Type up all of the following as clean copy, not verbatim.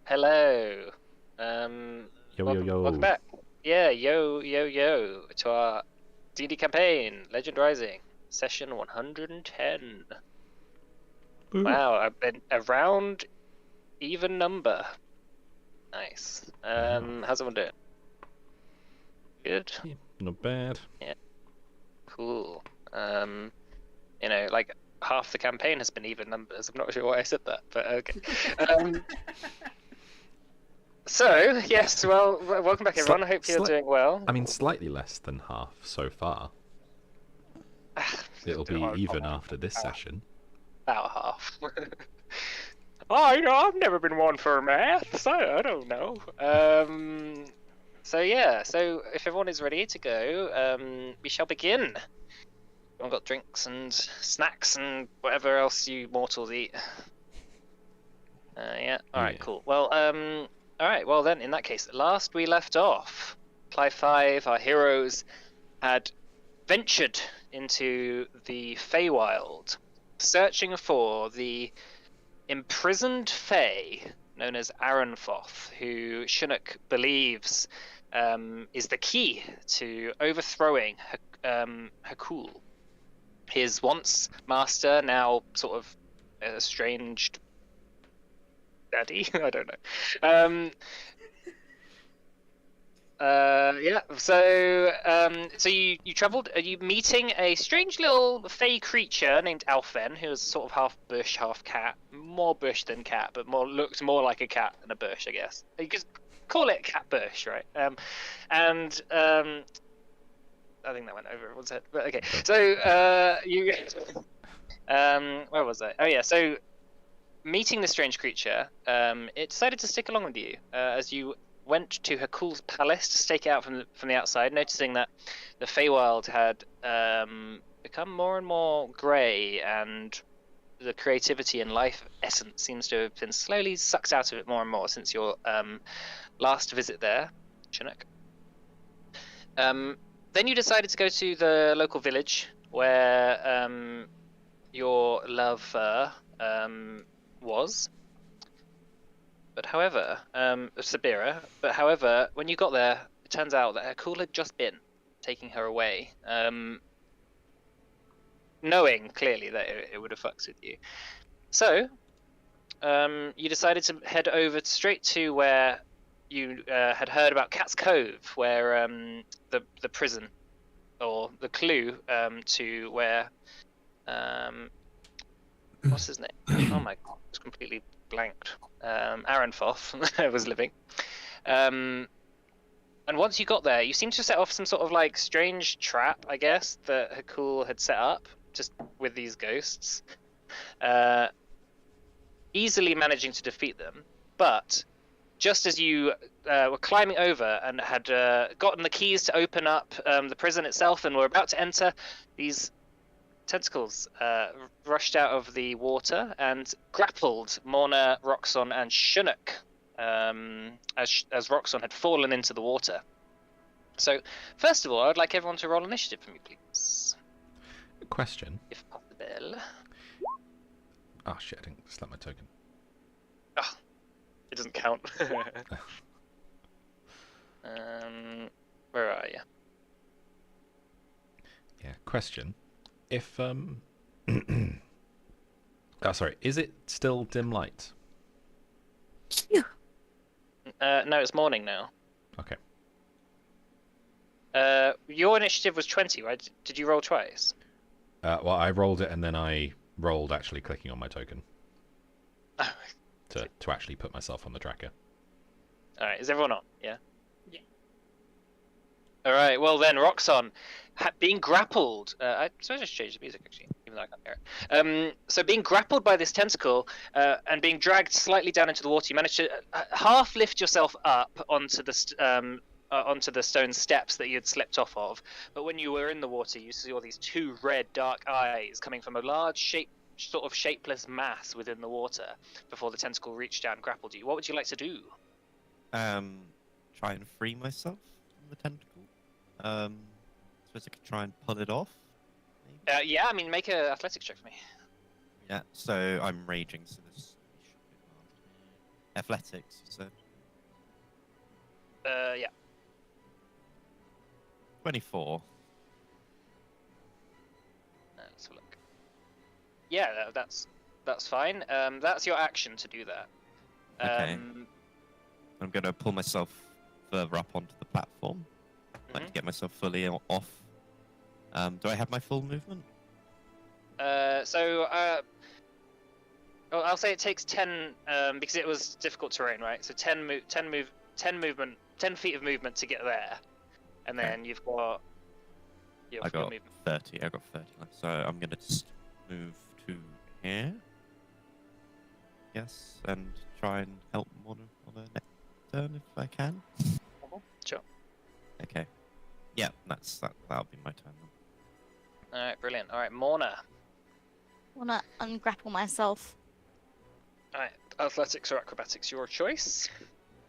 Hello. Welcome back. Yeah, yo, to our D&D campaign, Legend Rising, session 110. Ooh. Wow, I've been around even number. Nice. How's everyone doing? Good? Yeah, not bad. Yeah. Cool. Like half the campaign has been even numbers. I'm not sure why I said that, but okay. So, yes, well, welcome back everyone. I hope you're doing well. I mean, slightly less than half so far. It'll be even after this session. About half. I've never been one for math, so I don't know. So if everyone is ready to go, we shall begin. Everyone got drinks and snacks and whatever else you mortals eat. Yeah. All right. Cool. Well, all right. Well, then, in that case, last we left off, Clive 5, our heroes, had ventured into the Feywild, searching for the imprisoned Fey known as Arenfoth, who Chinook believes is the key to overthrowing Hakul, his once master, now sort of estranged daddy. I don't know. So you travelled. Are you meeting a strange little fey creature named Alfen, who is sort of half bush, half cat, more bush than cat, but looked more like a cat than a bush, I guess. You could call it cat bush, right? I think that went over everyone's head, but okay. So where was I? Oh yeah, so meeting this strange creature, it decided to stick along with you as you went to Hakul's palace to stake it out from the outside, noticing that the Feywild had become more and more grey, and the creativity and life essence seems to have been slowly sucked out of it more and more since your last visit there, Chinook. Then you decided to go to the local village where your lover was. But however, Sabira. But however, when you got there, it turns out that Hakul had just been taking her away, knowing clearly that it would have fucked with you. So, you decided to head over straight to where you had heard about Cat's Cove, where the prison, or the clue to where what's his name? Oh my god, it's completely blanked. Arenfoth was living. And once you got there, you seemed to set off some sort of like strange trap, I guess, that Hakul had set up just with these ghosts. Easily managing to defeat them, but just as you were climbing over and had gotten the keys to open up the prison itself and were about to enter, these tentacles rushed out of the water and grappled Morna, Roxon, and Chinook as Roxon had fallen into the water. So, first of all, I would like everyone to roll initiative for me, please. Question. If possible. Oh shit, I didn't slap my token. Oh, it doesn't count. Where are you? Yeah, question. If oh sorry, is it still dim light? No, it's morning now. Okay. Your initiative was 20, right? Did you roll twice? Well, I rolled it and then I rolled actually clicking on my token to actually put myself on the tracker. All right, is everyone on? Yeah. Yeah. All right. Well then, Roxon, being grappled. I suppose I just changed the music actually, even though I can't hear it. So being grappled by this tentacle and being dragged slightly down into the water, you managed to half lift yourself up onto the stone steps that you had slipped off of. But when you were in the water, you saw these two red, dark eyes coming from a large sort of shapeless mass within the water before the tentacle reached out and grappled you. What would you like to do? Try and free myself from the tentacle. Suppose I could try and pull it off. Maybe? Yeah, I mean, make an athletics check for me. Yeah, so I'm raging, so this should be athletics, you said. Yeah. 24. Let's have a look. Yeah, that's fine. That's your action to do that. Okay. I'm going to pull myself further up onto the platform, like to get myself fully off. Do I have my full movement? I'll say it takes 10 because it was difficult terrain, right? So 10 feet of movement to get there, and then you've got. I got 30. I got 30 left. So I'm gonna just move to here. Yes, and try and help Mona on her next turn if I can. Sure. Okay. Yeah, that'll be my turn then. All right, brilliant. All right, Morna. Wanna ungrapple myself. All right, athletics or acrobatics, your choice.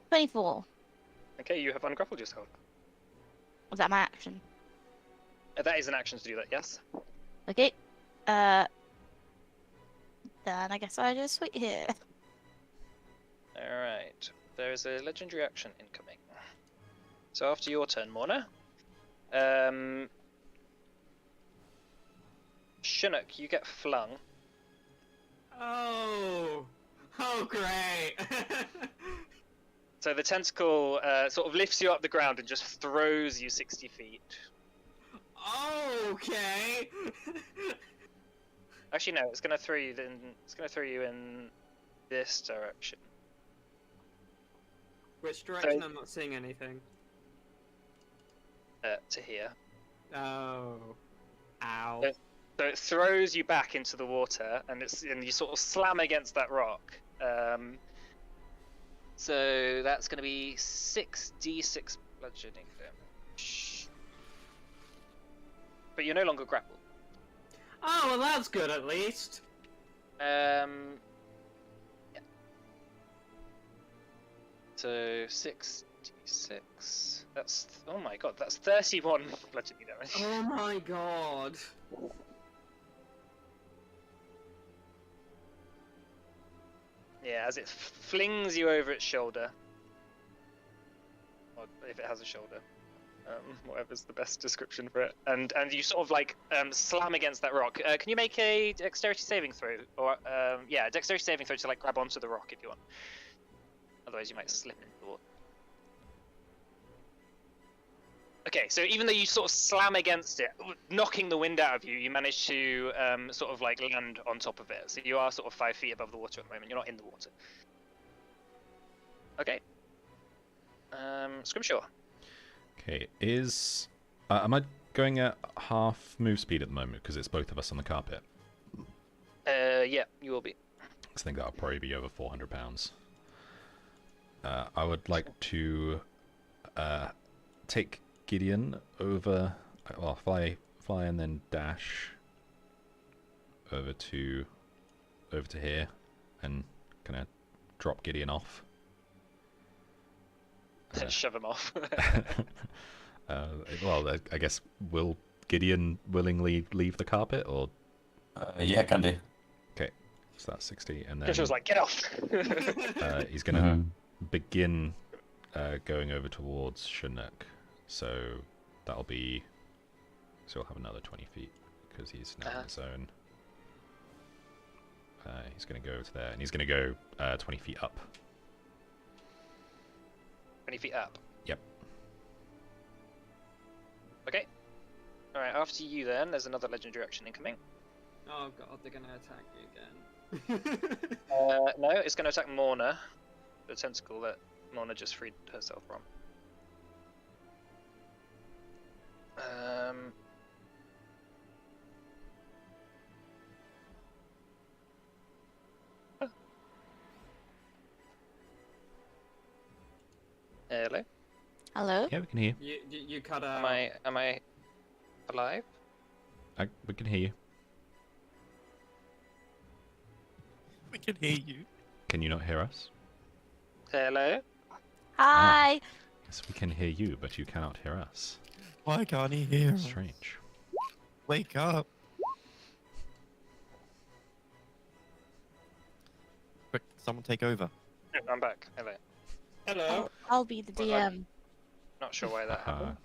24. Okay, you have ungrappled yourself. Was that my action? That is an action to do that, yes. Okay. Then I guess I just wait here. Alright. There is a legendary action incoming. So after your turn, Morna. Chinook, you get flung. Oh great. So the tentacle sort of lifts you up the ground and just throws you 60 feet. Okay. Actually, no. It's gonna throw you. It's gonna throw you in this direction. Which direction? I'm not seeing anything. To here. Oh. Ow. So it throws you back into the water, and you sort of slam against that rock. So that's gonna be 6d6 bludgeoning damage. But you're no longer grappled. Oh, well, that's good at least. Yeah. So 6d6. That's oh my god, that's 31 bludgeoning damage. Oh my god. Yeah, as it flings you over its shoulder, or if it has a shoulder, whatever's the best description for it, and you sort of like slam against that rock. Can you make a dexterity saving throw, or yeah, dexterity saving throw to like grab onto the rock if you want. Otherwise, you might slip into the water. Okay, so even though you sort of slam against it, knocking the wind out of you, you manage to sort of like land on top of it. So you are sort of 5 feet above the water at the moment. You're not in the water. Okay. Scrimshaw. Okay, am I going at half move speed at the moment because it's both of us on the carpet? Yeah, you will be. I think that'll probably be over 400 pounds. I would like to take Gideon over, well, fly and then dash over to here and kind of drop Gideon off. Shove him off. Well, I guess will Gideon willingly leave the carpet, or? Yeah, can do. Okay, so that's 60, and then She was like, "Get off!" he's gonna begin going over towards Chinook, so that'll be. So he'll have another 20 feet because he's now in his zone. He's gonna go to there, and he's gonna go 20 feet up. 20 feet up. Yep. Okay. Alright, after you then, there's another legendary action incoming. Oh god, they're gonna attack you again. No, it's going to attack Morna, the tentacle that Morna just freed herself from. Hello? Hello? Yeah, we can hear You cut out. Am I alive? you. We can hear you. We can hear you. Can you not hear us? Hello? Hi! Yes, we can hear you, but you cannot hear us. Why can't he hear us? Strange. Wake up. Quick, someone take over. I'm back. Hello. Hello. I'll be the What about- DM. Not sure why that Uh-huh. happened.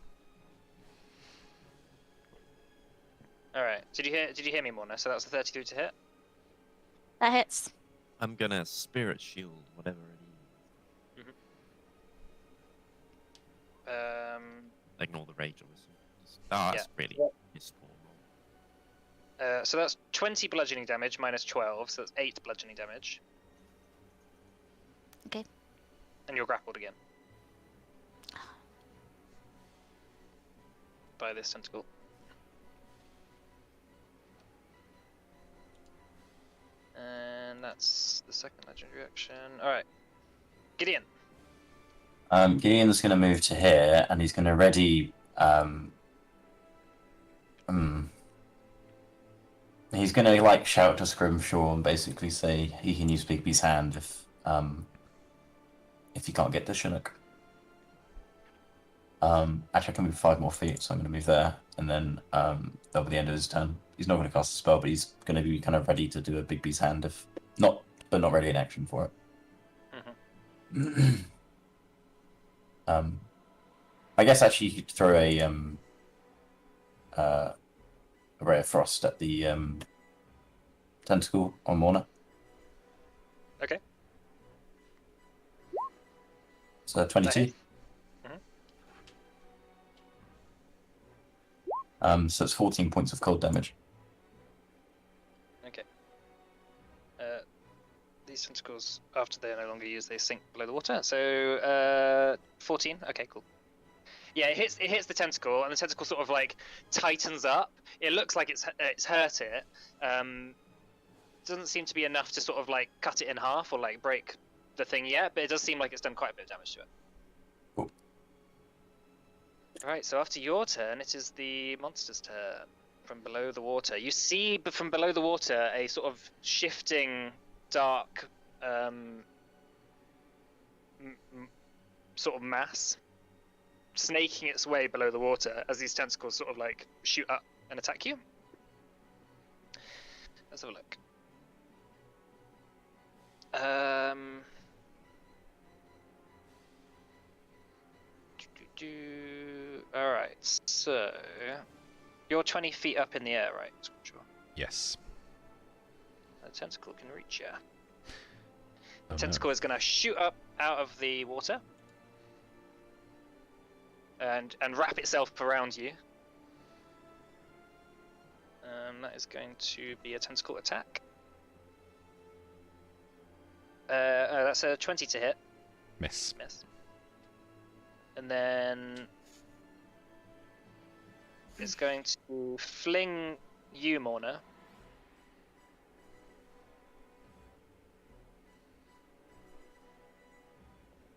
All right. Did you hear me, Morna? So that was a 33 to hit. That hits. I'm gonna spirit shield whatever it is. Ignore the rage, obviously. That's really piss poor roll. So that's 20 bludgeoning damage minus 12, so that's 8 bludgeoning damage. Okay. And you're grappled again. By this tentacle. And that's the second legendary action. Alright. Gideon. Gideon's going to move to here, and he's going to ready. He's going to like shout to Scrimshaw and basically say he can use Bigby's hand if he can't get to Chinook. Actually, I can move 5 more feet, so I'm going to move there, and then that'll be the end of his turn. He's not going to cast a spell, but he's going to be kind of ready to do a Bigby's hand but not ready in action for it. I guess actually you could throw a ray of frost at the tentacle on Morna. Okay. So 22. So it's 14 points of cold damage. Okay. These tentacles, after they're no longer used, they sink below the water. So 14. Okay, cool. Yeah, it hits the tentacle, and the tentacle sort of like tightens up. It looks like it's hurt it. Doesn't seem to be enough to sort of like cut it in half or like break the thing yet, but it does seem like it's done quite a bit of damage to it. Cool. Alright, so after your turn, it is the monster's turn. From below the water. You see from below the water a sort of shifting, dark sort of mass snaking its way below the water as these tentacles sort of like shoot up and attack you. Let's have a look. Alright, so you're 20 feet up in the air, right? Sure. Yes. The tentacle can reach you. Oh, Tentacle is going to shoot up out of the water and wrap itself around you. That is going to be a tentacle attack. That's a 20 to hit. Miss. Miss. And then it's going to fling you, Morna.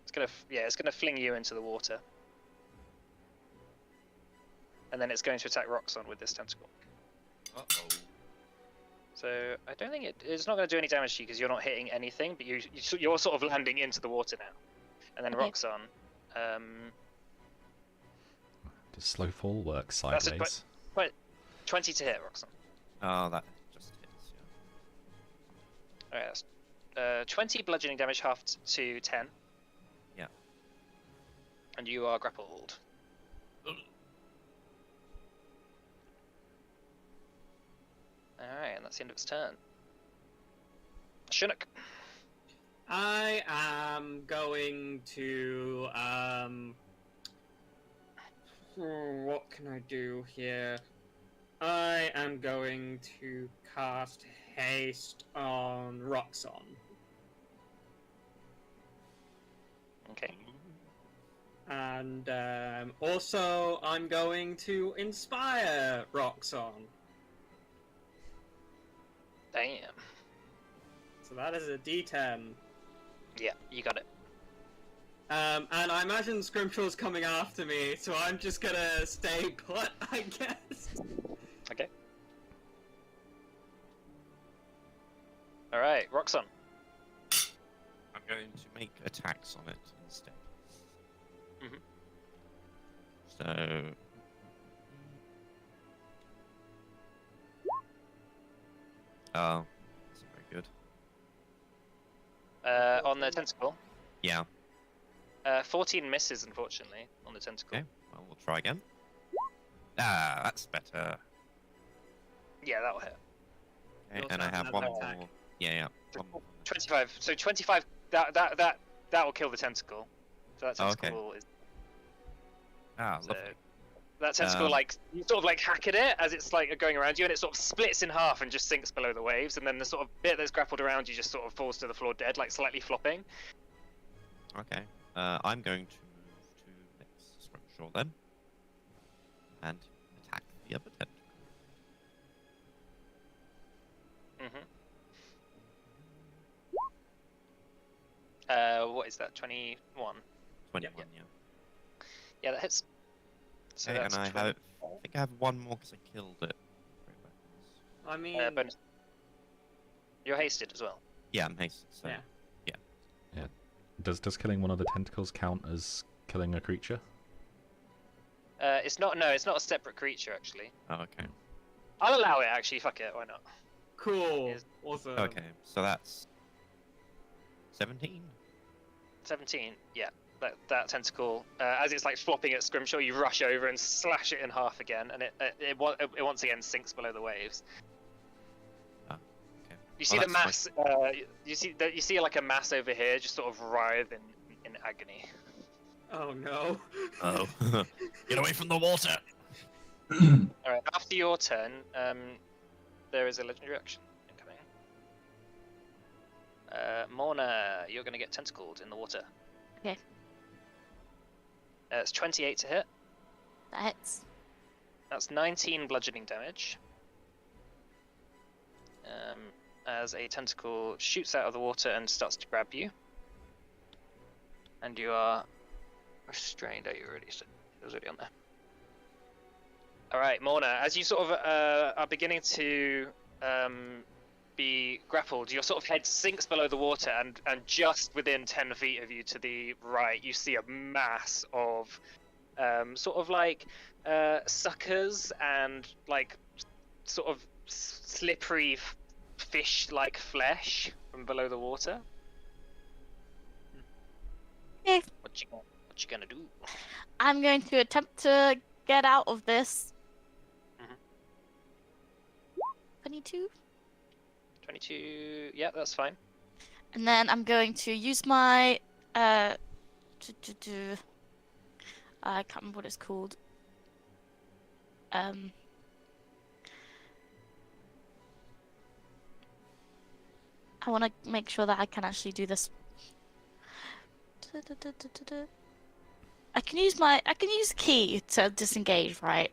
It's gonna fling you into the water. And then it's going to attack Roxon with this tentacle. Uh-oh. So I don't think it's not going to do any damage to you because you're not hitting anything, but you're sort of landing into the water now. And then Okay. Roxon, Does slow fall work That's a sideways? 20 to hit, Roxon. Oh, that just hits, yeah. Alright, that's 20 bludgeoning damage halved to 10. Yeah. And you are grappled. Alright, and that's the end of its turn. Chinook. I am going to what can I do here? I am going to cast haste on Roxon. Okay. And also I'm going to inspire Roxon. Damn. So that is a D10. Yeah, you got it. And I imagine Scrimshaw's coming after me, so I'm just gonna stay put, I guess. Okay. Alright, Roxon. I'm going to make attacks on it instead. Mhm. So... Oh, that's not very good. On the tentacle. Yeah. 14 misses, unfortunately, on the tentacle. Okay. Well, we'll try again. Ah, that's better. Yeah, that'll hit. Okay, also and I have have another one attack. more. Yeah. One more. 25. So 25. That will kill the tentacle. So that Oh, okay. tentacle is. Ah, So lovely. that tentacle, like, you sort of like hack at it as it's like going around you, and it sort of splits in half and just sinks below the waves, and then the sort of bit that's grappled around you just sort of falls to the floor dead, like slightly flopping. Okay. I'm going to move to next scrimshaw then. And attack the other tentacle. What is that? 21. 21, yeah. Yeah, that hits. So Okay, that's and I 20. think I have one more because I killed it. Great weapons. I mean, Bonus. You're hasted as well. Yeah, I'm hasted, so... Yeah. Does killing one of the tentacles count as killing a creature? It's not. No, it's not a separate creature actually. Oh, okay. I'll allow it actually. Fuck it. Why not? cool. Is- Awesome. Okay, so that's... 17? 17. Yeah. That tentacle, as it's like flopping at Scrimshaw, you rush over and slash it in half again, and it once again sinks below the waves. Okay. You see Well, the that's mass. You see like a mass over here, just sort of writhe in agony. Oh no. Oh. Get away from the water! All right. After your turn, there is a legendary action incoming. Morna, you're going to get tentacled in the water. Okay. It's 28 to hit. That hits. That's 19 bludgeoning damage. As a tentacle shoots out of the water and starts to grab you. And you are restrained. Are you already? It was already on there. Alright, Morna, as you sort of are beginning to be grappled, your sort of head sinks below the water, and just within 10 feet of you to the right, you see a mass of sort of like suckers and like sort of slippery fish-like flesh from below the water. Okay. What you gonna do? I'm going to attempt to get out of this. 22. 22. Yeah, that's fine. And then I'm going to use my I can't remember what it's called. I want to make sure that I can actually do this. I can use key to disengage, right?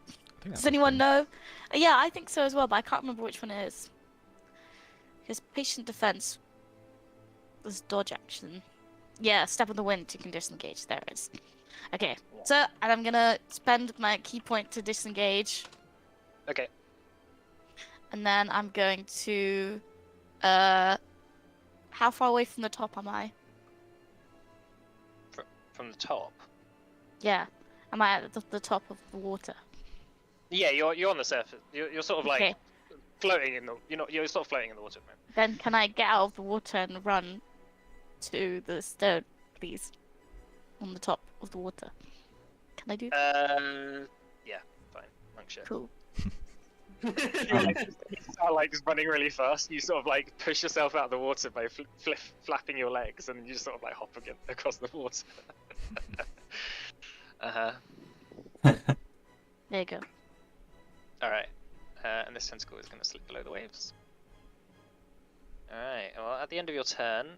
I think Does that's anyone okay. know? Yeah, I think so as well, but I can't remember which one it is. Because patient defense was dodge action. Yeah, step of the wind, you can disengage. There it is. Okay, so, and I'm gonna spend my key point to disengage. Okay. And then I'm going to, how far away from the top am I? From the top. Yeah, am I at the top of the water? Yeah, you're on the surface. You're sort of like Okay. floating in the. You're sort of floating in the water. At the Then can I get out of the water and run to the stone, please? On the top of the water. Can I do that? moment. Yeah, fine. Monk shit. Cool. You start like just running really fast. You sort of like push yourself out of the water by flapping your legs, and you just sort of like hop again across the water. There you go. Alright. And this tentacle is going to slip below the waves. Alright, well, at the end of your turn...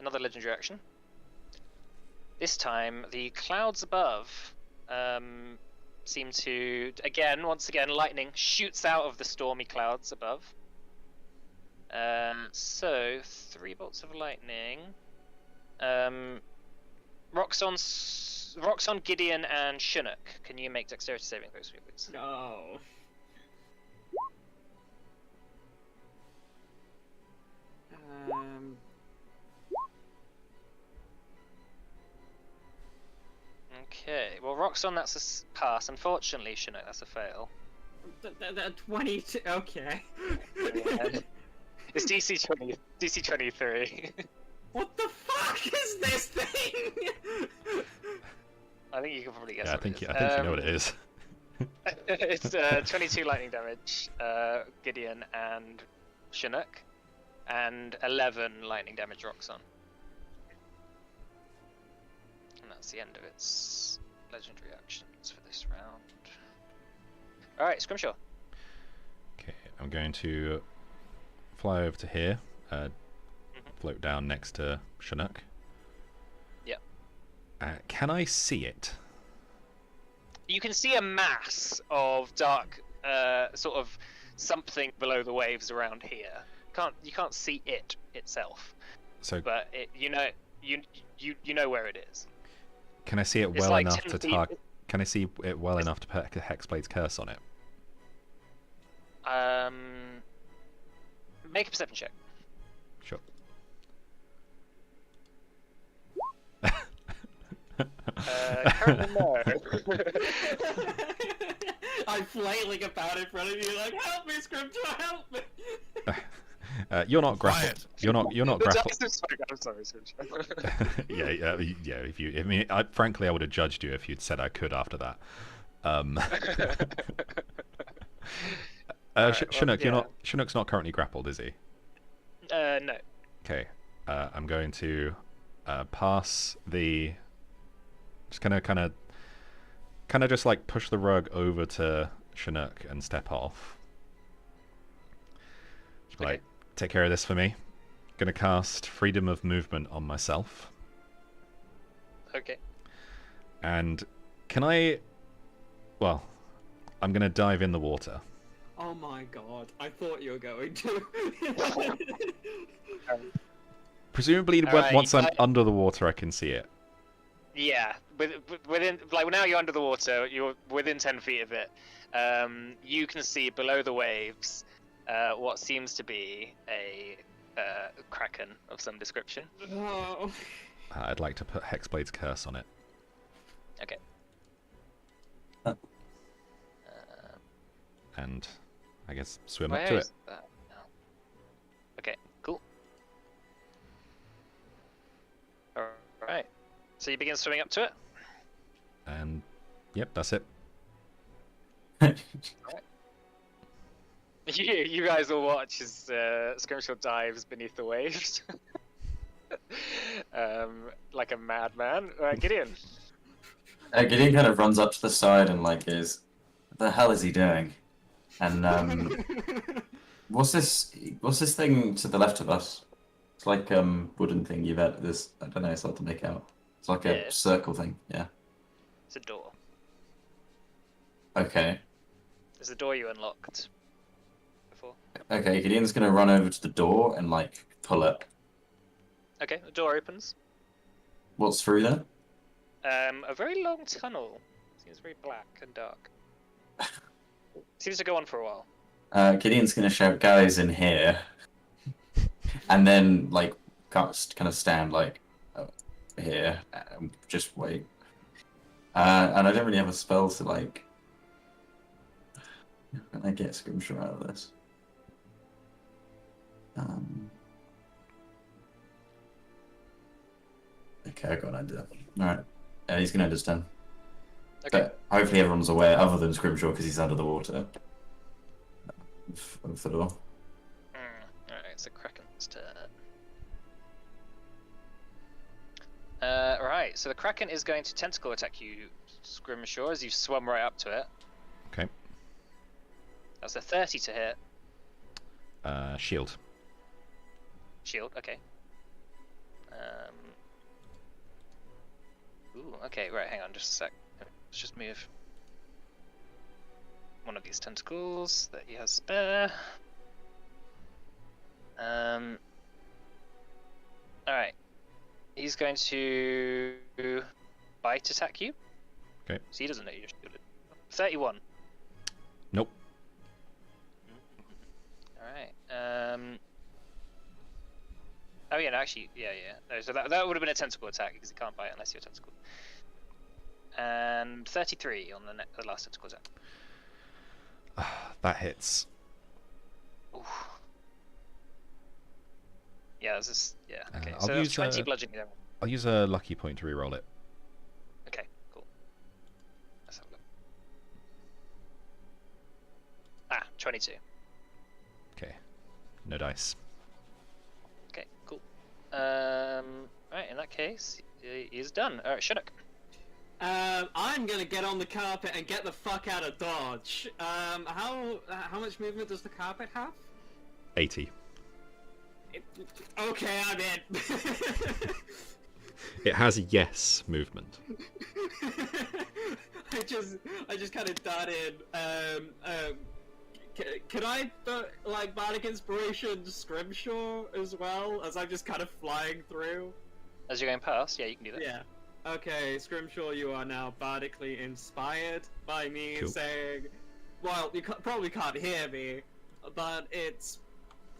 another legendary action. This time, the clouds above seem to... once again, lightning shoots out of the stormy clouds above. So, 3 bolts of lightning. Roxon, Gideon, and Chinook. Can you make dexterity saving throws for me, please? No. Okay, well, Roxon, that's a pass. Unfortunately, Chinook, that's a fail. The 22. Okay. It's DC 23. What the fuck is this thing? I think you can probably guess. Yeah, I what think it you, is. I think you know what it is. It's 22 lightning damage, Gideon and Chinook, and 11 lightning damage Roxon. And that's the end of its legendary actions for this round. Alright, Scrimshaw. Okay, I'm going to fly over to here, float down next to Chinook. Yep. Can I see it? You can see a mass of dark, sort of something below the waves around here. You can't see it itself, So but you know where it is. can I see it It's well like enough 10 to feet- target? Can I see it well enough to put Hexblade's curse on it? Make a perception check. Sure. Currently no. I'm flailing about in front of you, like, help me, Scrimshaw, help me! You're not grappled. You're not The grappled. dice have spoken. I'm sorry, Scrimshaw. yeah. If you, I mean, frankly, I would have judged you if you'd said I could after that. Chinook, yeah. Chinook's not currently grappled, is he? No. Okay. I'm going to pass the. Just kind of just like push the rug over to Chinook and step off. Just like, take care of this for me. Gonna cast Freedom of Movement on myself. Okay. And can I? Well, I'm gonna dive in the water. Oh my god, I thought you were going to. Presumably, Alright, once I'm under the water, I can see it. Yeah, within like now you're under the water, you're within 10 feet of it. You can see below the waves what seems to be a kraken of some description. Oh. I'd like to put Hexblade's curse on it. Okay. And I guess swim Where up to is it. that now? Okay, cool. Alright. So you begin swimming up to it? And yep, that's it. You guys will watch as Scrimshaw dives beneath the waves. Like a madman. Gideon. Gideon kind of runs up to the side and like is, what the hell is he doing? And what's this thing to the left of us? It's like wooden thing you've had this, I don't know, it's hard to make out. It's like a Yeah. circle thing, yeah. It's a door. Okay. It's the door you unlocked before. Okay, Gideon's gonna run over to the door and like pull it. Okay, the door opens. What's through there? A very long tunnel. Seems very black and dark. Seems to go on for a while. Gideon's gonna shout, guys, in here. And then, like, kind of stand, like, here. Just wait. And I don't really have a spell to, like... How can I get Scrimshaw out of this? Okay, I got an idea. Alright. He's gonna understand. Okay. But hopefully everyone's aware, other than Scrimshaw, because he's under the water. Of the door. Alright, it's the Kraken's turn. Right, so the Kraken is going to tentacle attack you, Scrimshaw, as you've swum right up to it. Okay. That's a 30 to hit. Shield. Shield, okay. Ooh, okay, right, hang on just a sec. Let's just move one of these tentacles that he has spare. Alright. He's going to bite attack you. Okay. So he doesn't know you're shielded. 31. Nope. Alright. Oh yeah, no, actually, yeah. No, so that would have been a tentacle attack because he can't bite unless you're a tentacle. And 33 on the last tentacle attack. That hits. Oof. Yeah, this is okay. I'll So that's use 20 bludgeoning damage. I'll use a lucky point to reroll it. Okay, cool. Let's have a look. 22. Okay. No dice. Okay, cool. Right, in that case, he's done. Alright, Shunnock. I'm gonna get on the carpet and get the fuck out of Dodge. How much movement does the carpet have? 80. Okay, I'm in. It has yes movement. I just kind of dart in. Can I like bardic inspiration Scrimshaw as well as I'm just kind of flying through? As you're going past, yeah, you can do that. Yeah. Okay, Scrimshaw, you are now bardically inspired by me Cool. saying, well, you probably can't hear me, but it's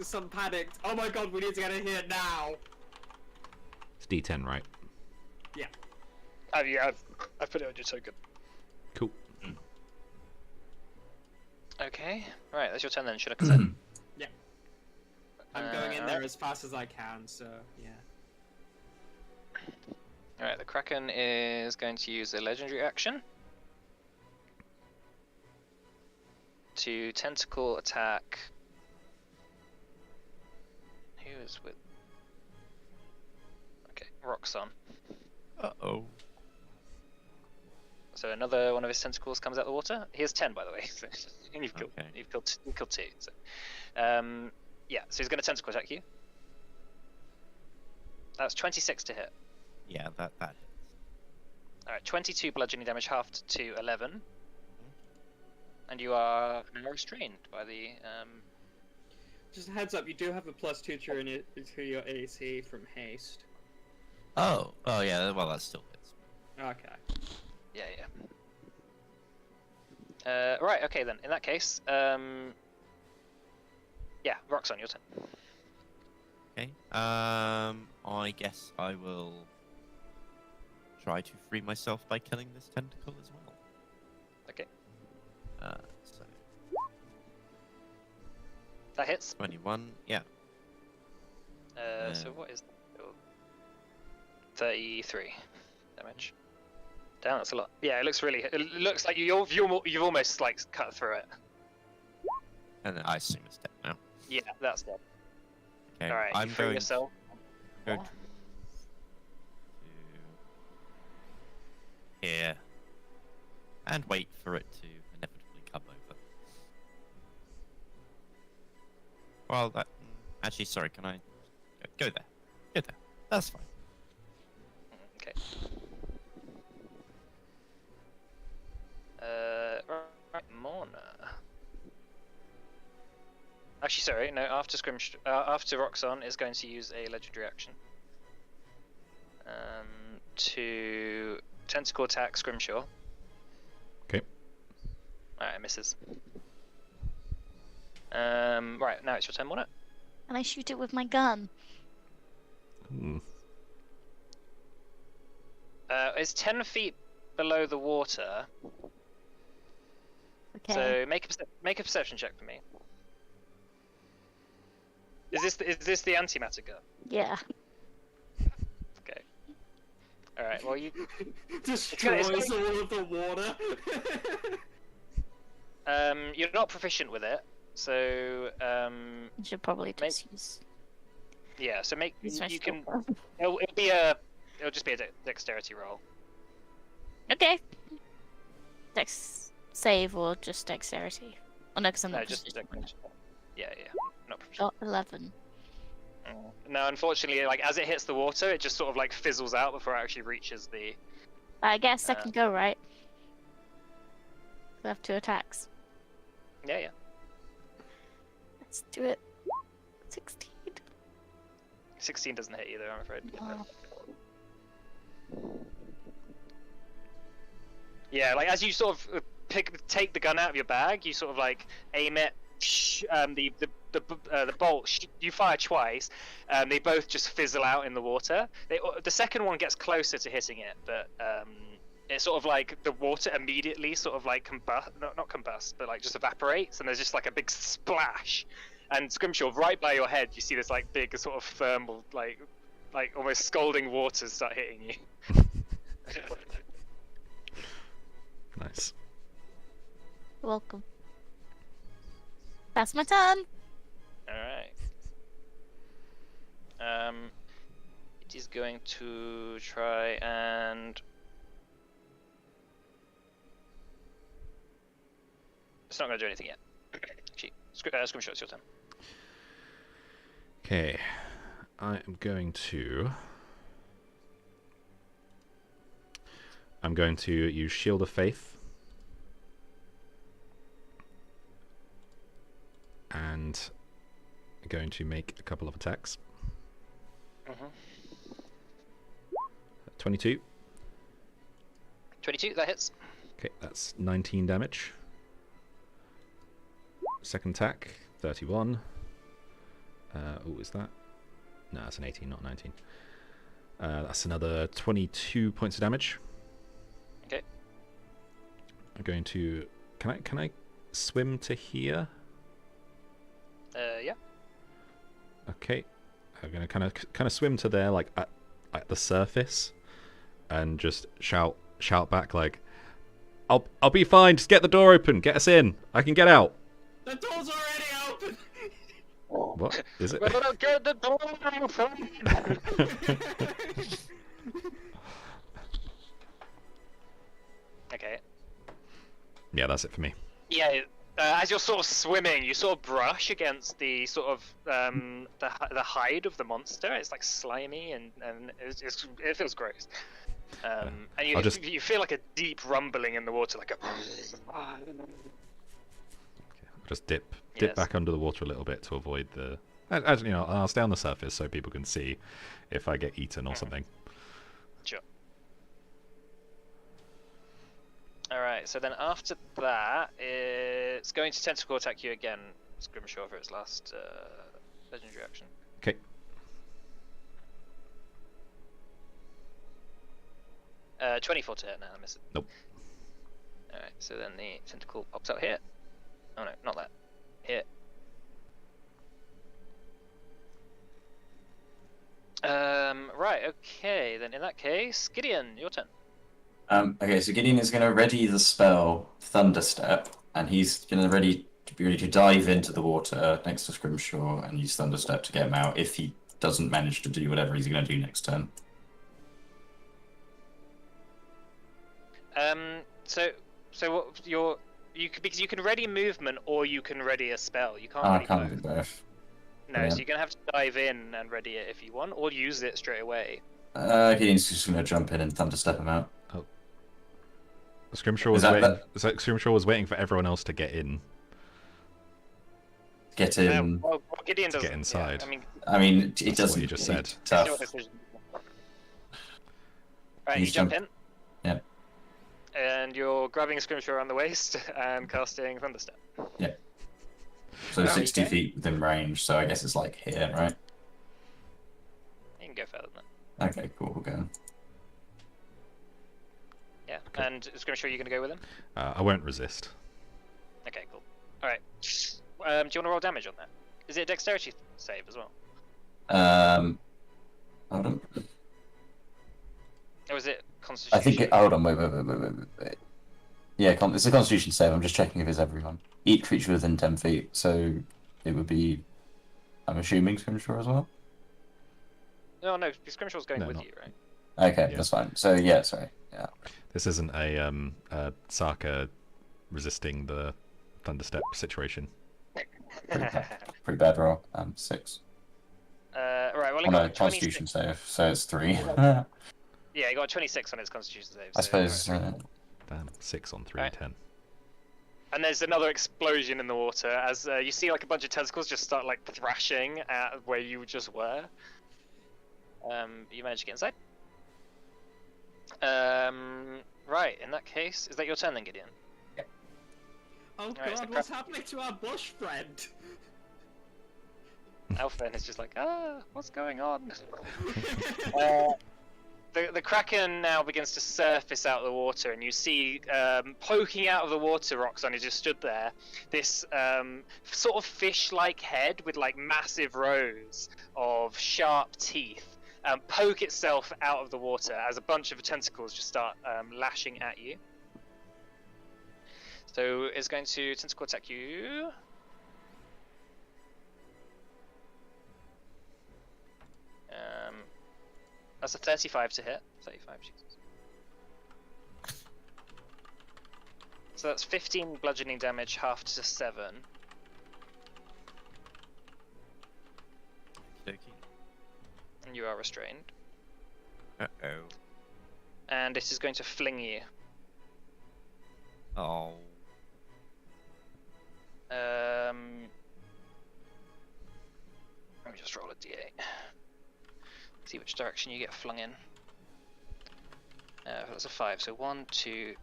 some panicked, oh my god, we need to get in here now! It's D10, right? Yeah. I've put it on your token. Cool. Okay, right, that's your turn then, Shunnock. Is it? Yeah. I'm going in there as fast as I can, so, yeah. Alright, the Kraken is going to use a legendary action to Tentacle Attack. Who is with... Okay, Roxon. Uh-oh. So another one of his tentacles comes out the water. He has 10, by the way. So and you've killed, Okay. you've killed 2. So, yeah. So he's going to tentacle attack you. That's 26 to hit. Yeah, that. All right, 22 bludgeoning damage, halved to 11, and you are now restrained by the. Just a heads up, you do have a +2 to your AC from haste. Oh yeah. Well, that still hits. Okay. Yeah. Right. Okay then. In that case, yeah, Roxon, your turn. Okay. I guess I will try to free myself by killing this tentacle as well. Okay. So That hits. 21. Yeah. So what is that? 33 damage. Damn, that's a lot. Yeah, it looks really. It looks like you've almost like cut through it. And I assume it's dead now. Yeah, that's dead. Okay. All right, I'm free going yourself. to move to here and wait for it to inevitably come over. Well, that actually, sorry. Can I go there? Go there. That's fine. Okay. Right, Morna. Actually, sorry, no. After after Roxon is going to use a legendary action. To tentacle attack Scrimshaw. Okay. Alright, misses. Right, now it's your turn, Morna. And I shoot it with my gun. It's 10 feet below the water. Okay. So make a perception check for me. Is this the antimatter gun? Yeah. Okay. All right. Well, you Destroys all of the water. you're not proficient with it, so I should probably just use. yeah. So use my you can. skill. It'll just be a dexterity roll. Okay. Dex save or just dexterity? Oh no, because I'm No, not just proficient. dexterity. Yeah, not proficient. Got 11. No, unfortunately, like as it hits the water, it just sort of like fizzles out before it actually reaches the. I get a second go, right? We have 2 attacks. Yeah. Let's do it. 16. 16 doesn't hit either, I'm afraid. Oh. Yeah, like as you sort of take the gun out of your bag, you sort of like aim it. The bolt you fire twice. They both just fizzle out in the water. The second one gets closer to hitting it, but it sort of like the water immediately sort of like not combust, but like just evaporates, and there's just like a big splash. And Scrimshaw, right by your head, you see this like big sort of thermal, like almost scalding waters start hitting you. Nice. Welcome. That's my turn. All right. It is going to try and. It's not going to do anything yet. Actually, Scrimshaw, it's your turn. Okay, I am going to use Shield of Faith and I'm going to make a couple of attacks. 22. 22, that hits. Okay, that's 19 damage. Second attack, 31. Oh, is that? No, that's an 18, not 19. That's another 22 points of damage. Okay. I'm going to. Can I swim to here? Yeah. Okay. I'm gonna kind of swim to there, like at the surface, and just shout back like, "I'll be fine. Just get the door open. Get us in. I can get out." The door's already open! What is it? Well, don't get the door open. Okay. Yeah, that's it for me. Yeah, as you're sort of swimming, you sort of brush against the sort of the hide of the monster. It's like slimy and it feels gross. And you feel like a deep rumbling in the water, like a. I'll just dip Yes. back under the water a little bit to avoid the. As you know, I'll stay on the surface so people can see if I get eaten or something. Sure. Alright, so then after that, it's going to Tentacle Attack you again, Scrimshaw, for its last legendary action. Okay. Uh, 24 to hit now, I miss it. Nope. Alright, so then the tentacle pops out here. Oh no, not that. Here. Right, okay, then in that case, Gideon, your turn. Okay, so Gideon is going to ready the spell Thunderstep, and he's going to be ready to dive into the water next to Scrimshaw and use Thunderstep to get him out if he doesn't manage to do whatever he's going to do next turn. So what because you can ready movement or you can ready a spell. You can't I ready can't both. do both. No, Yeah. so you're gonna have to dive in and ready it if you want, or use it straight away. Gideon's just going to jump in and Thunderstep him out. Scrimshaw was waiting. So Scrimshaw was waiting for everyone else to get in. Get in. Well, Gideon To doesn't. get inside. Yeah, I mean, it That's what doesn't. you just said. it's your Tough. decision. Right, you He's jump jump- in. Yeah. And you're grabbing Scrimshaw around the waist and casting Thunderstep. So Oh, 60 okay. feet within range, so I guess it's like here, right? You can go further than that. Okay, cool, we'll go. Yeah. And Scrimshaw, you gonna go with him? I won't resist. Okay, cool. Alright. Do you want to roll damage on that? Is it a dexterity save as well? Hold on. Or is it constitution? I think hold on, wait. Yeah, it's a Constitution save. I'm just checking if it's everyone. Each creature within 10 feet, so it would be. I'm assuming Scrimshaw as well. No, Scrimshaw's going No, with not- you, right? Okay, Yeah. that's fine. So yeah, sorry. Yeah. This isn't a Saka resisting the Thunderstep situation. Pretty bad roll. 6. Right, well, Oh it no, got a 26. Constitution save, so it's 3. Yeah, he got a 26 on his constitution save. I so, suppose. right. Damn, 6 on 3, Right. 10. And there's another explosion in the water as you see like a bunch of tentacles just start like thrashing at where you just were. You managed to get inside. Right, in that case, is that your turn then, Gideon? Oh Alright, so god, what's happening to our bush friend? Alphen is just like, what's going on? The Kraken now begins to surface out of the water, and you see poking out of the water, Roxanne, as you stood there, this sort of fish-like head with like massive rows of sharp teeth poke itself out of the water as a bunch of tentacles just start lashing at you. So it's going to tentacle attack you. That's a 35 to hit. 35, Jesus. So that's 15 bludgeoning damage, half to 7. Okey-dokey. And you are restrained. Uh-oh. And it is going to fling you. Oh. Let me just roll a d8. See which direction you get flung in. That's a 5. So 1, 2,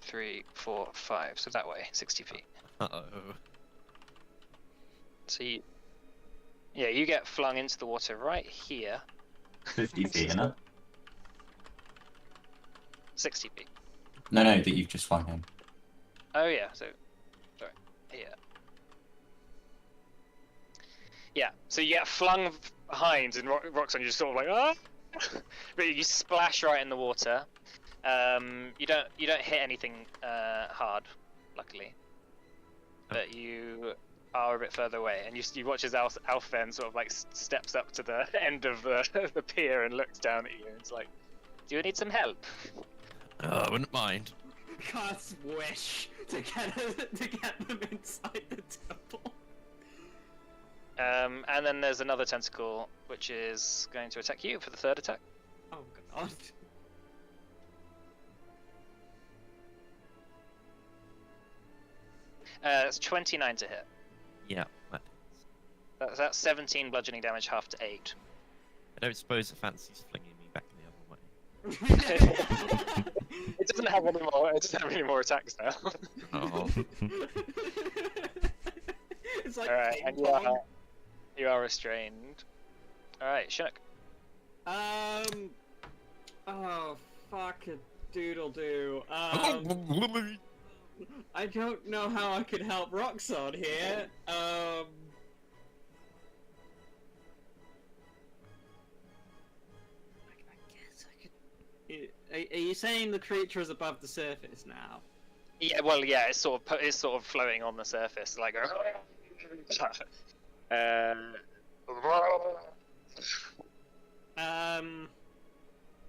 3, 4, 5. So that way, 60 feet. Uh-oh. So you get flung into the water right here. 50 feet, innit? 60 feet. No, that you've just flung in. Oh yeah. So sorry. Here. Yeah, so you get flung behind, and Roxanne, you're just sort of like, ah! But you splash right in the water. You don't hit anything hard, luckily. But you are a bit further away, and you watch as Alfen sort of like steps up to the end of the pier and looks down at you, and it's like, do you need some help? I wouldn't mind. Cast wish to get them inside the temple. And then there's another tentacle which is going to attack you for the third attack. Oh god. That's 29 to hit. Yeah. That's 17 bludgeoning damage, half to 8. I don't suppose it fancies flinging me back in the other way. It doesn't have any more. It doesn't have any more attacks now. Oh. It's like All right, and ping pong. you are restrained. All right, Chinook. Oh, fuck a doodle do. I don't know how I could help Roxanne here. I guess I could. Are you saying the creature is above the surface now? Yeah, well, yeah, it's sort of floating on the surface, like.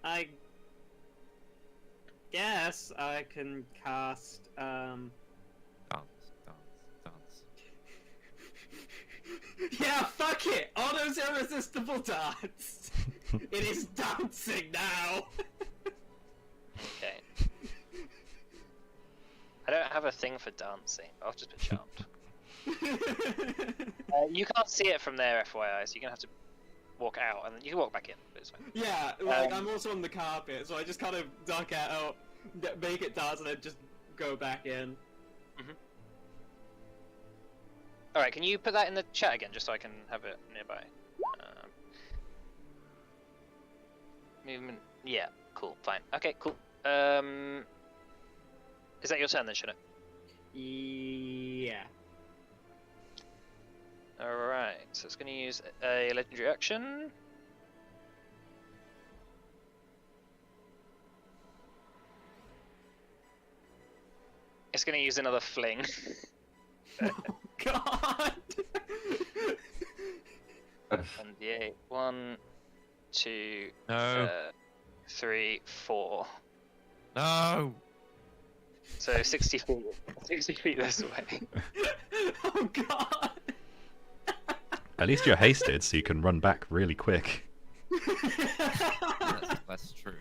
I guess I can cast Dance. Yeah, fuck it! Otto's irresistible dance! It is dancing now! Okay. I don't have a thing for dancing. I'll just put charmed. You can't see it from there, FYI, so you're gonna have to walk out, and then you can walk back in, but it's fine. Yeah, like, I'm also on the carpet, so I just kind of duck out, make it dance, and then just go back in. Alright, can you put that in the chat again, just so I can have it nearby? Movement, yeah, cool, fine. Okay, cool. Is that your turn then, shouldn't it? Yeah. Alright, so it's going to use a legendary action. It's going to use another fling. Oh god! And yeah, 1, 2, No. 3, 4. No. So 60 feet. 60 feet this way. Oh god! At least you're hasted, so you can run back really quick. That's true.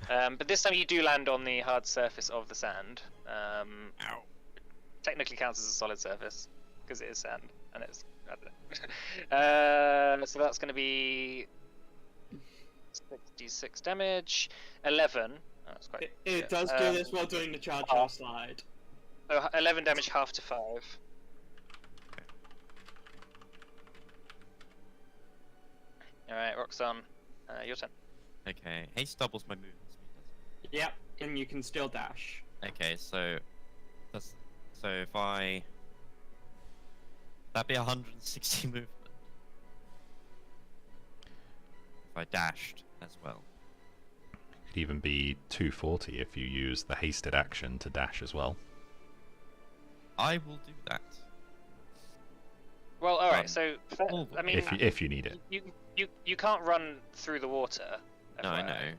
But this time you do land on the hard surface of the sand. Ow. Technically counts as a solid surface because it is sand, and it's. I don't know. So that's going to be 66 damage, 11. Oh, that's quite. It does do this while doing the charge slide. So 11 damage, half to 5. All right, Roxanne. Your turn. Okay, haste doubles my movement speed. Yep, and you can still dash. Okay, so if I that'd be 160 movement. If I dashed as well. It'd even be 240 if you use the hasted action to dash as well. I will do that. Well, all right. So, I mean, if you need it. You can't run through the water. No, I FYI. know.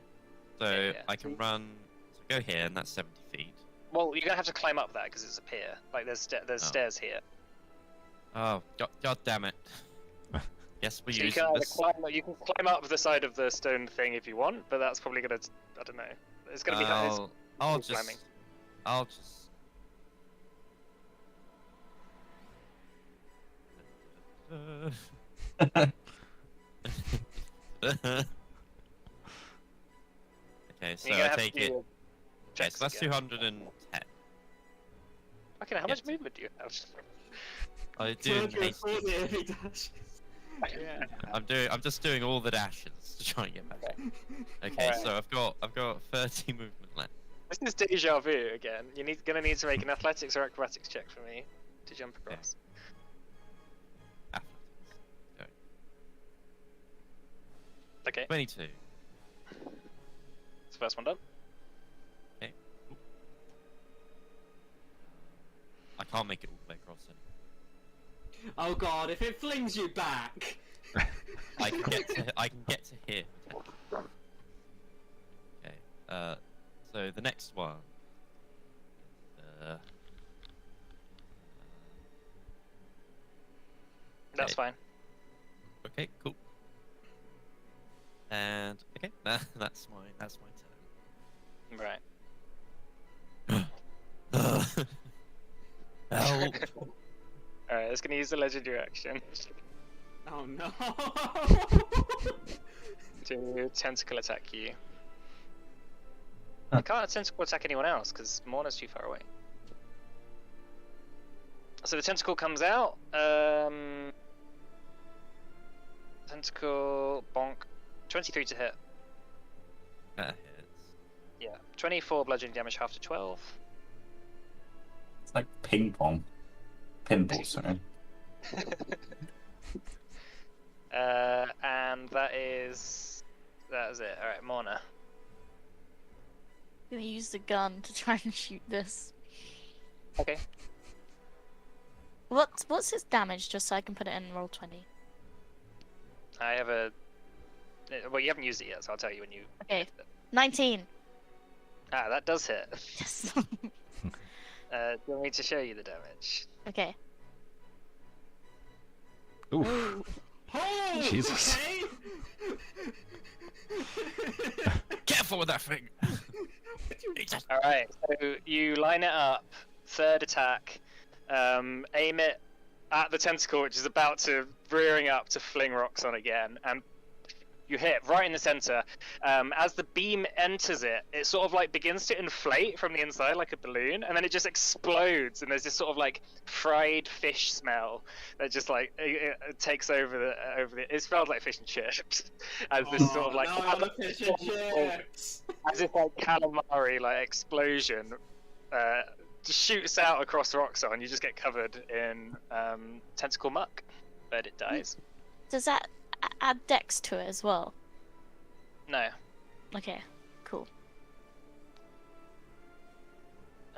So Yeah. I can run. So go here, and that's 70 feet. Well, you're gonna have to climb up that because it's a pier. Like there's stairs here. Oh, God damn it! Yes, we So you use can, this. you can climb up the side of the stone thing if you want, but that's probably gonna. I don't know. It's gonna be. I'll it's climbing. just. Okay, so You're gonna I have take to it. do Okay, checks so that's again. 210. Okay, how much Yes. movement do you have? I do. 240 if he dashes. Yeah. I'm just doing all the dashes to try and get back. Okay, Alright. so I've got 30 movement left. This is deja vu again. Gonna need to make an athletics or acrobatics check for me to jump across. Athletics. Go. Okay, 22. it's the first one done. Okay. Oop. I can't make it all the way across it. Oh god, if it flings you back. I can get to here. Okay. So the next one. That's fine. Okay, cool. And okay, that's my Right. turn. Help! Alright, it's gonna use the legendary action Oh no. to tentacle attack you. Huh. You can't tentacle attack anyone else because Morna's too far away. So the tentacle comes out. Tentacle bonk. 23 to hit. That hits. Yeah. 24 bludgeoning damage, half to 12. It's like ping pong. Pinball, sorry. And that is it. Alright, Morna. I'm gonna use the gun to try and shoot this. Okay. What's his damage, just so I can put it in roll 20? I have a. Well, you haven't used it yet, so I'll tell you when you. Okay, 19. Ah, that does hit. Yes. Do you want me to show you the damage? Okay. Oof. Oh, Jesus. okay. Careful with that thing! Alright, so you line it up, third attack, aim it at the tentacle, which is about to rearing up to fling rocks on again, and you hit right in the center. As the beam enters it, it sort of like begins to inflate from the inside like a balloon, and then it just explodes, and there's this sort of like fried fish smell that just like it takes over the. It smells like fish and chips, as this sort of like no, I love fish and chips. as if like calamari like explosion just shoots out across Roxxon. You just get covered in tentacle muck, but it dies. Does that add dex to it as well? No. Okay, cool.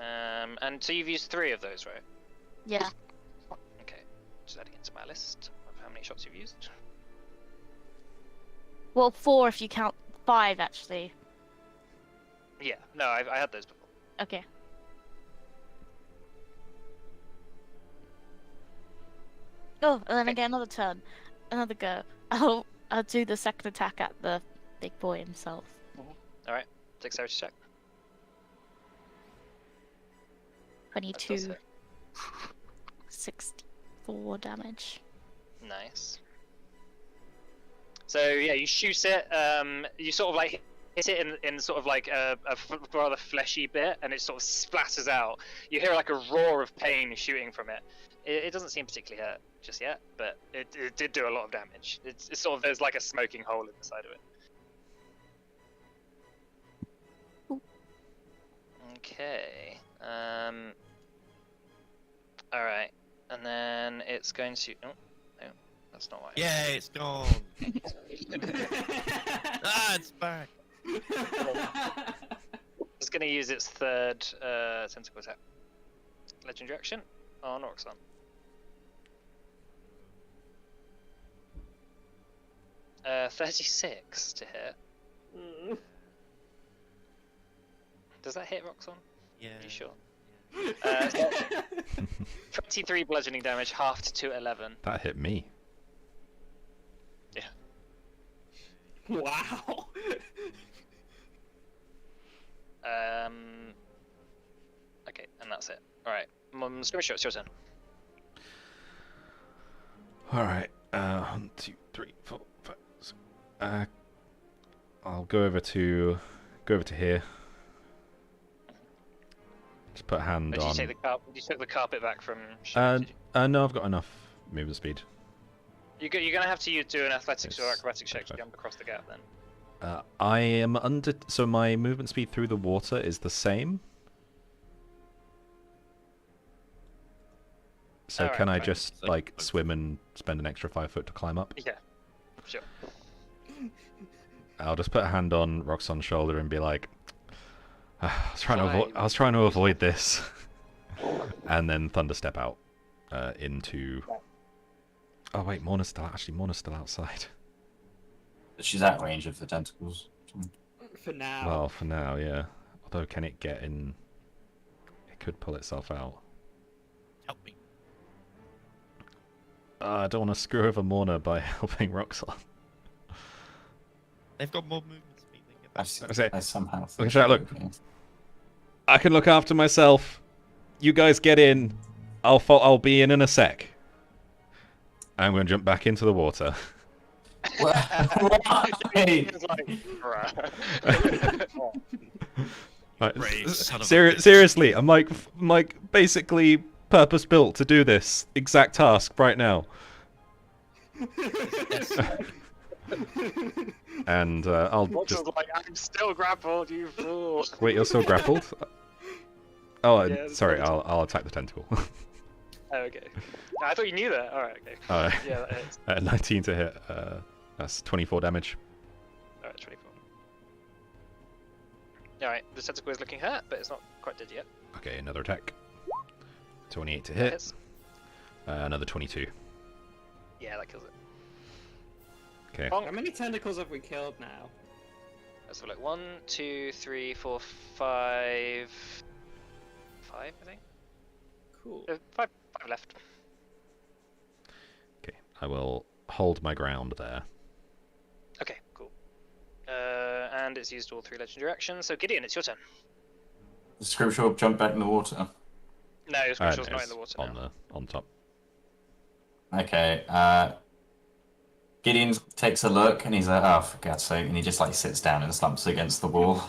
And so you've used 3 of those, right? Yeah. Okay. Just adding it to my list of how many shots you've used. Well, 4 if you count 5, actually. Yeah. No, I had those before. Okay. Oh, and then I get another turn. Another go. I'll do the second attack at the big boy himself. All right. Dexterity check. 22. That does hit. 64 damage. Nice. So yeah, you shoot it. You sort of like hit it in sort of like a rather fleshy bit, and it sort of splatters out. You hear like a roar of pain shooting from it. It doesn't seem particularly hurt just yet, but it did do a lot of damage. It's sort of, there's like a smoking hole in the side of it. Okay. All right, and then it's going to. Oh, no, that's not what. Yay, it's gone. Ah, it's back. It's going to use its third tentacle attack. Legendary action on Roxanne. Uh, 36 to hit. Does that hit Roxanne? Yeah. Are you sure? 23 bludgeoning damage, halved to 11. That hit me. Yeah. Wow. Okay, and that's it. Alright, Skirmisher, it's your turn. Alright, 1, 2, 3, 4, 5, 6. I'll go over to here. Just put a hand Did on. you took the carpet back from... No, I've got enough movement speed. You're going to have to do an athletics or Yes. acrobatics check to Okay. jump across the gap then. I am under... So my movement speed through the water is the same. So Alright, can I fine. just, So- like, swim and spend an extra 5 foot to climb up? Yeah, sure. I'll just put a hand on Roxanne's shoulder and be like, I was trying to Fine. avoid this. And then thunder step out into... Oh wait, Morna's still outside. She's out range of the tentacles. For now. Well, for now, yeah. Although, can it get in... It could pull itself out. Help me. I don't want to screw over Morna by helping Roxanne. They've got more movement speed. They get back. I say- I somehow. Look at that, look. I can look after myself. You guys get in. I'll be in a sec. I'm going to jump back into the water. Why? It's like, bruh. Like, Brave son of a bitch. seriously, I'm like basically purpose built to do this exact task right now. And I'll just Just like, I'm still grappled, you fool. wait. You're still grappled. Oh, Yeah, sorry. it's- I'll attack the tentacle. Oh, okay. I thought you knew that. Alright, okay. Alright. Yeah, that hits. 19 to hit. That's 24 damage. Alright, 24. Alright, the tentacle is looking hurt, but it's not quite dead yet. Okay, another attack. 28 to That hit. hits. Another 22. Yeah, that kills it. Okay. Bonk. How many tentacles have we killed now? Let's have a look. 1, 2, 3, 4, 5. 5, I think. Cool. 5 left. Okay. I will hold my ground there. Okay, cool. And it's used all 3 legendary actions. So Gideon, it's your turn. The scripture jump back in the water. No, your special's No, not in it's the water on now. on top. Okay. Gideon takes a look and he's like, "Oh, for God's sake!" And he just like sits down and slumps against the wall.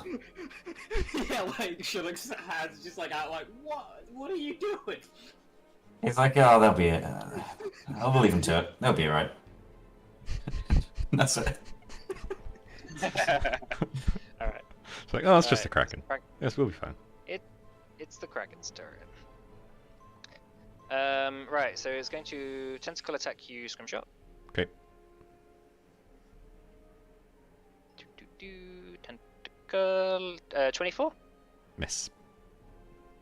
Yeah, like Shuluk's hands just like out, like, what? What are you doing? He's like, "Oh, they'll be it. I'll leave them to it. They'll be alright." That's it. Alright. It's like, oh, it's just a Alright, kraken. Krak- Yes, we'll be fine. It's the Kraken's turn. Right, so it's going to tentacle attack you, Scrimshot. Okay. Tentacle 24. Miss.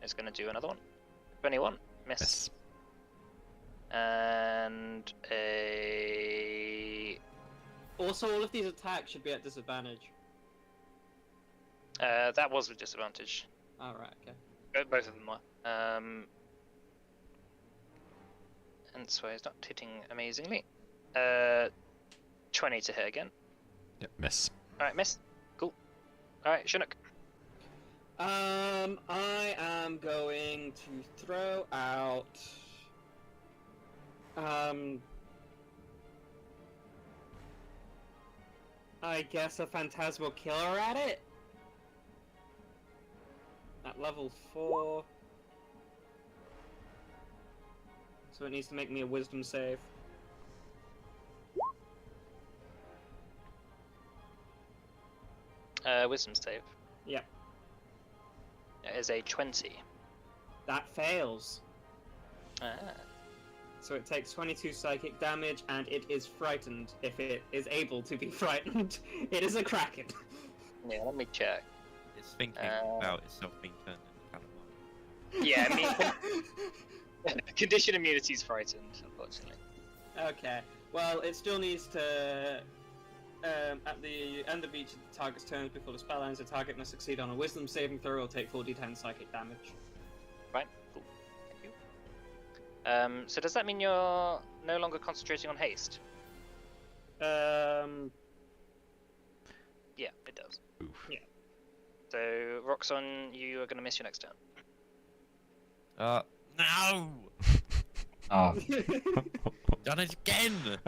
It's going to do another one. 21. Miss. And a. Also, all of these attacks should be at disadvantage. That was with disadvantage. Alright, okay. Both of them were. And so it's not hitting amazingly. 20 to hit again. Yep, miss. Alright, miss. Cool. Alright, Chinook. I am going to throw out. I guess a Phantasmal Killer at it? At level 4. So it needs to make me a Wisdom save. Wisdom save. Yep. is a 20. That fails. Ah. So it takes 22 psychic damage, and it is frightened if it is able to be frightened. It is a kraken. Yeah, let me check. It's thinking about itself being turned into Yeah, I mean, condition immunity is frightened, unfortunately. Okay. Well, it still needs to. At the end of each of the target's turns before the spell ends, the target must succeed on a Wisdom saving throw or take 4d10 psychic damage. Right, cool. Thank you. So does that mean you're no longer concentrating on haste? Yeah, it does. Oof. Yeah. So, Roxon, you are going to miss your next turn. No! Oh, Done it again!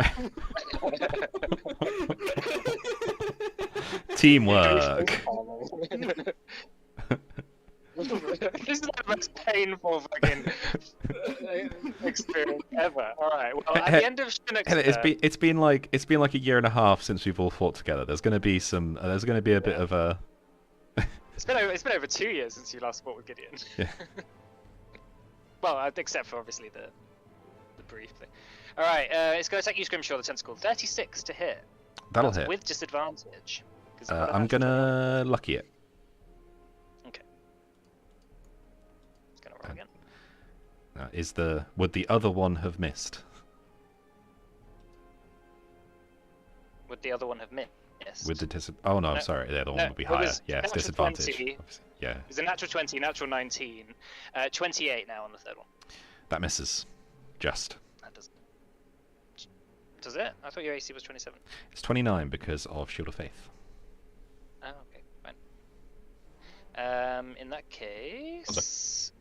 Teamwork. This is the most painful fucking experience ever. Alright, well, at the end of Chinook's Helen, turn... it's been like a year and a half since we've all fought together. There's gonna be some. There's gonna be a bit of a. It's been over 2 years since you last fought with Gideon. Yeah. Well, except for obviously the brief thing. All right, it's going to attack you, Scrimshaw, the tentacle. 36 to hit. That'll That's hit. with disadvantage. 'Cause you've got I'm advantage on gonna lucky it. it. Okay. It's gonna roll again. Would the other one have missed? Would the other one have missed? With the oh no, I'm No. sorry, the other one No, would be it higher. was Yeah, it's natural disadvantage. 20. Obviously. Yeah, It was a natural 20, natural 19. 28 now on the third one. that misses. Just. That doesn't. Does it? I thought your AC was 27. It's 29 because of Shield of Faith. Oh, okay, fine. In that case,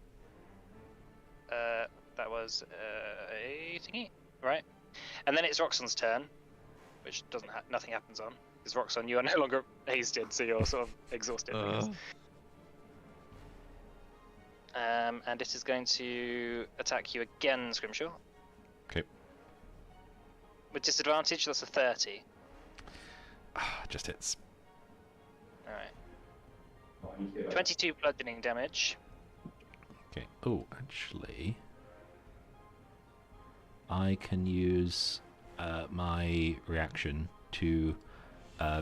that was a thingy, right? And then it's Roxon's turn, which doesn't nothing happens on. Because Roxon, you are no longer hasted, so you're sort of exhausted. I guess. And it is going to attack you again, Scrimshaw. Okay. With disadvantage, that's a 30. Just hits. Alright. 22 bludgeoning damage. Okay. Oh, actually, I can use my reaction to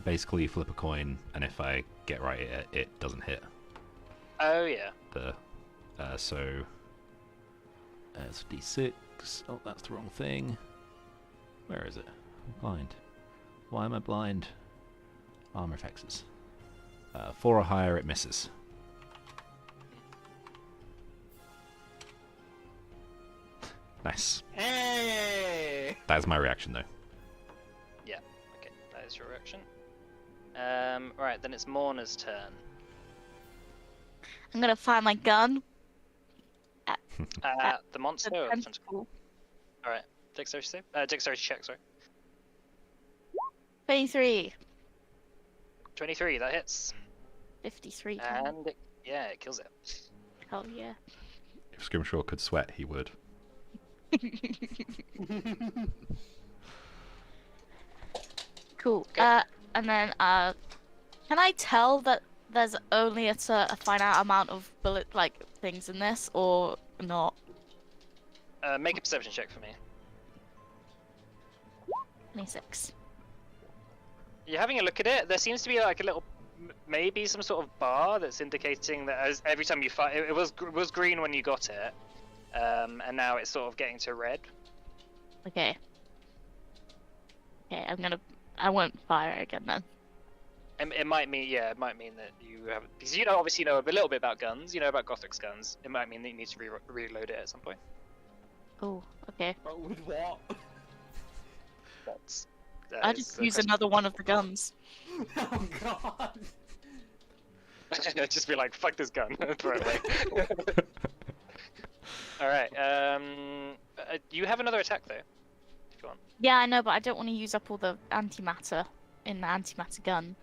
basically flip a coin, and if I get right, it doesn't hit. Oh, yeah. So that's d6. Oh, that's the wrong thing. Where is it? I'm blind. Why am I blind? Armor effects. 4 or higher, it misses. Nice. Hey! That is my reaction, though. Yeah, okay, that is your reaction. Right, then it's Morna's turn. I'm gonna fire my gun. The monster or the tentacle? Alright, dexterity save? Dexterity check, sorry. 23. 23, that hits. 53. And, it kills it. Oh yeah. If Scrimshaw could sweat, he would. Cool. Okay. And then can I tell that there's only a finite amount of bullet things in this, or not? Make a perception check for me. 26. You're having a look at it. There seems to be like a little, maybe some sort of bar that's indicating that as every time you fire, it was green when you got it, and now it's sort of getting to red. Okay. Okay, I won't fire again then. It might mean, it might mean that you have, because you obviously know a little bit about guns. You know about Gothic guns. It might mean that you need to reload it at some point. Oh, okay. But with what? I just use another one of the guns. Oh god! Just be like, fuck this gun, throw it away. Alright, you have another attack though, if you want. Yeah, I know, but I don't want to use up all the antimatter in the antimatter gun.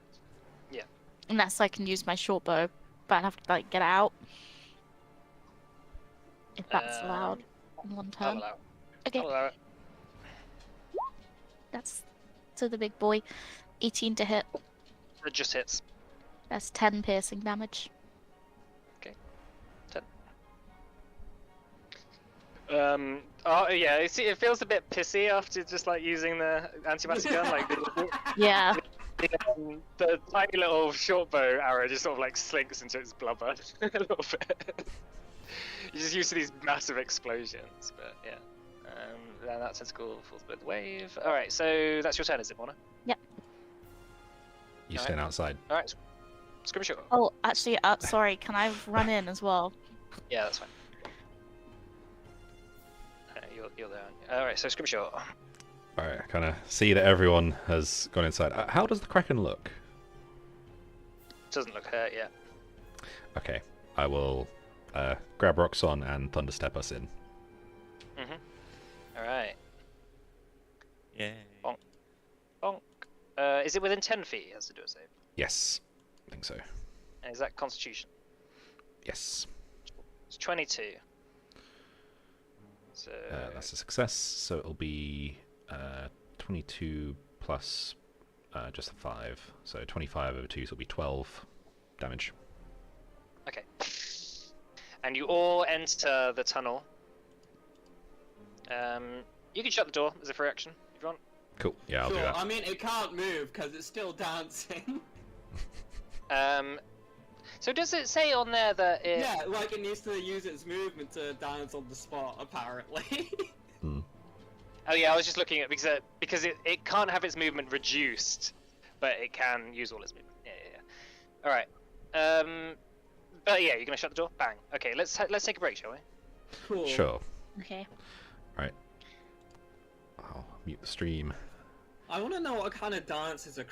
Yeah. Unless I can use my short bow, but I'd have to get out. If that's allowed in one I'll turn. allow it. Okay, I'll allow it. that's to the big boy. 18 to hit. It just hits. That's 10 piercing damage. Oh yeah, it feels a bit pissy after just like using the anti-matter gun. Like Yeah. the tiny little short bow arrow just sort of like slinks into its blubber a little bit. You're just used to these massive explosions, but yeah. Then that tentacle falls by the wave. All right, so that's your turn, is it, Mona? You Alright. stand outside. All right, Scrimshaw. Oh, actually, sorry. Can I run in as well? Yeah, that's fine. You're there. All right, so Scrimshaw. Alright, I kind of see that everyone has gone inside. How does the Kraken look? Doesn't look hurt yet. Okay, I will grab Roxon and Thunderstep us in. All right. Yeah. Bonk. Is it within 10 feet? It has to do a save. Yes, I think so. And is that Constitution? Yes. It's 22. So That's a success, so it'll be 22 plus just a 5. So 25 over 2, so it'll be 12 damage. okay. And you all enter the tunnel. You can shut the door as a free action if you want. Cool, yeah, I'll do Sure, that. I mean, it can't move because it's still dancing. So does it say on there that it... Yeah, like it needs to use its movement to dance on the spot, apparently. Oh yeah, I was just looking at because it can't have its movement reduced, but it can use all its movement. Yeah. All right. But yeah, you're gonna shut the door. Bang. Okay, let's take a break, shall we? Cool. Sure. Okay. Alright. I'll mute the stream. I want to know what kind of dances are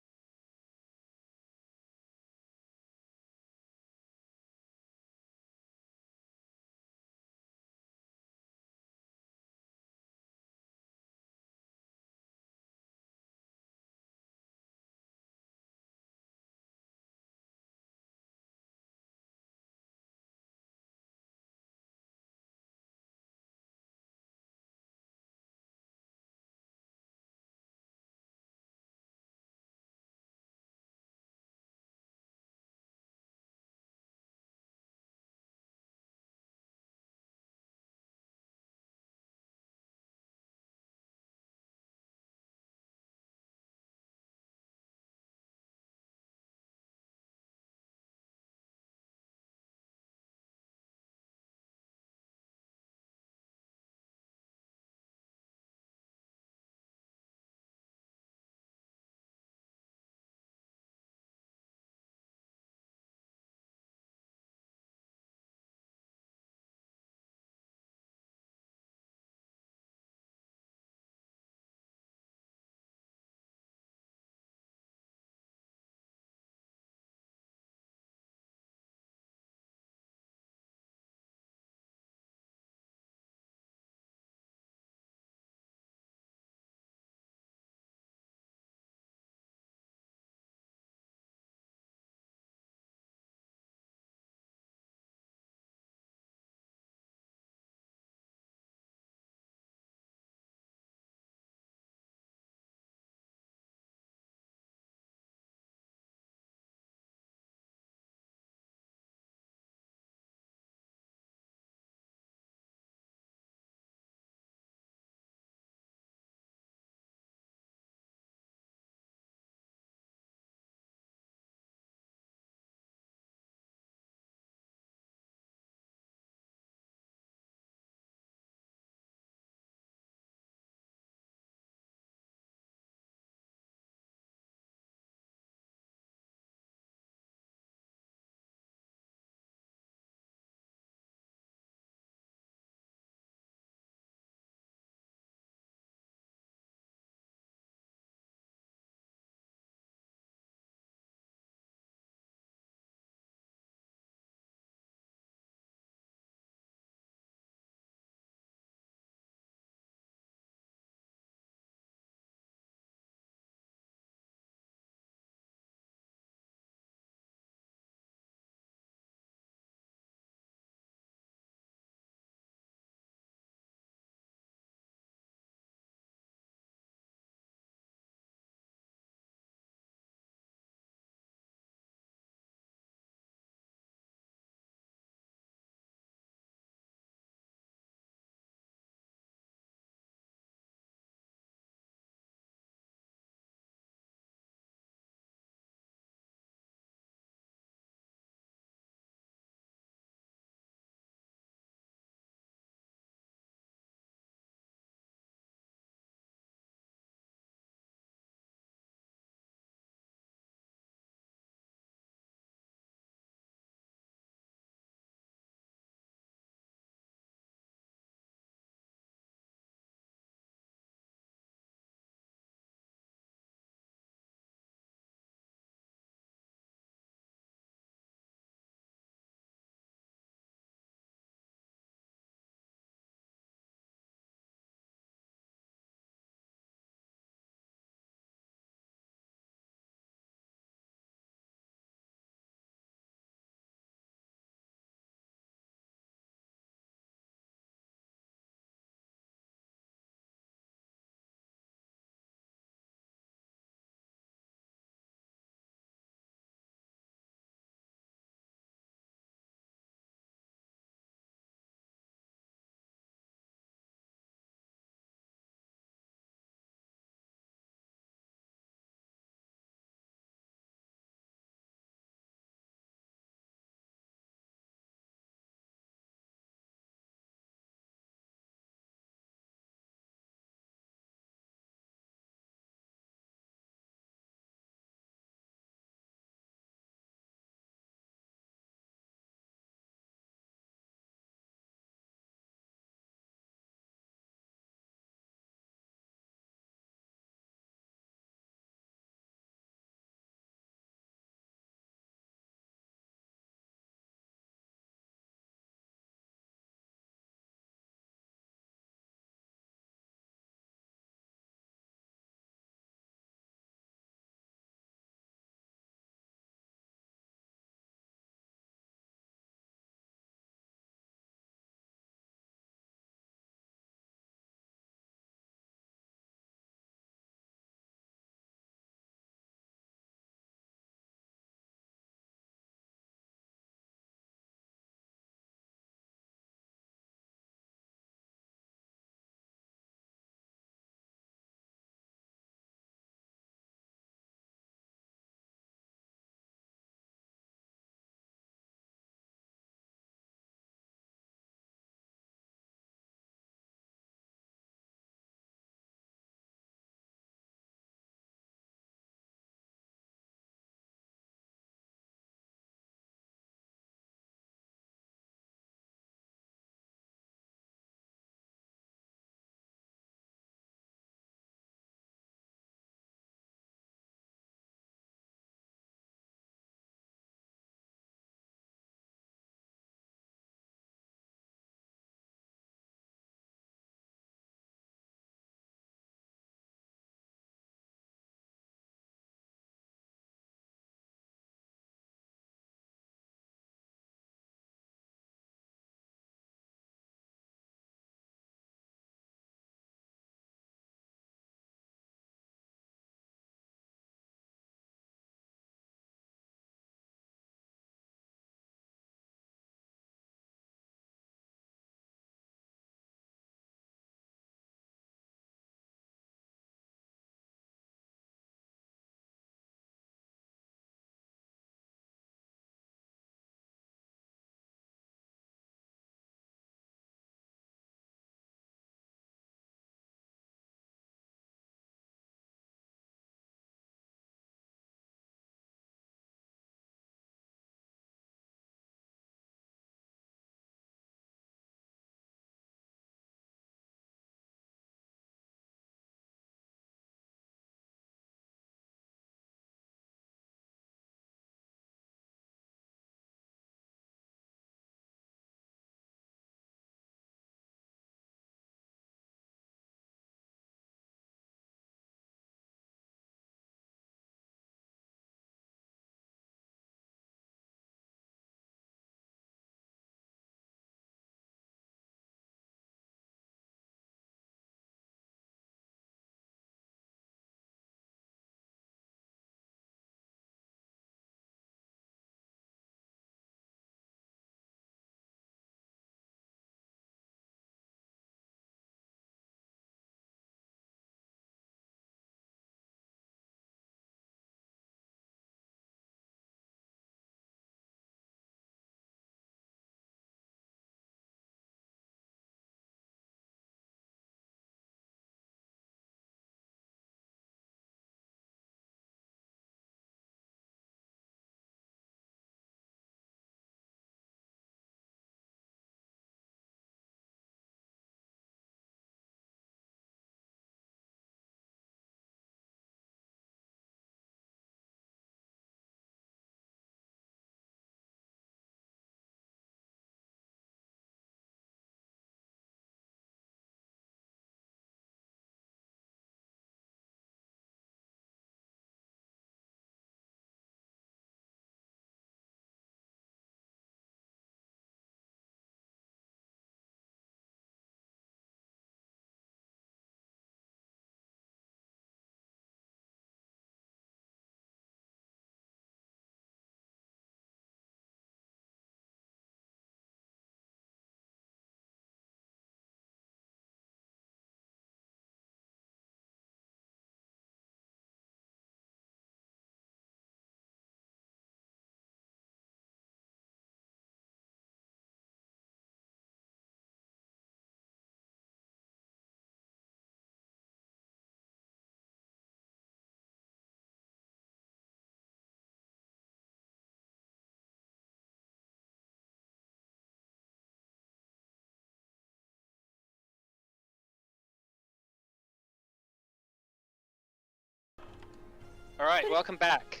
All right, welcome back.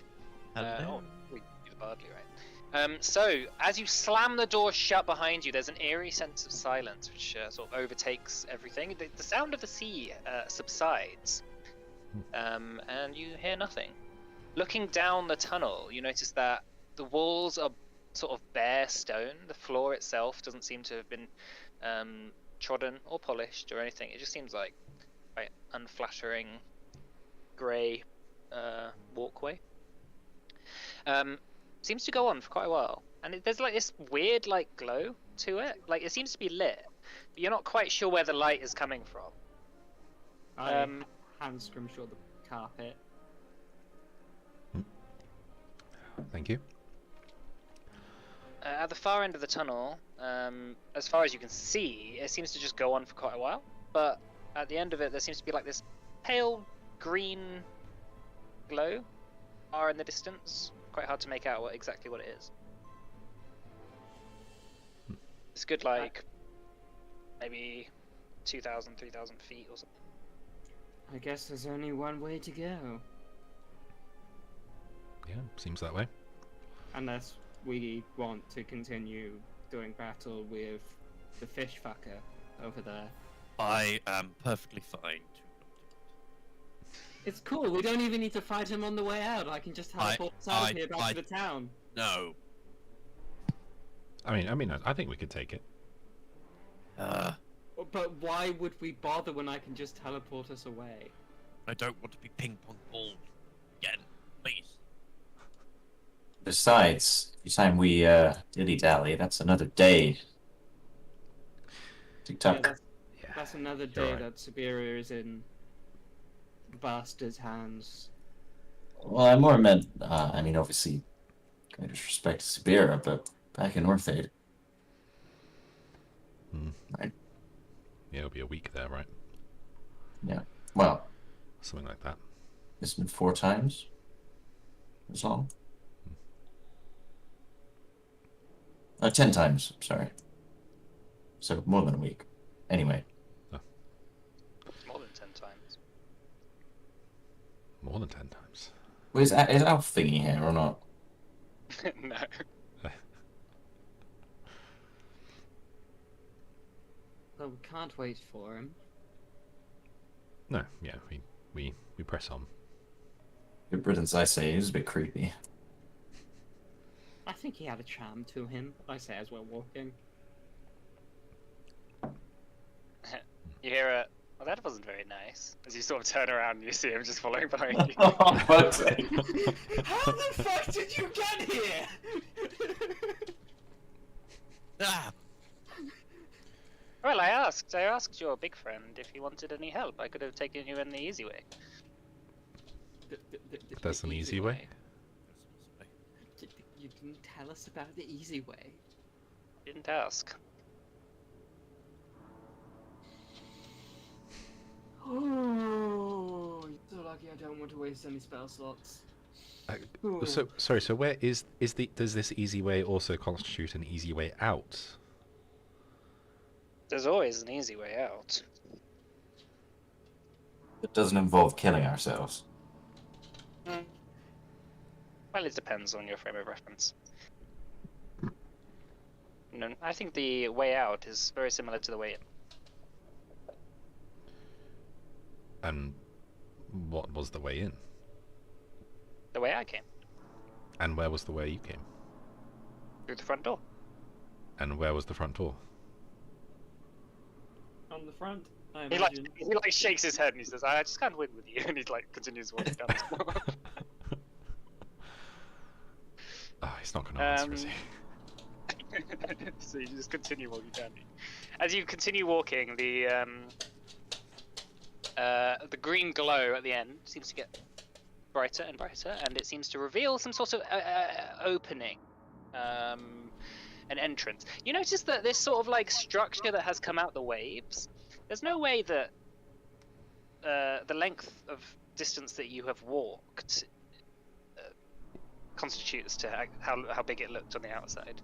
Hello. We do the Bardley, right? So, as you slam the door shut behind you, there's an eerie sense of silence which sort of overtakes everything. The sound of the sea subsides, and you hear nothing. Looking down the tunnel, you notice that the walls are sort of bare stone. The floor itself doesn't seem to have been trodden or polished or anything. It just seems like quite unflattering grey walkway. Seems to go on for quite a while, and there's like this weird like glow to it. Like it seems to be lit, but you're not quite sure where the light is coming from. I hand scrimshaw the carpet. Thank you. At the far end of the tunnel, as far as you can see, it seems to just go on for quite a while. But at the end of it, there seems to be like this pale green glow far in the distance. Quite hard to make out exactly what it is. It's good, like maybe 2,000, 3,000 feet or something. I guess there's only one way to go. Yeah, seems that way. Unless we want to continue doing battle with the fish fucker over there. I am perfectly fine. It's cool, we don't even need to fight him on the way out. I can just teleport us out here back to the town. No. I think we could take it. But why would we bother when I can just teleport us away? I don't want to be ping pong balled again, please. Besides, every time we dilly-dally, that's another day. Tick-tock. That's another You're day right. that Siberia is in the bastard's hands. Well, I more meant, obviously, kind of respect to Siberia, but back in Northaid. Right. Yeah, it'll be a week there, right? Yeah. Well, Something like that. it's been 4 times. That's all. 10 times, sorry. So, more than a week. Anyway. It's more than 10 times. More than 10 times. Well, is Alf thingy here or not? No. Well, we can't wait for him. No, yeah, we press on. Good riddance, I say. It was a bit creepy. I think he had a charm to him, I say as we're walking. You hear it. Well, that wasn't very nice. As you sort of turn around and you see him just following behind you. Oh, fuck's sake. How the fuck did you get here? Ah! Well, I asked your big friend if he wanted any help. I could have taken you in the easy way. That's an easy way. You didn't tell us about the easy way. Didn't ask. Oh, you're so lucky I don't want to waste any spell slots. So sorry. So where does this easy way also constitute an easy way out? There's always an easy way out. It doesn't involve killing ourselves. Well, it depends on your frame of reference. No, I think the way out is very similar to the way in. And what was the way in? The way I came. And where was the way you came? Through the front door. And where was the front door? On the front, I He imagine. like shakes his head and he says, "I just can't win with you," and he like continues walking down. The floor. Oh, he's not going to answer, is he? So you just continue walking down. As you continue walking, the green glow at the end seems to get brighter and brighter, and it seems to reveal some sort of opening, an entrance. You notice that this sort of like structure that has come out the waves. There's no way that the length of distance that you have walked constitutes to how big it looked on the outside.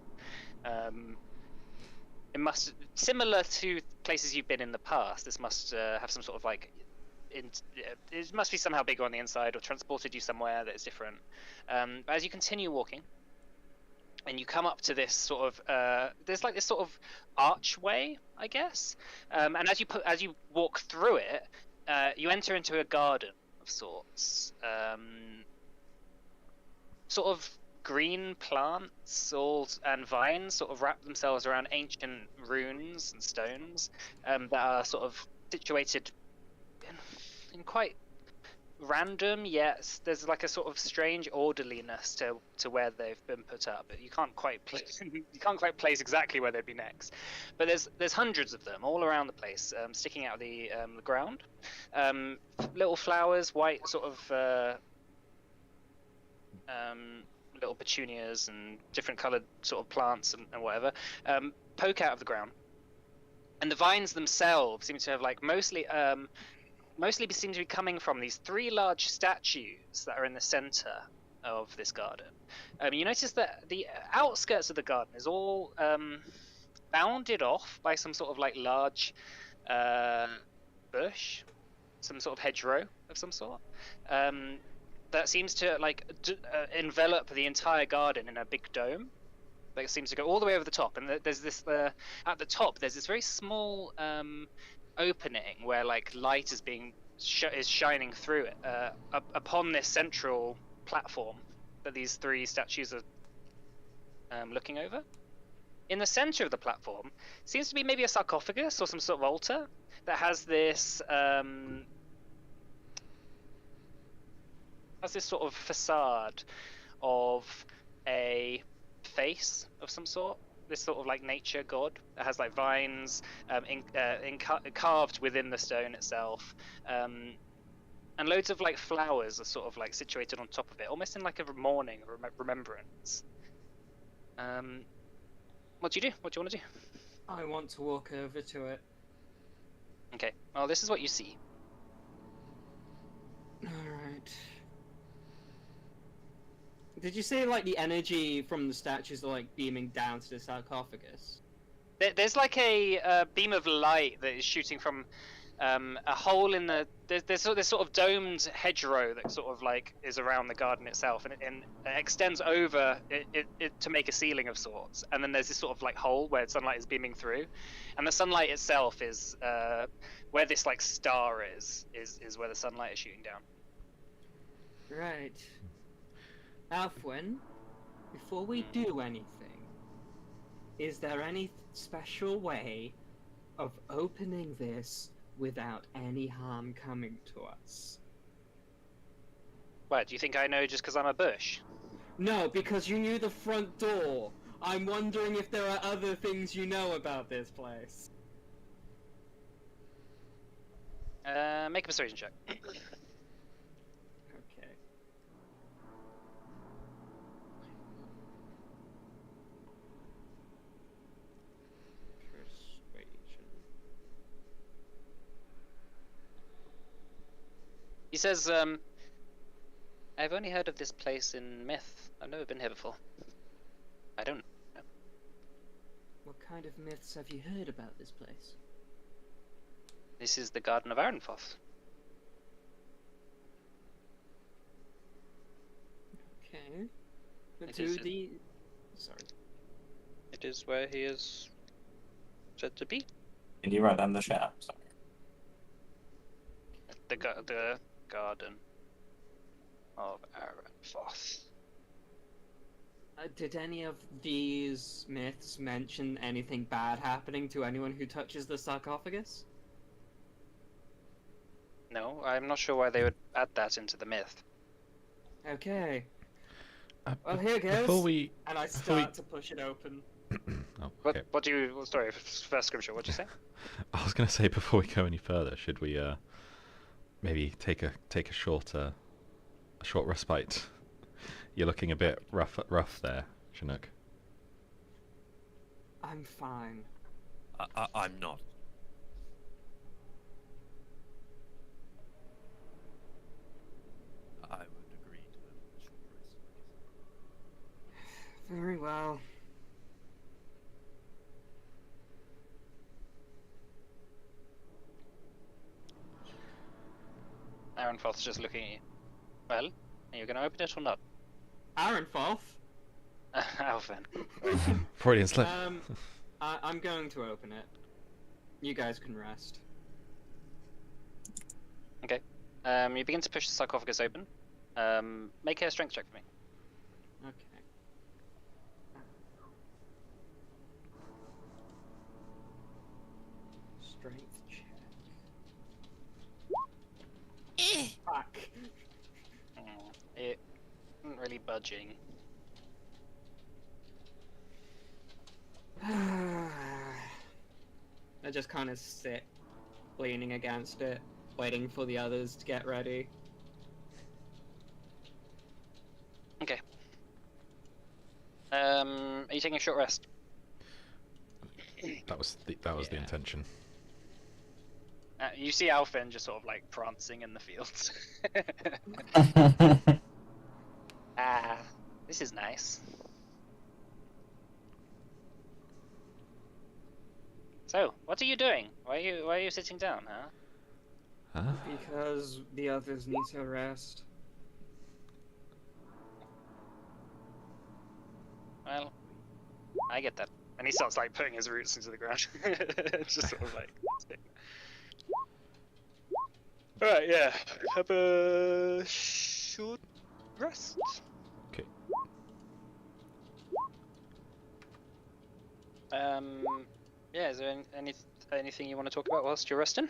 It must, similar to places you've been in the past, this must have some sort of like it must be somehow bigger on the inside, or transported you somewhere that is different. But as you continue walking, and you come up to this sort of there's like this sort of archway, I guess. And as you walk through it, you enter into a garden of sorts. Sort of green plants and vines sort of wrap themselves around ancient runes and stones that are sort of situated in quite random, yet there's like a sort of strange orderliness to where they've been put up. But you can't quite place exactly where they'd be next. But there's hundreds of them all around the place, sticking out of the ground. Little flowers, white sort of little petunias and different coloured sort of plants and whatever, poke out of the ground. And the vines themselves seem to have like mostly seem to be coming from these 3 large statues that are in the center of this garden. You notice that the outskirts of the garden is all bounded off by some sort of like large bush, some sort of hedgerow of some sort. That seems to like envelop the entire garden in a big dome that seems to go all the way over the top. And there's this at the top there's this very small opening where like light is shining through it upon this central platform that these 3 statues are looking over. In the center of the platform seems to be maybe a sarcophagus or some sort of altar that has this sort of facade of a face of some sort. This sort of like nature god that has like vines carved within the stone itself, and loads of like flowers are sort of like situated on top of it, almost in like a mourning or remembrance. What do you do? What do you want to do? I want to walk over to it. Okay. Well, this is what you see. Alright. Did you say like the energy from the statues are like beaming down to the sarcophagus? There's like a beam of light that is shooting from a hole in the there's this sort of domed hedgerow that sort of like is around the garden itself, and it extends over it to make a ceiling of sorts. And then there's this sort of like hole where sunlight is beaming through, and the sunlight itself is where this like star is where the sunlight is shooting down. Right. Alfwin, before we do anything, is there any special way of opening this without any harm coming to us? What, do you think I know just because I'm a bush? No, because you knew the front door. I'm wondering if there are other things you know about this place. Make a persuasion check. Okay. Persuasion. He says, I've only heard of this place in myth. I've never been here before. I don't know. What kind of myths have you heard about this place? This is the Garden of Erenfoth. Okay. But It is do the... Sorry. It is where he is said to be. Can you write down the chat? Sorry. The Garden of Erenfoth. Did any of these myths mention anything bad happening to anyone who touches the sarcophagus? No, I'm not sure why they would add that into the myth. Okay. Well, here goes. And I start to push it open. Oh, okay. What do you... Sorry, first scripture, what'd you say? I was going to say, before we go any further, should we maybe take a short respite? You're looking a bit rough there, Chinook. I'm fine. I'm not. I would agree to a short rest. Very well. Arenfoth's just looking at you. Well, are you going to open it or not? Arenfoth? Alphen. Freudian slip. I'm going to open it. You guys can rest. Okay. You begin to push the sarcophagus open. Make a strength check for me. Okay. Strength check. Fuck. It isn't really budging. I just kind of sit, leaning against it, waiting for the others to get ready. Okay. Are you taking a short rest? That was the Yeah. intention. You see Alphen just sort of like prancing in the fields. This is nice. So, what are you doing? Why are you sitting down, huh? Huh? Because the others need to rest. Well, I get that. And he starts like putting his roots into the ground. Just sort of like. Alright, yeah. Have a short rest. Okay. Yeah, is there anything you want to talk about whilst you're resting?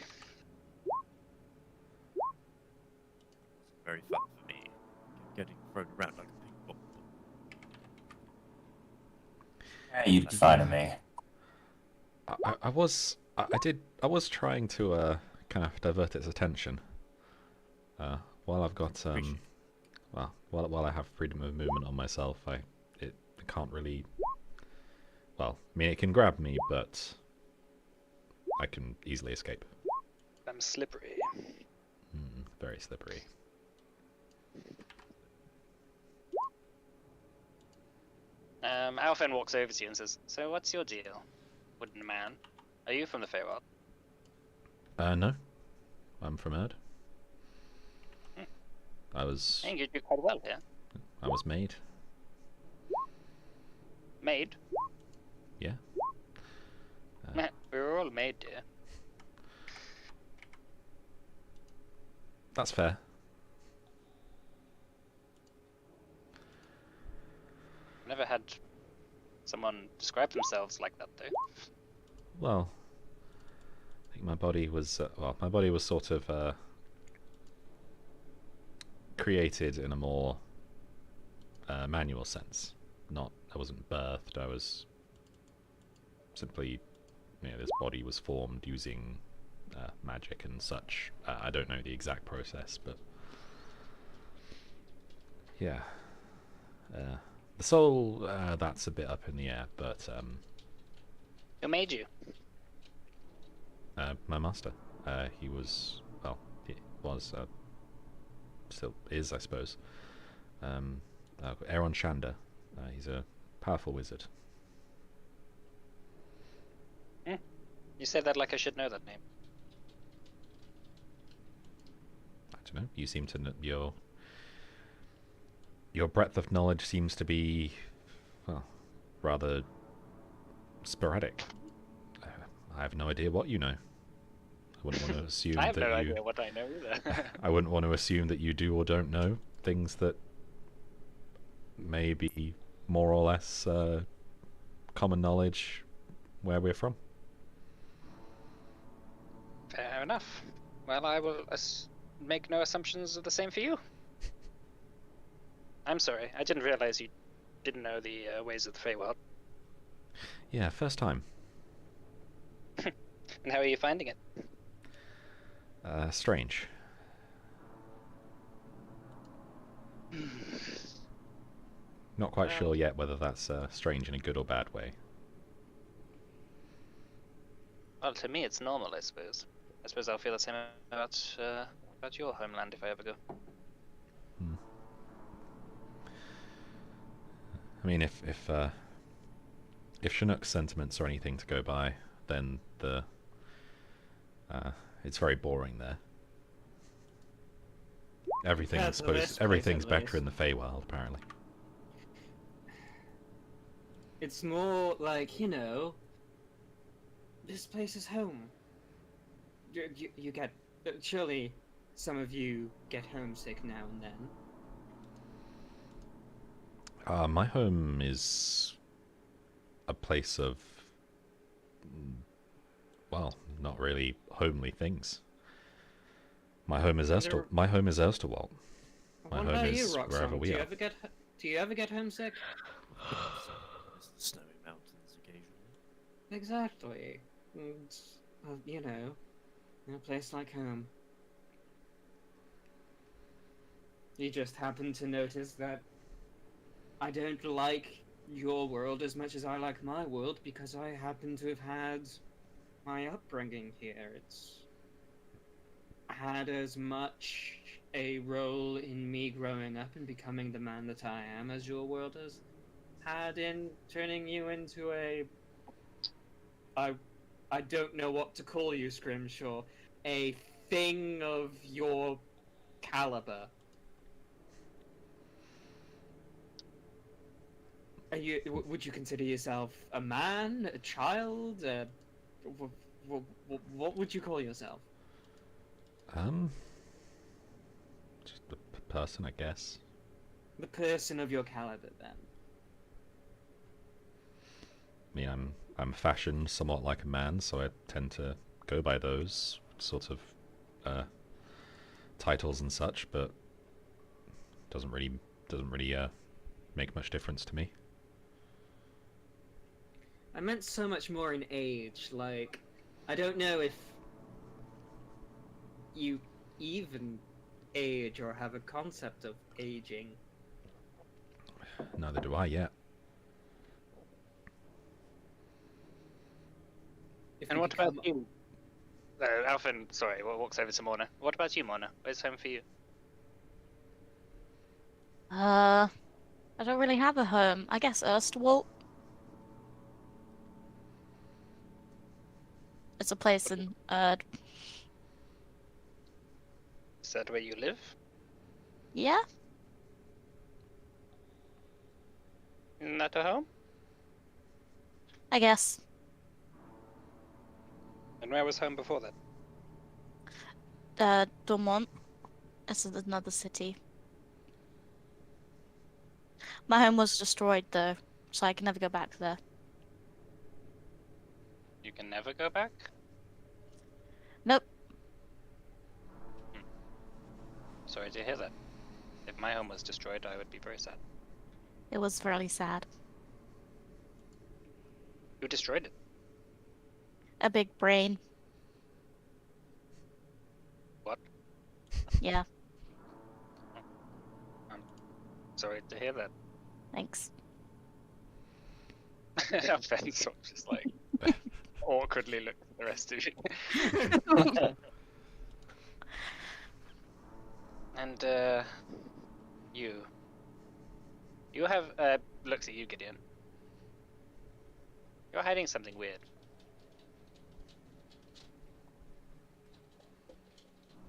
Very fun for me. Getting thrown around like a ping pong ball. Yeah, you'd fire me. I was trying to kind of divert its attention. While I've got Appreciate well, while I have freedom of movement on myself, it can't really. Well, I mean, it can grab me, but I can easily escape. I'm slippery. Very slippery. Alphen walks over to you and says, "So what's your deal, wooden man? Are you from the Feywild?" No, I'm from Erd. I was I think you do quite well here. made. Made? Yeah. We were all made, dear. That's fair. Never had someone describe themselves like that, though. Well, I think my body was sort of created in a more manual sense. I wasn't birthed. I was simply, this body was formed using magic and such. I don't know the exact process, but yeah. The soul, that's a bit up in the air, but Who made you? my master, he was, still is, I suppose. Aron Shander, he's a powerful wizard. You say that like I should know that name. I don't know. You seem to your breadth of knowledge seems to be, well, rather sporadic. I have no idea what you know. I wouldn't want to assume I have that no you. idea what I know either. I wouldn't want to assume that you do or don't know things that may be more or less common knowledge where we're from. Fair enough. Well, I will make no assumptions of the same for you. I'm sorry, I didn't realize you didn't know the ways of the Feywild. Yeah, first time. And how are you finding it? Strange. Not quite sure yet whether that's strange in a good or bad way. Well, to me, it's normal, I suppose. I suppose I'll feel the same about your homeland if I ever go. I mean, if Chinook's sentiments are anything to go by, then it's very boring there. Everything's to this place, everything's at better least. in the Feywild, apparently. It's more like, you know, this place is home. You get, surely some of you get homesick now and then. My home is a place of, well, not really homely things. My home is My home is Erstwald. My What home about is you, wherever Roxanne? we are. Do you ever get homesick? Snowy mountains occasionally. Exactly. And, you know, in a place like home. You just happen to notice that I don't like your world as much as I like my world because I happen to have had my upbringing here. It's had as much a role in me growing up and becoming the man that I am as your world has had in turning you into a I don't know what to call you, Scrimshaw. A thing of your caliber. Would you consider yourself a man, a child? What would you call yourself? Just a person, I guess. The person of your caliber, then. I mean, I'm fashioned somewhat like a man, so I tend to go by those sort of titles and such, but doesn't really make much difference to me. I meant so much more in age. Like, I don't know if you even age or have a concept of aging. Neither do I yet. If And we what could about come- you? Alphen, sorry, walks over to Morna. What about you, Morna? Where's home for you? I don't really have a home. I guess Erstwald. It's a place in Erd. Is that where you live? Yeah? Isn't that a home? I guess. And where was home before that? Dormont. It's another city. My home was destroyed though, so I can never go back there. You can never go back? Nope. Sorry to hear that. If my home was destroyed, I would be very sad. It was fairly sad. Who destroyed it? A big brain. What? Yeah, Sorry to hear that. thanks. Alphen sort of just like awkwardly looked at the rest of you. And you have looks at you, Gideon. You're hiding something weird.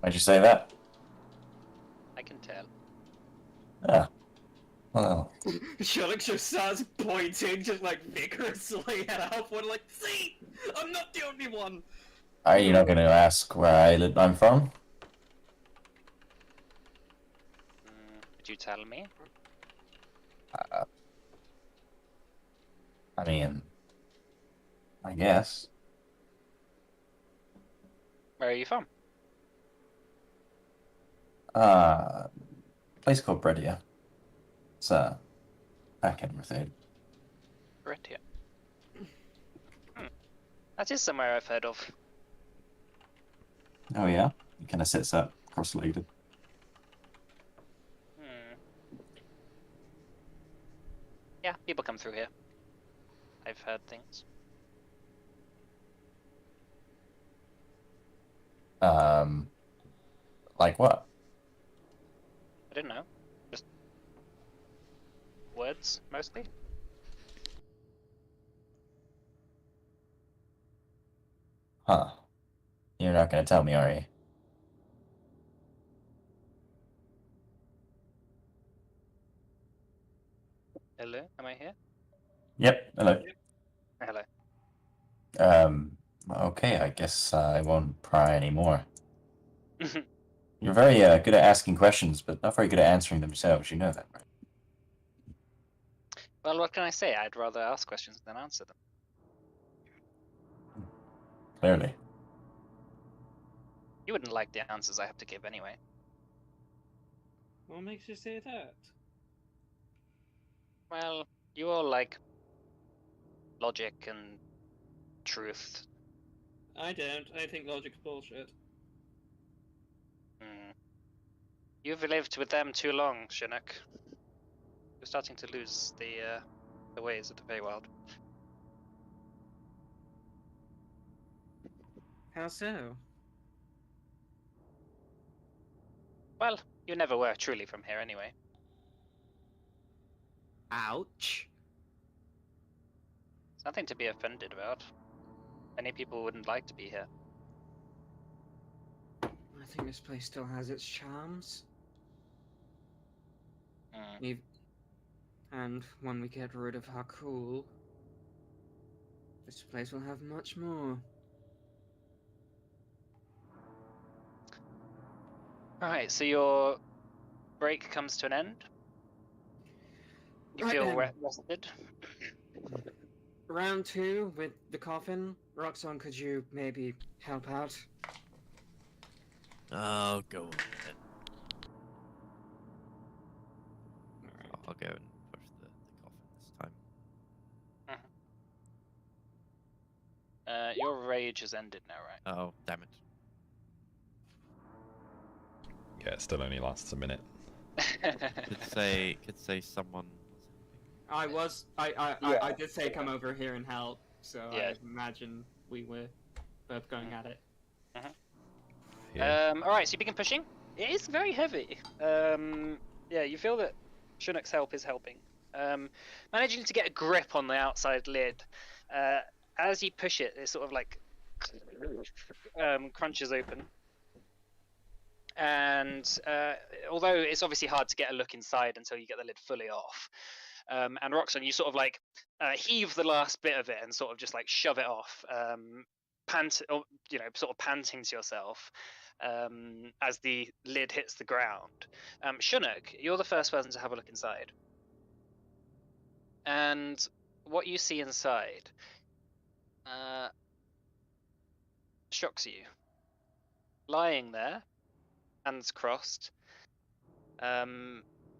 Why'd you say that? I can tell. Ah. Well, Sherlock just starts pointing, just like vigorously at Alfred, like, see, I'm not the only one. are you not going to ask where I'm from? Would you tell me? I mean, I guess. Where are you from? A place called Bredia. It's back in Erenfoth. Bretia. That is somewhere I've heard of. Oh yeah? He kind of sits up, cross-legged. Yeah, people come through here. I've heard things. Like what? I don't know. Just words, mostly. Huh. You're not going to tell me, are you? Hello, am I here? Yep. Hello. Hello. Okay, I guess I won't pry anymore. You're very good at asking questions, but not very good at answering them yourselves. You know that, right? Well, what can I say? I'd rather ask questions than answer them. Clearly. You wouldn't like the answers I have to give anyway. What makes you say that? Well, you all like logic and truth. I don't. I think logic's bullshit. Hmm. You've lived with them too long, Chinook. You're starting to lose the ways of the Feywild. How so? Well, you never were truly from here anyway. Ouch. It's nothing to be offended about. Many people wouldn't like to be here. I think this place still has its charms. Hmm. And when we get rid of Hakul, this place will have much more. Alright, so your break comes to an end? You Right feel then. rested? Round 2 with the coffin. Roxanne, could you maybe help out? Oh, go on then. I'll go and push the coffin this time. Your rage has ended now, right? Oh, damn it. Yeah, it still only lasts a minute. Could say someone. I Yeah. did say come over here and help, so Yeah. I imagine we were both going at it. Yeah. Alright, so you begin pushing. It is very heavy. Yeah, you feel that Chinook's help is helping. Managing to get a grip on the outside lid. As you push it, it sort of like crunches open. And although it's obviously hard to get a look inside until you get the lid fully off, and Roxanne, you sort of like heave the last bit of it and sort of just like shove it off, sort of panting to yourself as the lid hits the ground. Chinook, you're the first person to have a look inside, and what you see inside shocks you. Lying there, hands crossed,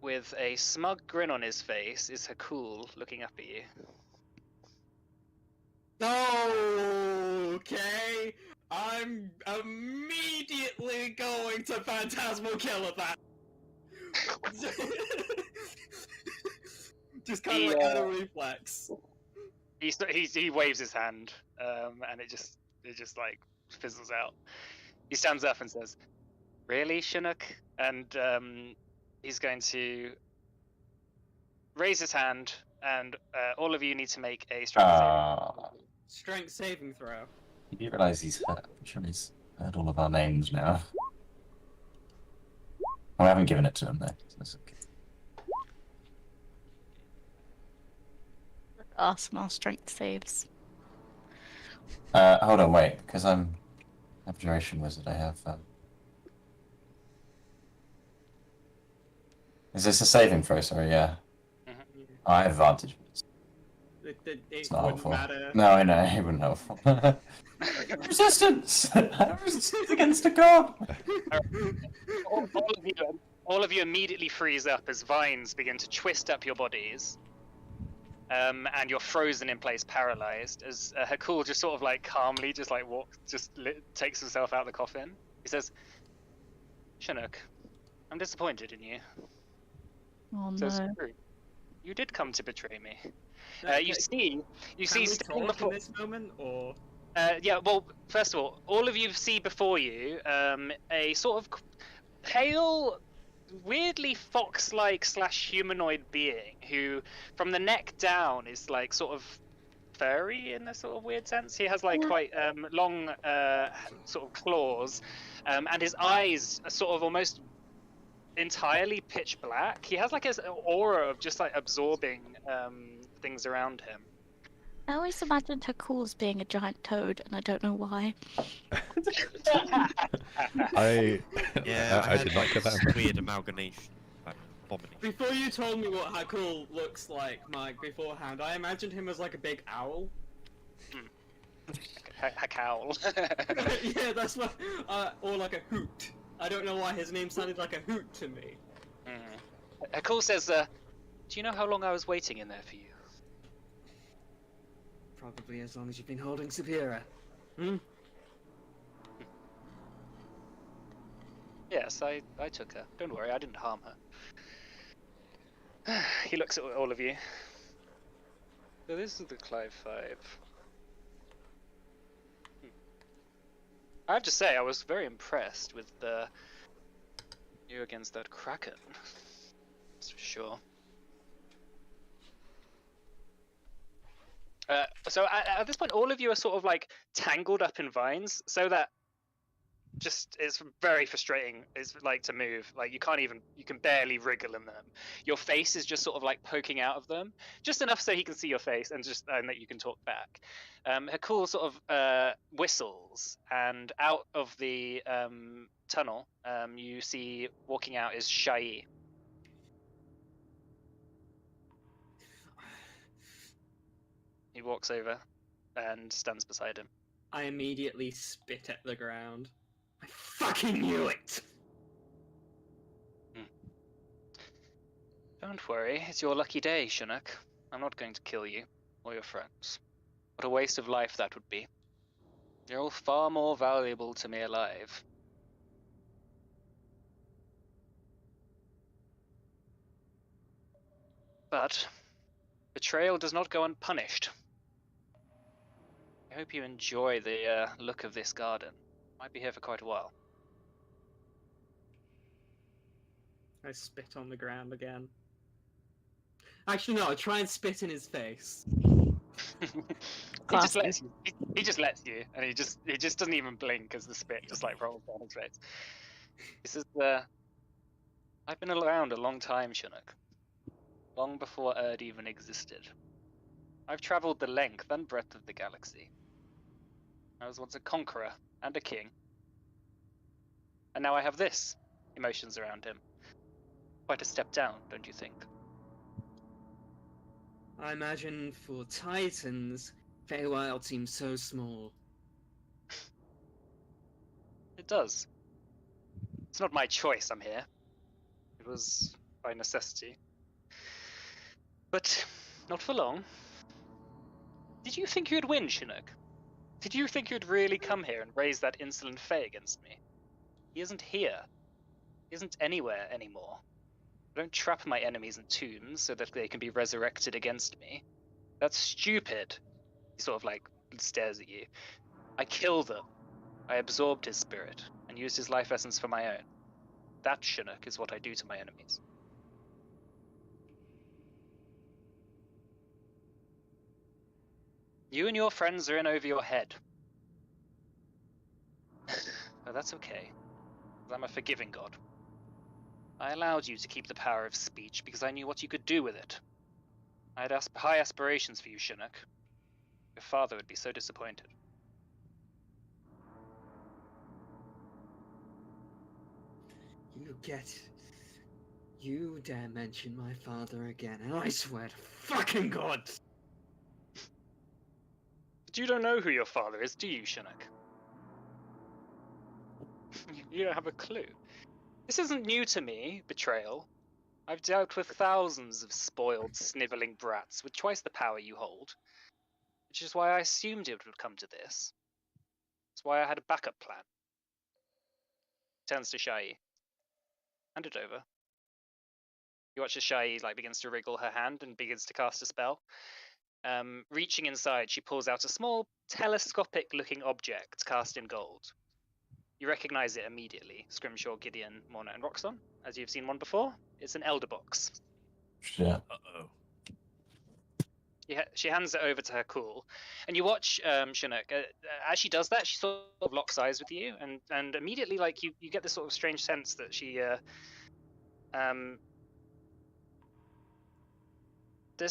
with a smug grin on his face, is Hakul looking up at you. Okay, I'm immediately going to Phantasmal Killer that. Just kind of like out of reflex. He waves his hand, and it just like fizzles out. He stands up and says, "Really, Chinook?" And he's going to raise his hand, and all of you need to make a strength saving. Strength saving throw. You do realise he's heard, I'm sure he's heard all of our names now. Oh, I haven't given it to him though. So that's okay. Arsenal strength saves. Hold on, wait, because I'm Abjuration Wizard. I have. Is this a saving throw? Sorry, yeah. I have advantage. It It's not wouldn't helpful. matter. No, I know, it wouldn't helpful. Resistance! Resistance against a god! All of you immediately freeze up as vines begin to twist up your bodies, and you're frozen in place, paralyzed. As Hakul just sort of like calmly, just like takes himself out of the coffin. He says, "Chinook, I'm disappointed in you. Oh So no. screw. You did come to betray me." You Can see we still on the talk in this moment, or yeah, well, first of all of you see before you a sort of pale, weirdly fox-like / humanoid being who, from the neck down, is like sort of furry in a sort of weird sense. He has like quite long sort of claws, and his eyes are sort of almost entirely pitch black. He has like an aura of just like absorbing things around him. I always imagined her cool as being a giant toad, and I don't know why. I Yeah, I did not get that this impression. weird amalgamation. Like, abomination. Before you told me what Hakul looks like, Mike, beforehand, I imagined him as like a big owl. A cowl. Yeah, that's what. Or like a hoot. I don't know why his name sounded like a hoot to me. Hakul says, "Do you know how long I was waiting in there for you?" Probably as long as you've been holding Sapira. Hmm? Yes, I took her. Don't worry, I didn't harm her. He looks at all of you. So this is the Clive 5. I have to say, I was very impressed with you against that Kraken. That's for sure. So at this point, all of you are sort of like tangled up in vines, so that just it's very frustrating. It's like to move, like you can barely wriggle in them. Your face is just sort of like poking out of them, just enough so he can see your face and that you can talk back. Hakul sort of whistles, and out of the tunnel, you see walking out is Shai. He walks over and stands beside him. I immediately spit at the ground. I fucking knew it! Don't worry, it's your lucky day, Chinook. I'm not going to kill you, or your friends. What a waste of life that would be. You're all far more valuable to me alive. But betrayal does not go unpunished. I hope you enjoy the look of this garden. Might be here for quite a while. I spit on the ground again. Actually, no, I try and spit in his face. He just lets you. He just lets you, and he just doesn't even blink as the spit just like rolls down his face. This is I've been around a long time, Chinook. Long before Erd even existed. I've traveled the length and breadth of the galaxy. I was once a conqueror and a king. And now I have this. Emotions around him. Quite a step down, don't you think? I imagine for Titans, Feywild seems so small. It does. It's not my choice I'm here. It was by necessity. But not for long. Did you think you'd win, Chinook? Did you think you'd really come here and raise that insolent Fey against me? He isn't here. He isn't anywhere anymore. I don't trap my enemies in tombs so that they can be resurrected against me. That's stupid. He sort of like stares at you. I kill them. I absorbed his spirit and used his life essence for my own. That, Chinook, is what I do to my enemies. You and your friends are in over your head. But that's okay. I'm a forgiving god. I allowed you to keep the power of speech because I knew what you could do with it. I had high aspirations for you, Chinook. Your father would be so disappointed. You dare mention my father again, and I swear to fucking God! But you don't know who your father is, do you, Chinook? You don't have a clue. This isn't new to me, betrayal. I've dealt with thousands of spoiled, snivelling brats with twice the power you hold. Which is why I assumed it would come to this. That's why I had a backup plan. Turns to Shai. Hand it over. You watch as Shai begins to wriggle her hand and begins to cast a spell. Reaching inside, she pulls out a small, telescopic-looking object cast in gold. You recognize it immediately, Scrimshaw, Gideon, Morna, and Roxon, as you've seen one before. It's an Elder Box. Shit. Uh-oh. She hands it over to her cool, and you watch Chinook. As she does that, she sort of locks eyes with you, and immediately, you get this sort of strange sense that she There's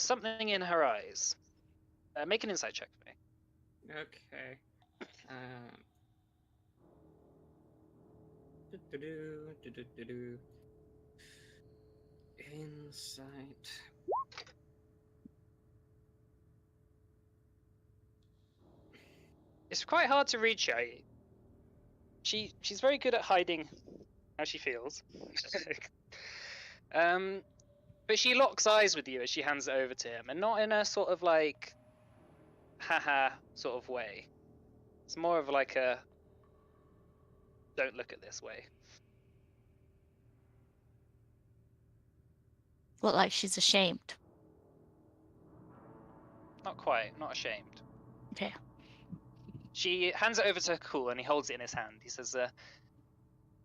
something in her eyes. Make an insight check for me. Okay. Do-do-do. Insight. It's quite hard to read Shai. She's very good at hiding how she feels. But she locks eyes with you as she hands it over to him, and not in a sort of like haha sort of way. It's more of like a don't look at this way. Look like she's ashamed. Not quite, not ashamed. Okay. She hands it over to Cool, and he holds it in his hand. He says,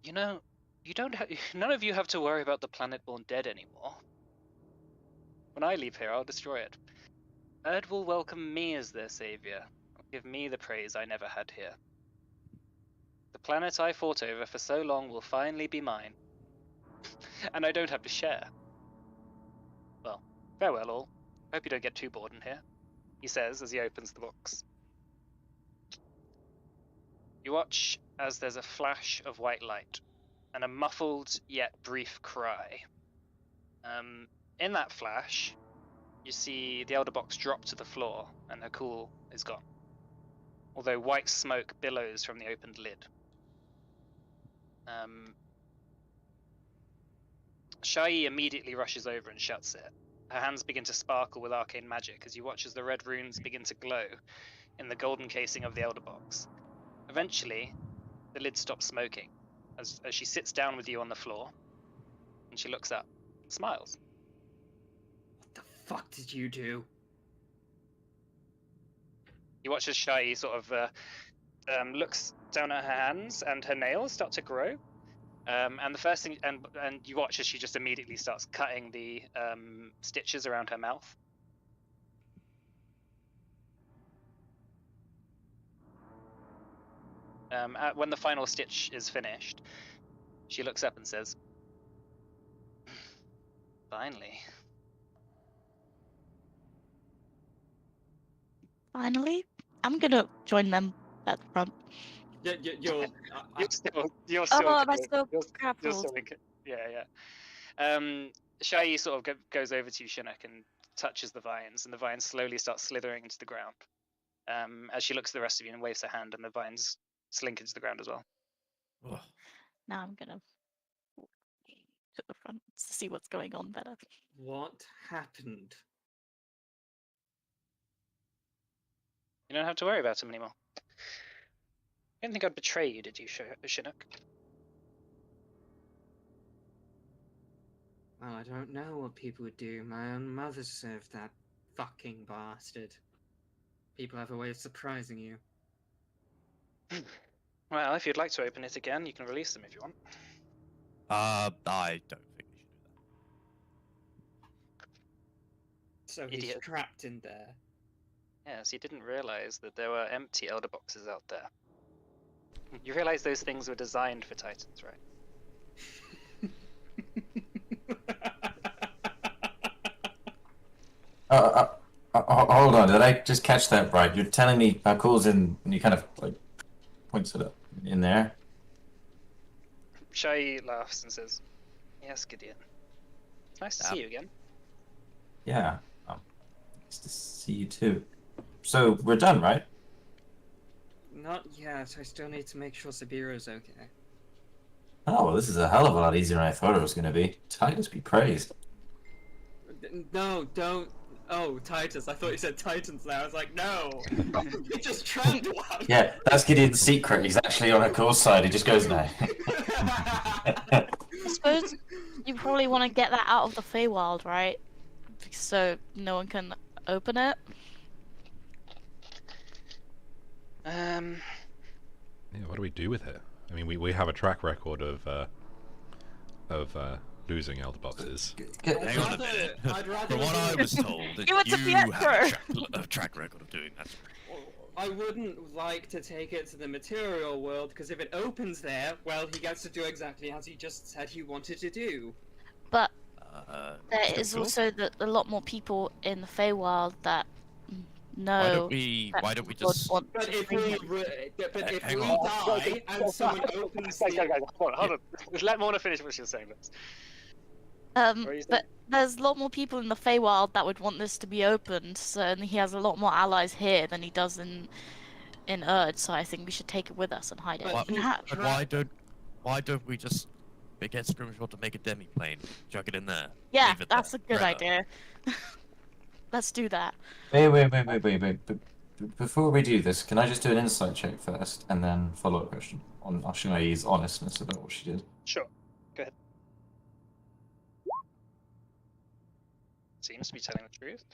"You know, you don't have. None of you have to worry about the planet-born dead anymore. When I leave here, I'll destroy it. Erd will welcome me as their savior. Give me the praise I never had here. The planet I fought over for so long will finally be mine, and I don't have to share. Well, farewell all. Hope you don't get too bored in here," he says as he opens the box. You watch as there's a flash of white light and a muffled yet brief cry. In that flash, you see the elder box drop to the floor and her cool is gone, although white smoke billows from the opened lid. Shai immediately rushes over and shuts it. Her hands begin to sparkle with arcane magic as you watch as the red runes begin to glow in the golden casing of the elder box. Eventually, the lid stops smoking as she sits down with you on the floor, and she looks up and smiles. What the fuck did you do? You watch as Shai sort of looks down at her hands, and her nails start to grow. And the first thing, and you watch as she just immediately starts cutting the stitches around her mouth. When the final stitch is finished, she looks up and says, "Finally." Finally, I'm gonna join them at the front. You're You're still. Oh, am I still You're grappled? still yeah. Shai sort of goes over to you, Chinook, and touches the vines, and the vines slowly start slithering into the ground. As she looks at the rest of you and waves her hand, and the vines slink into the ground as well. Ugh. Now I'm gonna walk to the front to see what's going on better. What happened? You don't have to worry about him anymore. I didn't think I'd betray you, did you, Chinook? Well, I don't know what people would do. My own mother served that fucking bastard. People have a way of surprising you. Well, if you'd like to open it again, you can release them if you want. I don't think we should do that. So he's Idiot. trapped in there. Yes, you didn't realize that there were empty elder boxes out there. You realize those things were designed for Titans, right? Hold on, did I just catch that right? You're telling me Cool's in, and you kind of like points it up in there. Shai laughs and says, "Yes, Gideon. It's nice to see you again." Yeah, nice to see you too. So we're done, right? Not yet. I still need to make sure Sabiro's okay. Oh well, this is a hell of a lot easier than I thought it was going to be. Titus be praised. No, don't. Oh, Titus. I thought you said Titans there. I was like, no. You just trapped one. Yeah, that's Gideon's secret. He's actually on Cool's side. He just goes now. I suppose you probably want to get that out of the Feywild, right? So no one can open it. Yeah, what do we do with it? I mean, we have a track record of losing elder boxes. Hang on a minute. I'd rather From what I was told, that Give it to you have Pietro. a track record of doing that. I wouldn't like to take it to the material world, because if it opens there, well, he gets to do exactly as he just said he wanted to do. There still is cool. also a lot more people in the Feywild that know. Why don't we? that Why don't we people would just? want But to if bring we him. if Hang we on. die and someone opens Guys, the hold on. Let Morna finish what she was saying. Let's. What are you saying? But there's a lot more people in the Feywild that would want this to be opened, so and he has a lot more allies here than he does in Erd. So I think we should take it with us and hide it. But And he's- ha- But why don't we just get Scrimshaw to make a demi-plane, chuck it in there? yeah, leave it that's there, a good forever? idea. Let's do that. Wait. Before we do this, can I just do an insight check first, and then follow-up question on Ashinae's honestness about what she did? Sure. Go ahead. Seems to be telling the truth.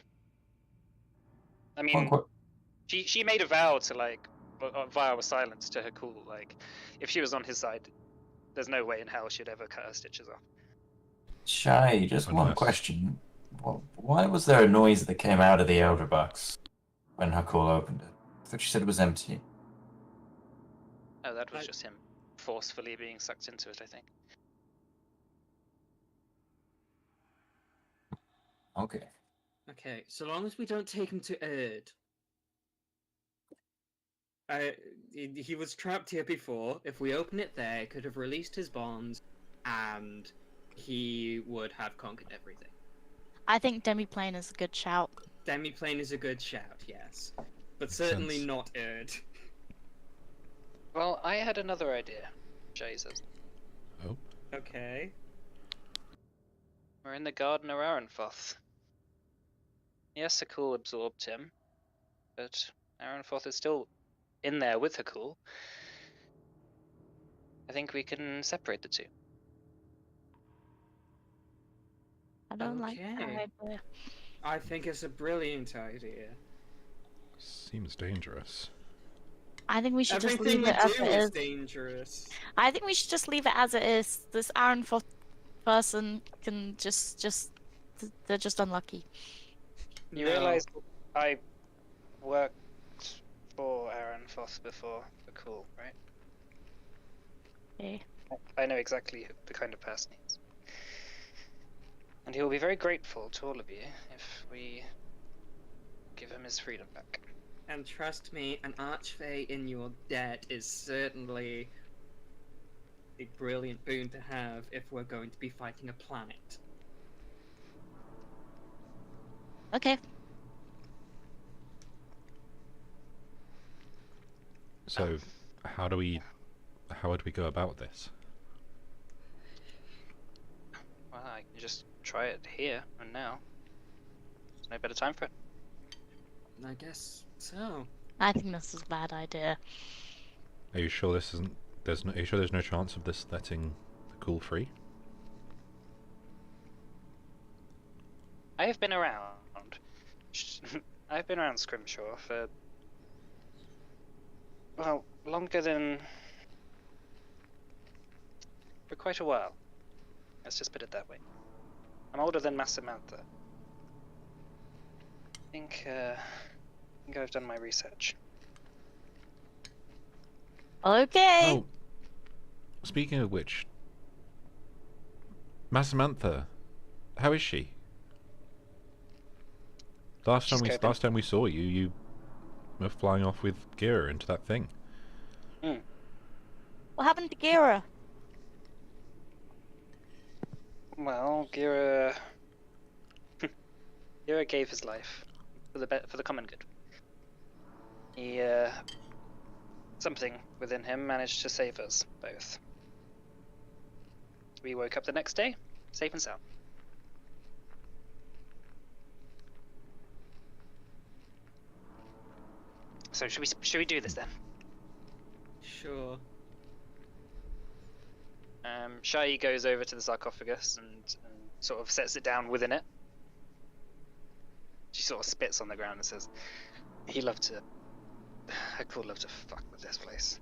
I Can't mean, quite- she made a vow to like vow of silence to her cool. Like, if she was on his side, there's no way in hell she'd ever cut her stitches off. Shy, just one Unless- question. Why was there a noise that came out of the Elder Box when Hakul opened it? I thought she said it was empty. Oh, that was just him forcefully being sucked into it, I think. Okay. Okay, so long as we don't take him to Erd. He was trapped here before. If we open it there, it could have released his bonds, and he would have conquered everything. I think Demiplane is a good shout. Demiplane is a good shout, yes. But certainly sense. not Erd. Well, I had another idea. Jay says. Oh, Okay. We're in the Garden of Erenfoth. Yes, Hakul absorbed him, but Arenfoth is still in there with Hakul. I think we can separate the two. I don't like that Okay. idea. I think it's a brilliant idea. seems dangerous. I think we should just Everything leave we it as do it is is. dangerous. I think we should just leave it as it is. This Arenfoth person can they're just unlucky. You No. realise I worked for Arenfoth before Hakul, right? Okay. I know exactly the kind of person he is. And he will be very grateful to all of you if we give him his freedom back. And trust me, an archfey in your debt is certainly a brilliant boon to have if we're going to be fighting a planet. Okay. So, how would we go about this? Well, I can just try it here and now. There's no better time for it. I guess so. I think this is a bad idea. Are you sure this isn't? Are you sure there's no chance of this letting the Ghoul free? I have been around. I've been around Scrimshaw for, well, longer than, for quite a while. Let's just put it that way. I'm older than Samantha. I think I've done my research. Okay. Oh, speaking of which, Samantha, how is she? Last She's coping. time we saw you, you were flying off with Gira into that thing. What happened to Gira? Well, Gira gave his life for the common good. He something within him managed to save us both. We woke up the next day, safe and sound. So should we do this then? Sure. Shai goes over to the sarcophagus and sort of sets it down within it. She sort of spits on the ground and says, "Hakul loved to fuck with this place.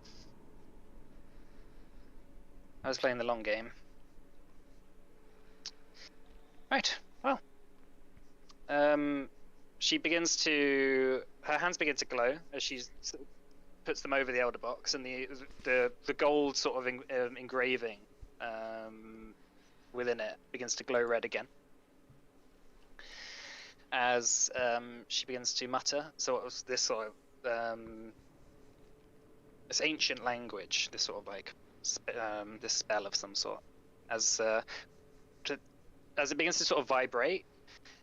I was playing the long game." Right. Well. Her hands begin to glow as she puts them over the elder box, and the gold sort of engraving within it begins to glow red again. as she begins to mutter this ancient language, this sort of like this spell of some sort, as it begins to sort of vibrate,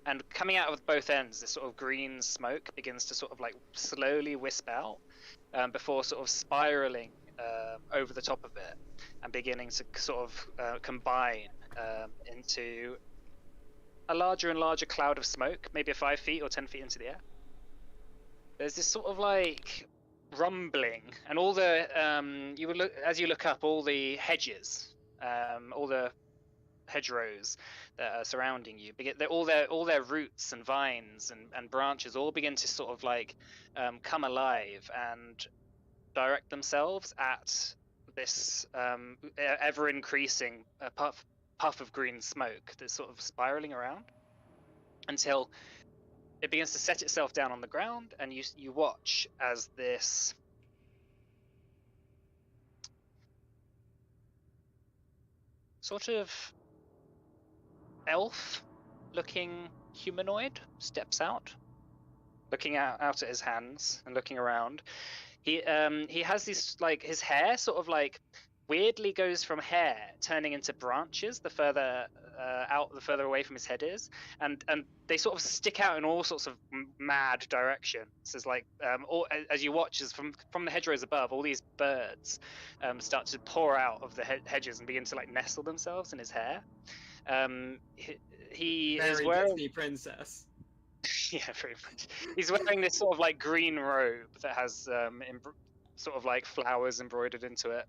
and coming out of both ends, this sort of green smoke begins to sort of like slowly wisp out, before sort of spiraling over the top of it and beginning to sort of combine into a larger and larger cloud of smoke, maybe 5 feet or 10 feet into the air. There's this sort of like rumbling, and all the as you look up, all the hedges, all the hedgerows that are surrounding you, all their roots and vines and branches all begin to sort of like come alive and direct themselves at this ever increasing puff of green smoke that's sort of spiraling around until it begins to set itself down on the ground, and you watch as this sort of elf-looking humanoid steps out, looking out at his hands and looking around. He has these, like, his hair sort of like weirdly goes from hair turning into branches the further away from his head is, and they sort of stick out in all sorts of mad directions. As like as you watch, as from the hedgerows above, all these birds start to pour out of the hedges and begin to like nestle themselves in his hair. He is Very wearing Disney princess. yeah, very much. He's wearing this sort of like green robe that has sort of like flowers embroidered into it,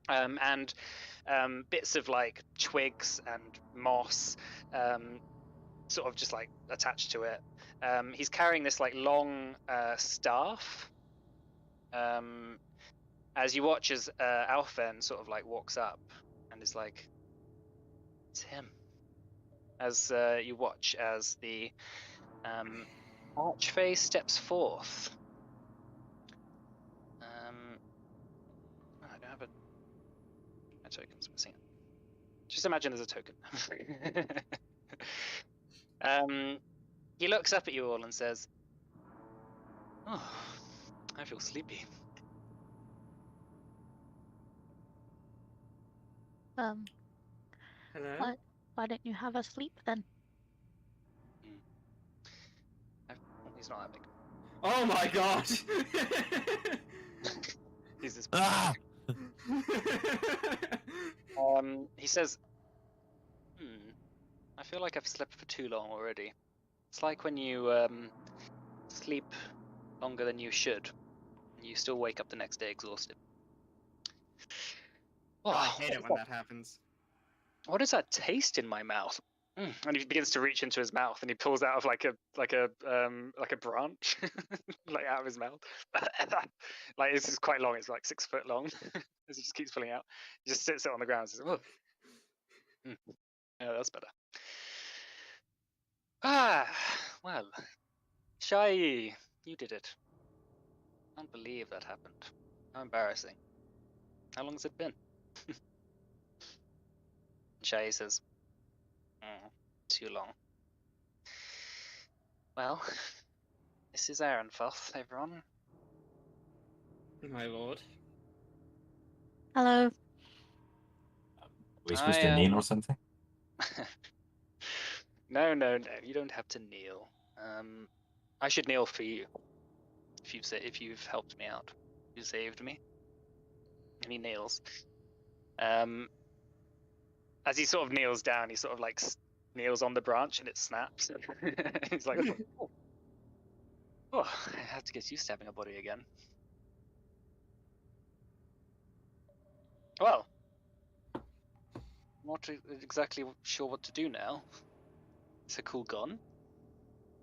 and bits of like twigs and moss sort of just like attached to it. He's carrying this like long staff. As you watch as Alfen sort of like walks up and is like, it's him. As you watch as the Archfey steps forth. I don't have a token's missing it. Just imagine there's a token. He looks up at you all and says, "Oh, I feel sleepy." Hello? Why don't you have a sleep then? He's not that big. Oh my god! He's this. Ah! He says, I feel like I've slept for too long already. It's like when you sleep longer than you should, and you still wake up the next day exhausted. Oh, I hate it when that happens. What is that taste in my mouth? And he begins to reach into his mouth, and he pulls out of like a branch, like out of his mouth. Like this is quite long. It's like 6 foot long. As he just keeps pulling out, he just sits it on the ground and says, "Oh, yeah, that's better." Well, Shai, you did it. I can't believe that happened. How embarrassing. How long has it been? Shai says, too long. Well, this is Arenfoth, everyone. My lord. Hello. Are we supposed to kneel or something? No, you don't have to kneel. I should kneel for you. If you've helped me out. You saved me. And he kneels. As he sort of kneels down, he sort of like kneels on the branch and it snaps. He's like, oh, I have to get used to having a body again. Well, I'm not exactly sure what to do now. Is Hakul gone?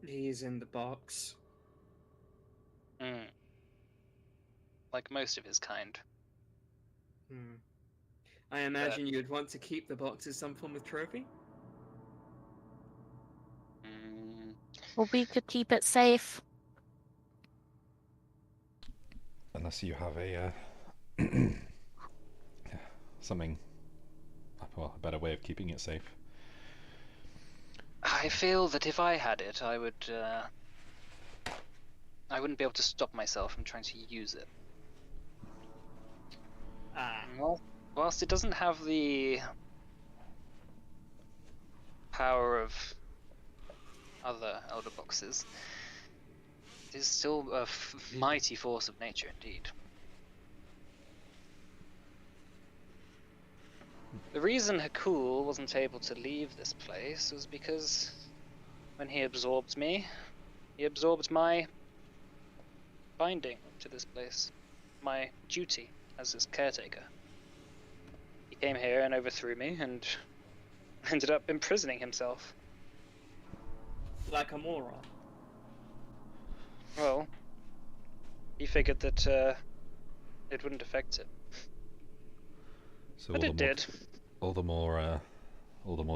He's in the box. Like most of his kind. I imagine you'd want to keep the box as some form of trophy? Well, we could keep it safe. Unless you have a something, well, a better way of keeping it safe. I feel that if I had it, I would. I wouldn't be able to stop myself from trying to use it. Well, whilst it doesn't have the power of other elder boxes, it is still a mighty force of nature indeed. The reason Hakul wasn't able to leave this place was because when he absorbed me, he absorbed my binding to this place, my duty as its caretaker. He came here and overthrew me and ended up imprisoning himself. Like a moron. Well, he figured that it wouldn't affect him. So But it did. All the more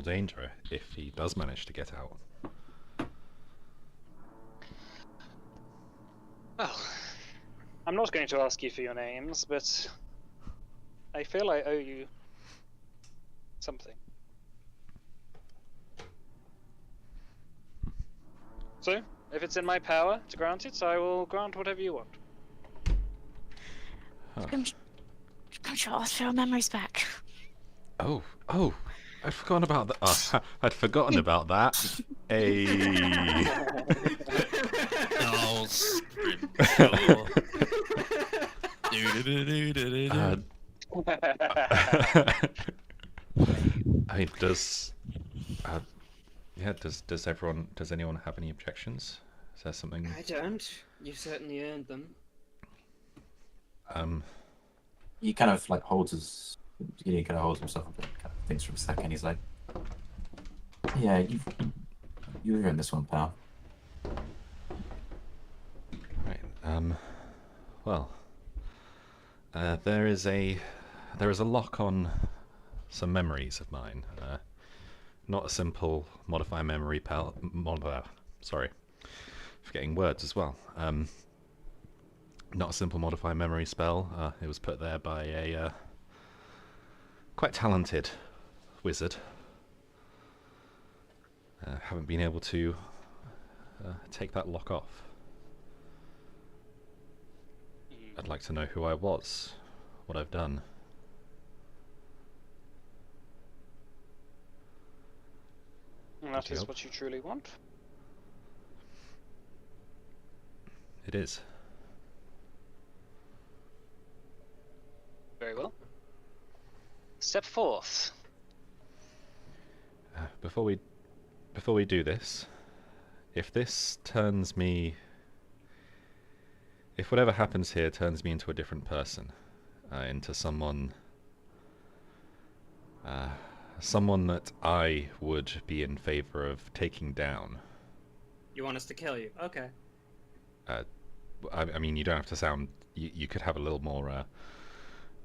danger if he does manage to get out. Well, I'm not going to ask you for your names, but I feel I owe you something. So, if it's in my power to grant it, I will grant whatever you want. I'm sure I'll show our memories back. Oh, I'd forgotten about that. Oh, I'd forgotten about that. Oh, scream. I mean, does anyone have any objections? Is there something? I don't. You certainly earned them. He kind of like holds himself up and kind of thinks for a second. He's like, "Yeah, you earned this one, pal." Right. Well, there is a lock on some memories of mine. Not a simple modify memory sorry, forgetting words as well. Not a simple modify memory spell. It was put there by a quite talented wizard. Haven't been able to take that lock off. I'd like to know who I was, what I've done. And that is what you truly want? It is. Very well. Step forth. Before we do this, if whatever happens here turns me into a different person, into someone that I would be in favor of taking down. You want us to kill you? Okay. I mean, you don't have to sound. You could have a little more.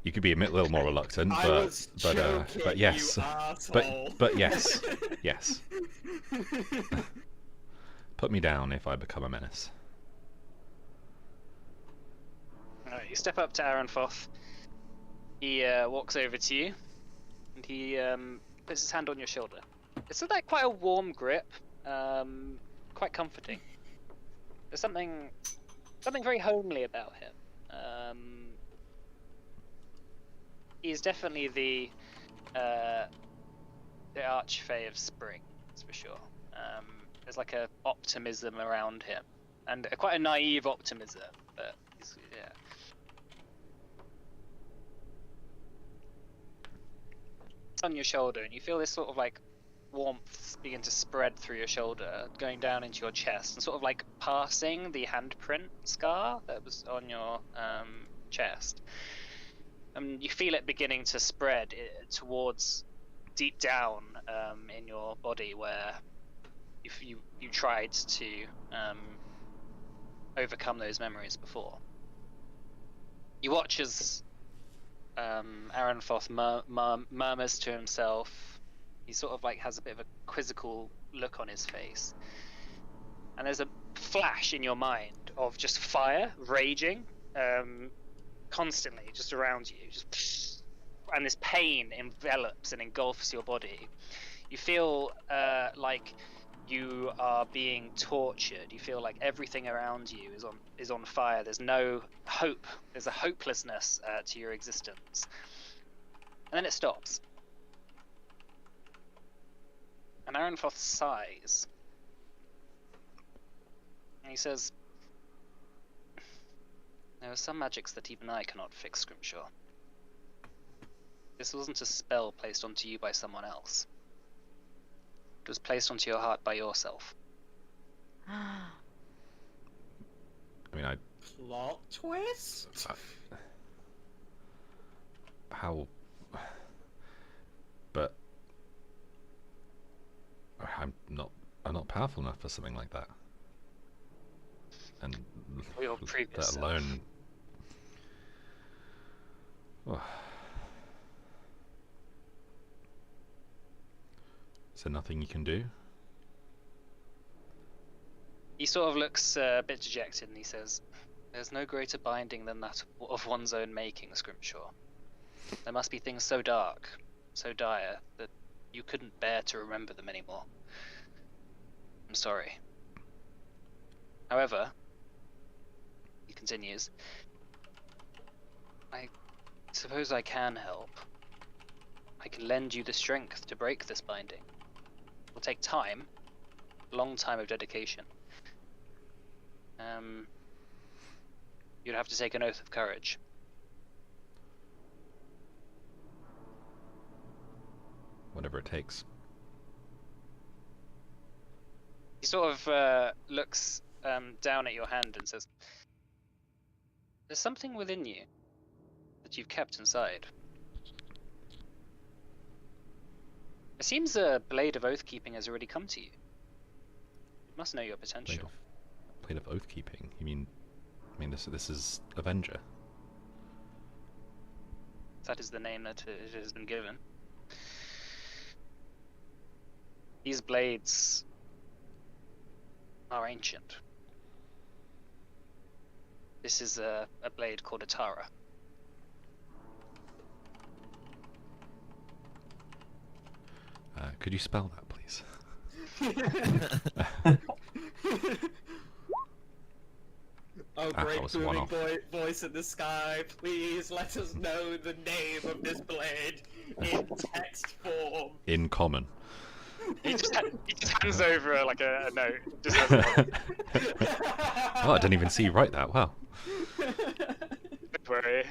You could be a little more reluctant, I was joking, but yes, you asshole. but yes, yes. Put me down if I become a menace. Alright, you step up to Arenfoth. He walks over to you, and he puts his hand on your shoulder. It's like quite a warm grip, quite comforting. There's something very homely about him. He's definitely the archfey of spring, that's for sure. There's like a optimism around him, and quite a naive optimism, but yeah. It's on your shoulder, and you feel this sort of like warmth begin to spread through your shoulder, going down into your chest, and sort of like passing the handprint scar that was on your chest. You feel it beginning to spread towards deep down in your body, where if you tried to overcome those memories before. You watch as Arenfoth murmurs to himself. He sort of like has a bit of a quizzical look on his face, and there's a flash in your mind of just fire raging constantly just around you, and this pain envelops and engulfs your body. You feel like you are being tortured. You feel like everything around you is on fire. There's no hope. There's a hopelessness to your existence. And then it stops. And Arenfoth sighs. And he says, "There are some magics that even I cannot fix, Scrimshaw. This wasn't a spell placed onto you by someone else. It was placed onto your heart by yourself." I mean, Plot twist? how? But I'm not powerful enough for something like that. And Or your previous that self. alone. Oh. Is there nothing you can do? He sort of looks a bit dejected and he says, "There's no greater binding than that of one's own making, Scrimshaw. There must be things so dark, so dire, that you couldn't bear to remember them anymore. I'm sorry. However," he continues, "I suppose I can help. I can lend you the strength to break this binding. It will take time, a long time of dedication. You'd have to take an oath of courage." Whatever it takes. He sort of looks down at your hand and says, "There's something within you that you've kept inside. It seems a blade of oath keeping has already come to you. You must know your potential." Blade of oath keeping. You mean? I mean, this is Avenger. That is the name that it has been given. These blades are ancient. This is a blade called a Tara. Could you spell that, please? Oh, that great was a booming one-off. voice in the sky, please let us know the name of this blade in text form. In common. He just hands over like a note. Just has a Oh, I didn't even see you write that. Wow. Don't worry.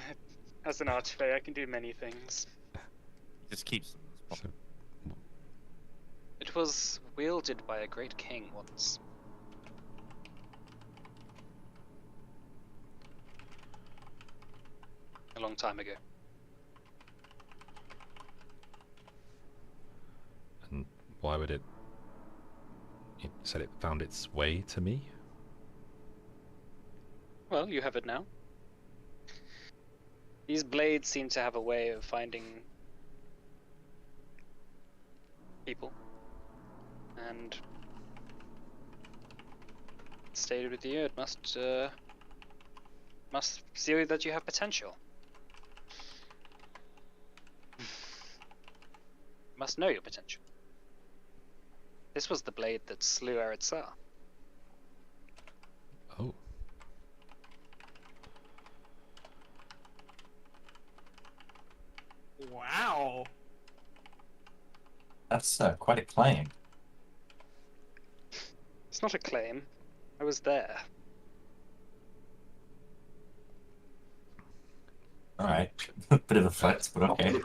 As an artifact, I can do many things. Just keeps them. It's So, It was wielded by a great king once. A long time ago. and why would it? You said it found its way to me. Well, you have it now. These blades seem to have a way of finding people. And stated with you, it must see that you have potential. Must know your potential. This was the blade that slew Eretzar. Oh. Wow. That's quite a claim. It's not a claim. I was there. Alright. Bit of a flex, but okay.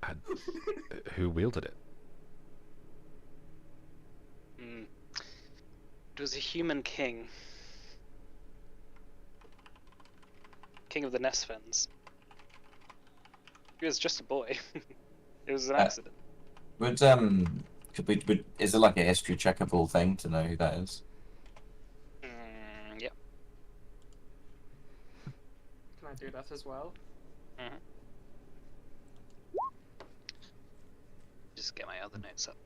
And who wielded it? It was a human king. King of the Nesfens. He was just a boy. It was an accident. Would is it like a history checkable thing to know who that is? Yep. Can I do that as well? Just get my other notes up.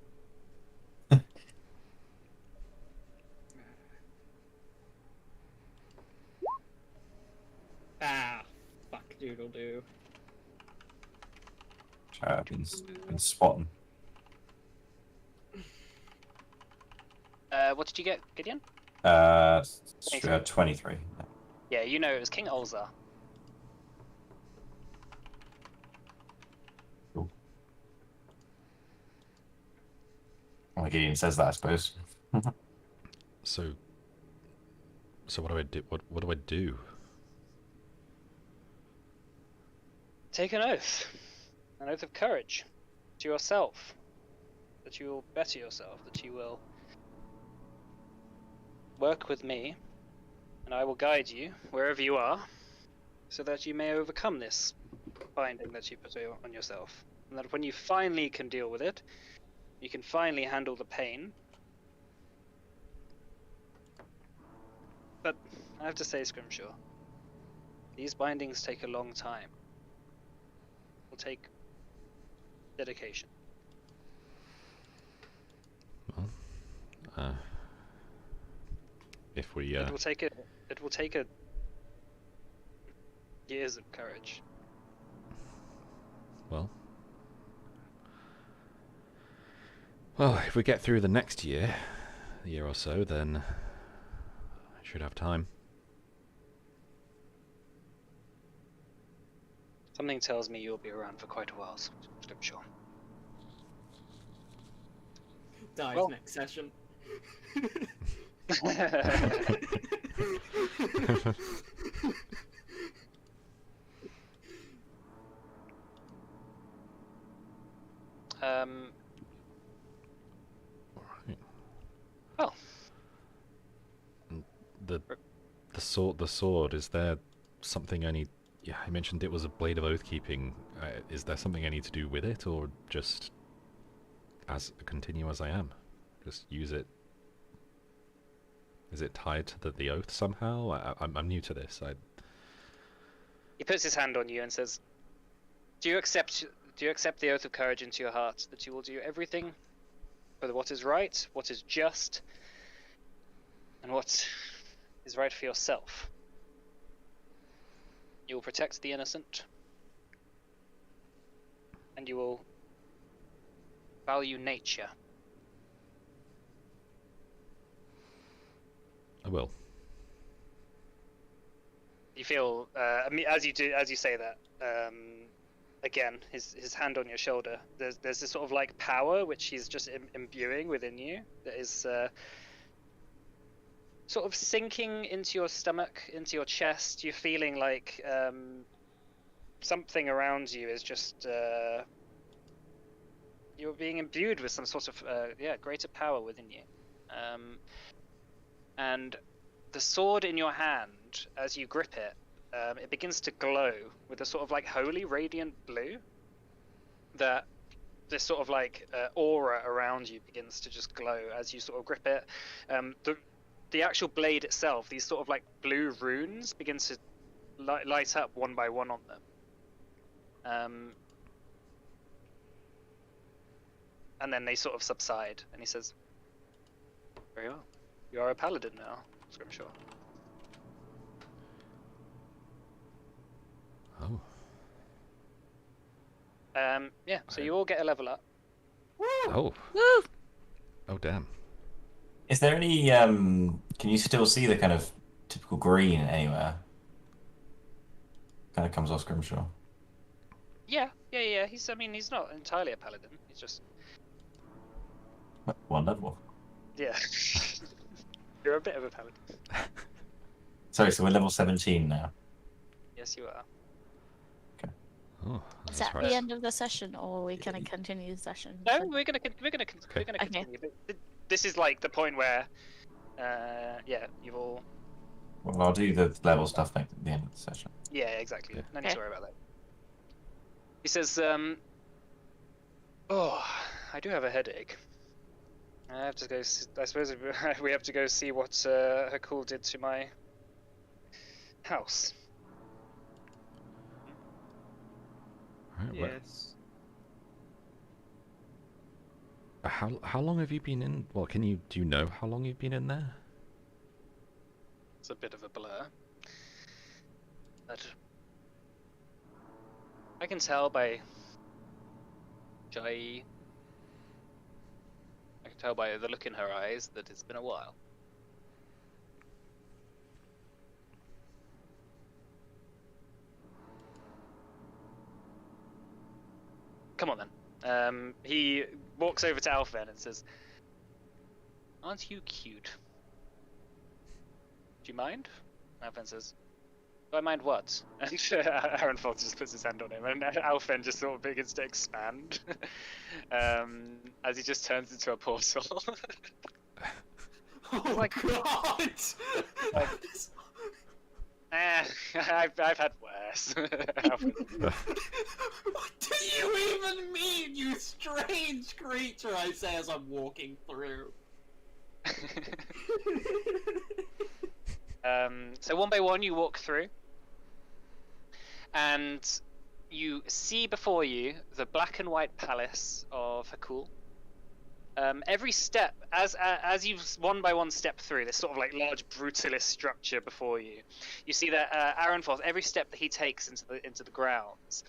Ah, fuck doodle doo. Been spotting. What did you get, Gideon? 23. Yeah, you know it was King Ulzar. Cool. Well, Gideon says that, I suppose. So what do I do? What do I do? Take an oath of courage to yourself, that you will better yourself, that you will work with me, and I will guide you wherever you are, so that you may overcome this binding that you put on yourself, and that when you finally can deal with it, you can finally handle the pain. But I have to say, Scrimshaw, these bindings take a long time. Will take dedication. Well, if we It will take a years of courage. well, if we get through the next year or so, then I should have time. Something tells me you'll be around for quite a while, Scrimshaw. Dies Well- next session. Alright. Oh. The sword, is there something I need? Yeah, I mentioned it was a blade of oath-keeping. Is there something I need to do with it, or just continue as I am? Just use it? Is it tied to the oath somehow? I'm new to this. He puts his hand on you and says, Do you accept the oath of courage into your heart, that you will do everything for what is right, what is just, and what is right for yourself? You will protect the innocent, and you will value nature. I will. You feel, as you say that, again, his hand on your shoulder. There's this sort of like power which he's just imbuing within you that is sort of sinking into your stomach, into your chest. You're feeling like something around you is just you're being imbued with some sort of greater power within you, and the sword in your hand, as you grip it, it begins to glow with a sort of like holy radiant blue. That this sort of like aura around you begins to just glow as you sort of grip it. The actual blade itself, these sort of like blue runes begin to light up one by one on them. And then they sort of subside, and he says, "Very well. You are a paladin now, Scrimshaw." Oh. Yeah, so you all get a level up. Oh. Woo! Oh, damn. Is there any? Can you still see the kind of typical green anywhere? Kind of comes off Scrimshaw. Yeah. He's not entirely a paladin. He's just, One level. yeah. You're a bit of a paladin. Sorry, so we're level 17 now. Yes, you are. Oh, Is that's that right. the end of the session, or are we gonna continue the session? No, we're gonna continue. But this is like the point where, you've all. Well, I'll do the level stuff next at the end of the session. Yeah, exactly. Yeah. No need to worry about that. He says, "Oh, I do have a headache. I have to go. I suppose we have to go see what Hakul did to my house." Right, Yes. how long have you been in? Well, do you know how long you've been in there? It's a bit of a blur, but I can tell by I can tell by the look in her eyes that it's been a while. Come on then. He walks over to Alphen and says, "Aren't you cute? Do you mind?" Alphen says, "Do I mind what?" And Arenfoth just puts his hand on him, and Alphen just sort of begins to expand as he just turns into a portal. Oh Like- God! I've had worse. Alphen. What do you even mean, you strange creature? I say as I'm walking through. So one by one you walk through, and you see before you the black and white palace of Hakul. Every step, as you one by one step through this sort of like large brutalist structure before you, you see that Arenfoth, every step that he takes into the grounds,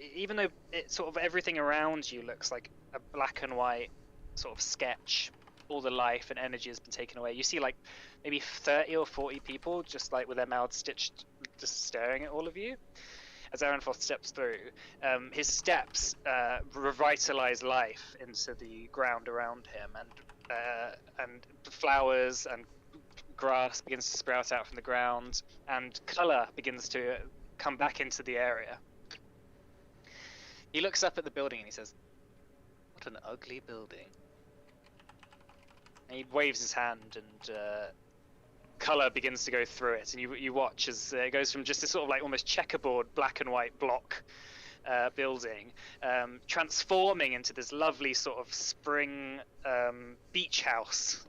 even though it sort of everything around you looks like a black and white sort of sketch, all the life and energy has been taken away. You see like maybe 30 or 40 people just like with their mouths stitched, just staring at all of you. As Arenfoth steps through, his steps revitalize life into the ground around him, and flowers and grass begins to sprout out from the ground, and color begins to come back into the area. He looks up at the building and he says, "What an ugly building." And he waves his hand, and color begins to go through it, and you watch as it goes from just this sort of like almost checkerboard black and white block building, transforming into this lovely sort of spring beach house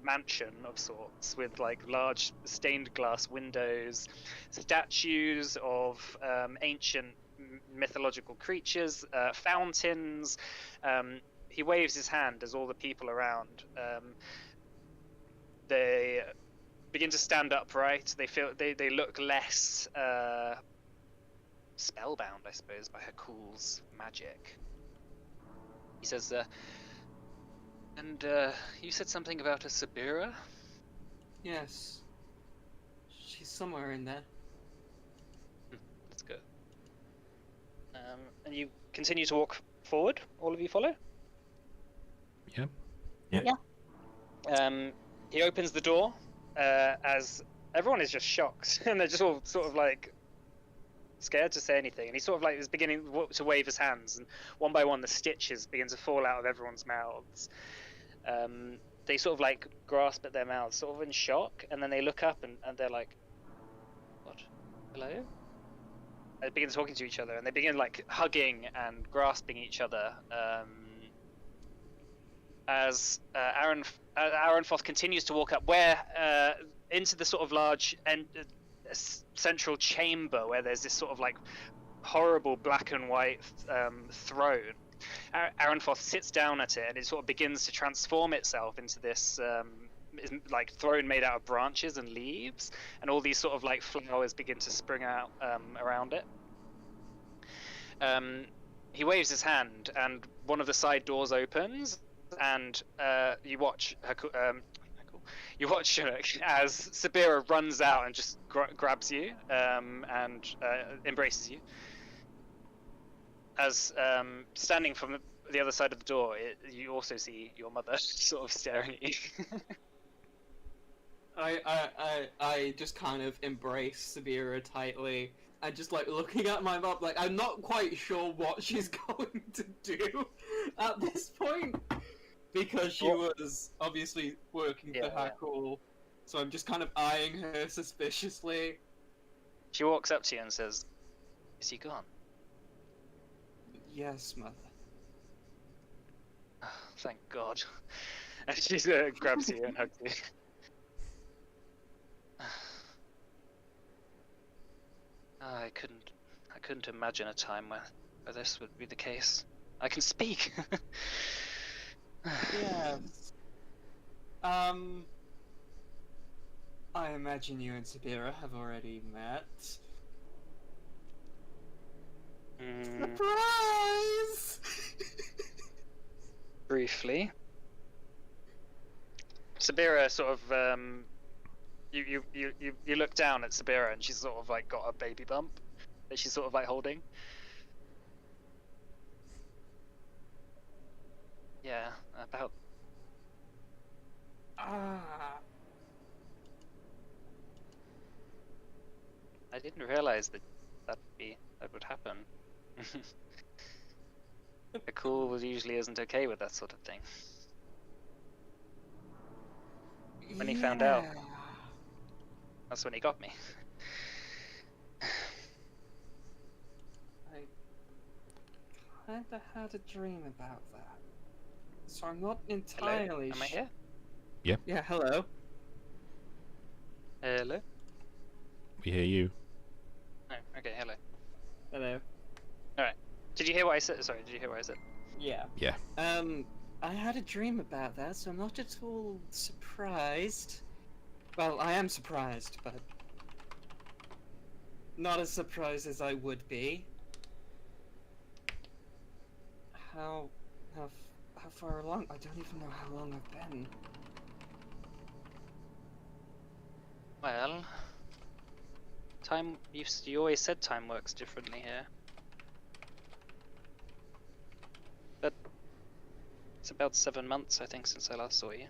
mansion of sorts, with like large stained glass windows, statues of ancient mythological creatures, fountains. He waves his hand as all the people around they begin to stand upright. They look less spellbound, I suppose, by Hakul's magic. He says, "And you said something about a Sabira?" Yes. She's somewhere in there. That's good. And you continue to walk forward. All of you follow. Yeah. He opens the door. As everyone is just shocked, and they're just all sort of like scared to say anything, and he sort of like is beginning to wave his hands, and one by one the stitches begin to fall out of everyone's mouths. They sort of like grasp at their mouths, sort of in shock, and then they look up and they're like, "What? Hello?" And they begin talking to each other, and they begin like hugging and grasping each other. As Arenfoth continues to walk up, where into the sort of large central chamber, where there's this sort of like horrible black and white throne. Arenfoth sits down at it, and it sort of begins to transform itself into this like throne made out of branches and leaves, and all these sort of like flowers begin to spring out around it. He waves his hand, and one of the side doors opens. And you watch you watch as Sabira runs out and just grabs you and embraces you. As standing from the other side of the door, you also see your mother sort of staring at you. I just kind of embrace Sabira tightly. And just like looking at my mum, like I'm not quite sure what she's going to do at this point. Because she was obviously working for Hakul, so I'm just kind of eyeing her suspiciously. She walks up to you and says, "Is he gone?" Yes, mother. Oh, thank God. And she grabs you and hugs you. I couldn't imagine a time where this would be the case. I can speak. Yes. I imagine you and Sabira have already met. Surprise! briefly. Sabira sort of you look down at Sabira and she's sort of like got a baby bump that she's sort of like holding. Yeah, about. I didn't realize that would happen. A cool usually isn't okay with that sort of thing. When he found out, that's when he got me. I kinda had a dream about that. So I'm not entirely Am I here? Yeah, hello. Hello? We hear you. Oh, okay, hello. Hello. Did you hear what I said? Sorry, did you hear what I said? Yeah. Yeah. I had a dream about that, so I'm not at all surprised. Well, I am surprised, but not as surprised as I would be. How far along? I don't even know how long I've been. Well, time. You always said time works differently here. But it's about 7 months, I think, since I last saw you.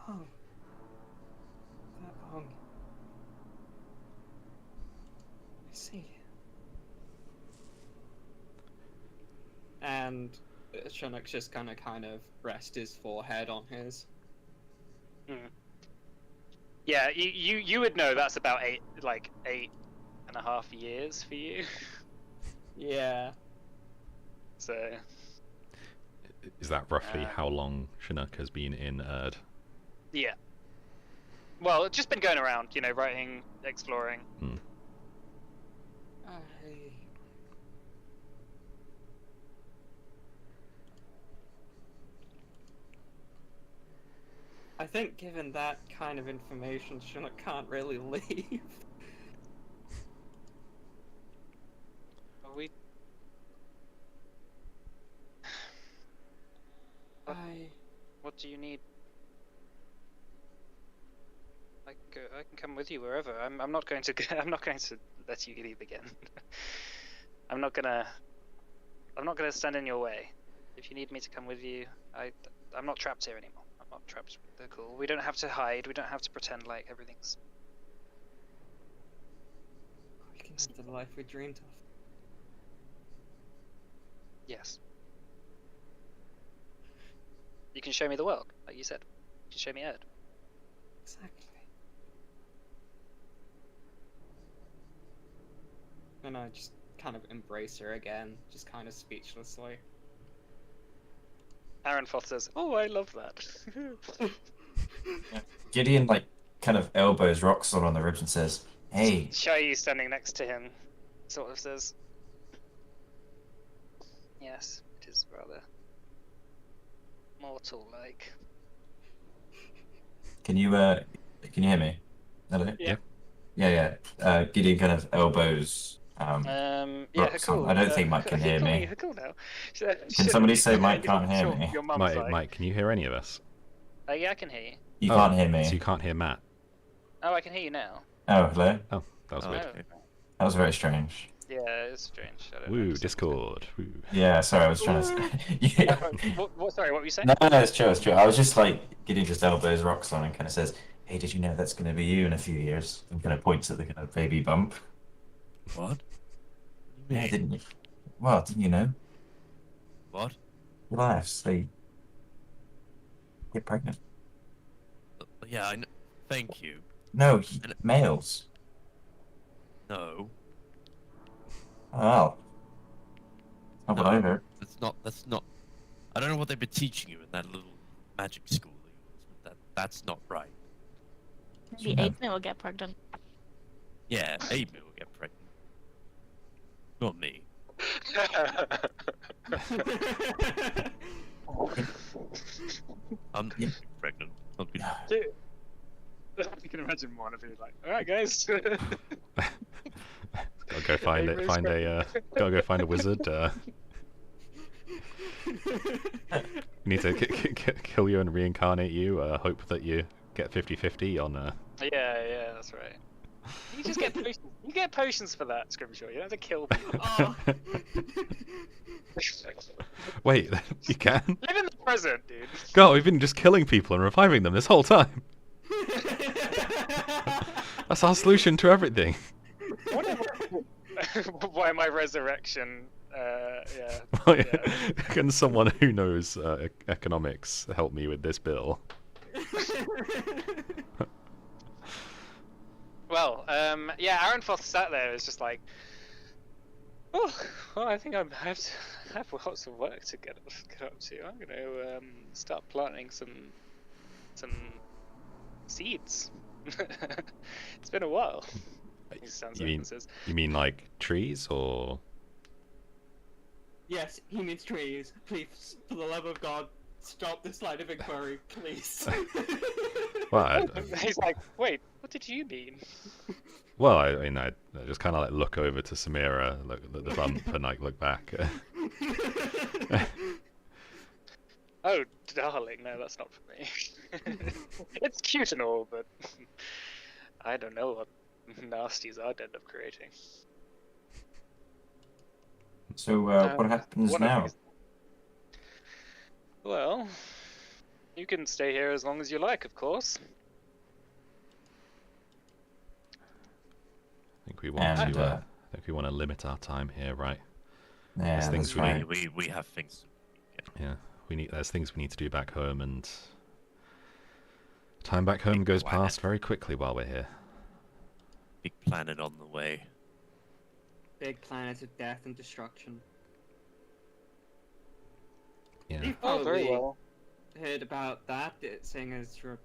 Oh, that long. I see. And Chinook just kind of rest his forehead on his. Yeah, you would know that's about 8.5 years for you. Yeah. So. Is that roughly how long Chinook has been in Erd? Yeah. Well, it's just been going around, writing, exploring. I think given that kind of information, Chinook can't really leave. Are we? What do you need? I can come with you wherever. I'm not going to. I'm not going to let you leave again. I'm not gonna stand in your way. If you need me to come with you, I'm not trapped here anymore. I'm not trapped with the cool. We don't have to hide. We don't have to pretend like everything's. We can have the life we dreamed of. Yes. You can show me the world, like you said. You can show me Erd. Exactly. And I just kind of embrace her again, just kind of speechlessly. Arenfoth says, "Oh, I love that." Gideon kind of elbows Roxxon on the ribs and says, "Hey." Shai, standing next to him, sort of says, "Yes, it is rather mortal-like." Can you hear me? Hello? Yeah. Yeah. Gideon kind of elbows Yeah, Roxxon. cool. I don't think Mike can hear me. Cool now. Can somebody say Mike can't hear me? Your mum's Mike, can you hear any of us? yeah, I can hear you. You can't hear me. So you can't hear Matt? Oh, I can hear you now. Oh, hello? Oh, that was weird. Oh. That was very strange. Yeah, it's strange. I don't Woo, understand. Discord. Woo. Yeah, sorry, I was trying to say... yeah. Sorry, what were you saying? No, it's true, it's true. I was just Gideon just elbows Roxxon and kind of says, "Hey, did you know that's going to be you in a few years?" And kind of points at the kind of baby bump. What? Yeah, didn't you? Well, didn't you know? What? Relax, they get pregnant. Yeah, I know. Thank you. No, males. No. Oh. Not what I heard. That's not. I don't know what they've been teaching you in that little magic school of yours, but that's not right. Maybe Aiden will get pregnant. Yeah, Aiden will get pregnant. Not me. I'm pregnant. Not be... You can imagine one of you like, "All right, guys." Gotta go find it. Gotta go find a wizard. We need to kill you and reincarnate you. Hope that you get 50-50 on. Yeah, that's right. You just get potions. You get potions for that, Scrimshaw. You don't have to kill people. Oh. Wait, you can? Live in the present, dude. God, we've been just killing people and reviving them this whole time. That's our solution to everything. Why my resurrection? Yeah. Can someone who knows economics help me with this bill? Well, yeah, Arenfoth sat there. It's just like, oh, well, I think I have lots of work to get up to. I'm gonna start planting some seeds. It's been a while. He sounds like this is. You mean like trees or? Yes, he means trees. Please, for the love of God, stop this line of inquiry, please. Well, He's like, wait, what did you mean? well, I mean, I just kind of like look over to Samira, look at the bump, and like look back. Oh, darling, no, that's not for me. It's cute and all, but I don't know what nasties I'd end up creating. So what happens one of now? these- Well, you can stay here as long as you like, of course. I think we want And, to. I think we want to limit our time here, right? Yeah, There's things that's we right. We have things. Yeah, there's things we need to do back home, and time back home goes past very quickly while we're here. Big planet on the way. Big planet of death and destruction. Yeah. You've Oh, very probably well. heard about that, seeing as you're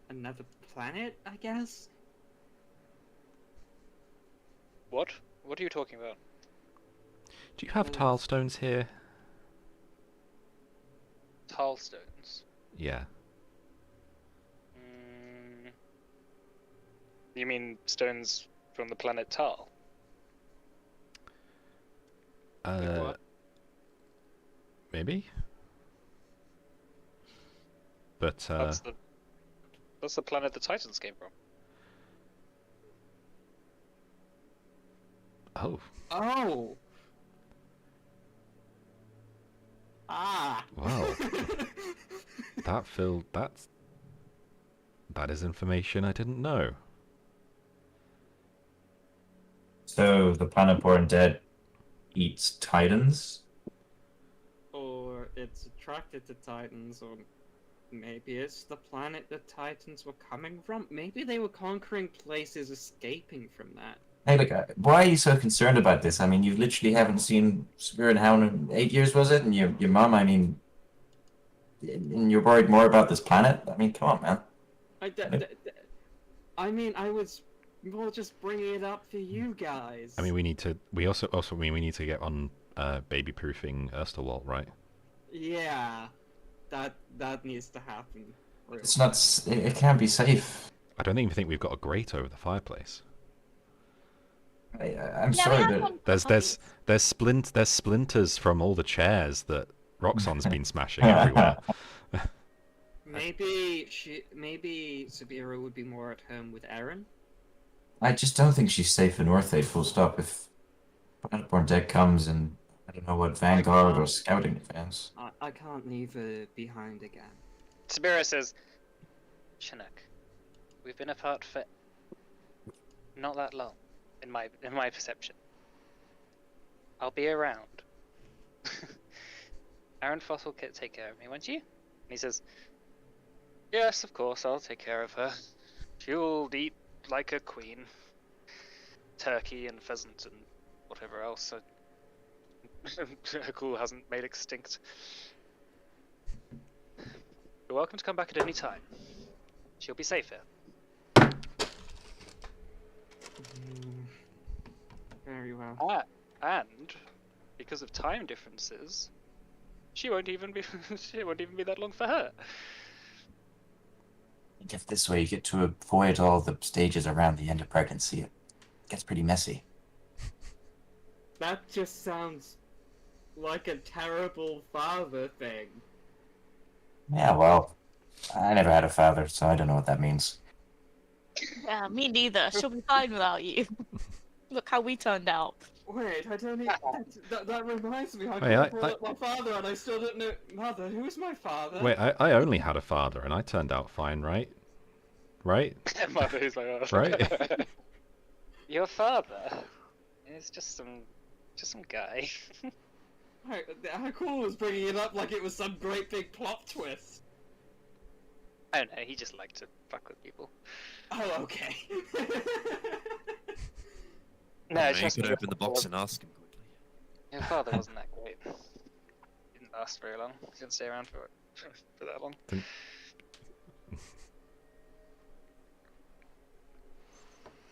another planet, I guess? What? What are you talking about? Do you have tile stones here? Tile stones. Yeah. You mean stones from the planet Tal? what? Maybe. But That's the planet the Titans came from. oh, Oh! Ah! wow. That is information I didn't know. So the planet born dead eats titans? Or it's attracted to titans, or maybe it's the planet the titans were coming from. Maybe they were conquering places, escaping from that. Hey, look, why are you so concerned about this? I mean, you literally haven't seen Spirit Hound in 8 years, was it? And your mom, I mean, and you're worried more about this planet? I mean, come on, man. I mean, I was more just bringing it up for you guys. I mean, we need to get on baby proofing Erstelwald, right? Yeah, that needs to happen. It's not. It can't be safe. I don't even think we've got a grate over the fireplace. I'm Yeah, sorry, we have but one. There's splinters from all the chairs that Roxxon's been smashing everywhere. Maybe Sabira would be more at home with Eren. I just don't think she's safe in Northgate. Full stop. If Planetborn Dead comes and I don't know what Vanguard or Scouting advance. I can't leave her behind again. Sabira says, Chinook, we've been apart for not that long, in my perception. I'll be around. Arenfoth will take care of me, won't you? And he says, yes, of course, I'll take care of her. She'll eat like a queen. Turkey and pheasant and whatever else her cool hasn't made extinct. You're welcome to come back at any time. She'll be safe here. Very well. And because of time differences, she won't even be that long for her. If this way you get to avoid all the stages around the end of pregnancy, it gets pretty messy. That just sounds like a terrible father thing. Yeah, well, I never had a father, so I don't know what that means. Yeah, me neither. She'll be fine without you. Look how we turned out. Wait, I don't need... that reminds me, I Wait, brought up my father and I still don't know... Mother, who's my father? Wait, I only had a father, and I turned out fine, right? Right? Mother, who's my father? Right? Your father? It's just some guy. How cool was bringing it up like it was some great big plot twist. I don't know, he just liked to fuck with people. Oh, okay. No, You just could open the box and ask him quickly. Your father wasn't that great. Didn't last very long. He didn't stay around for that long.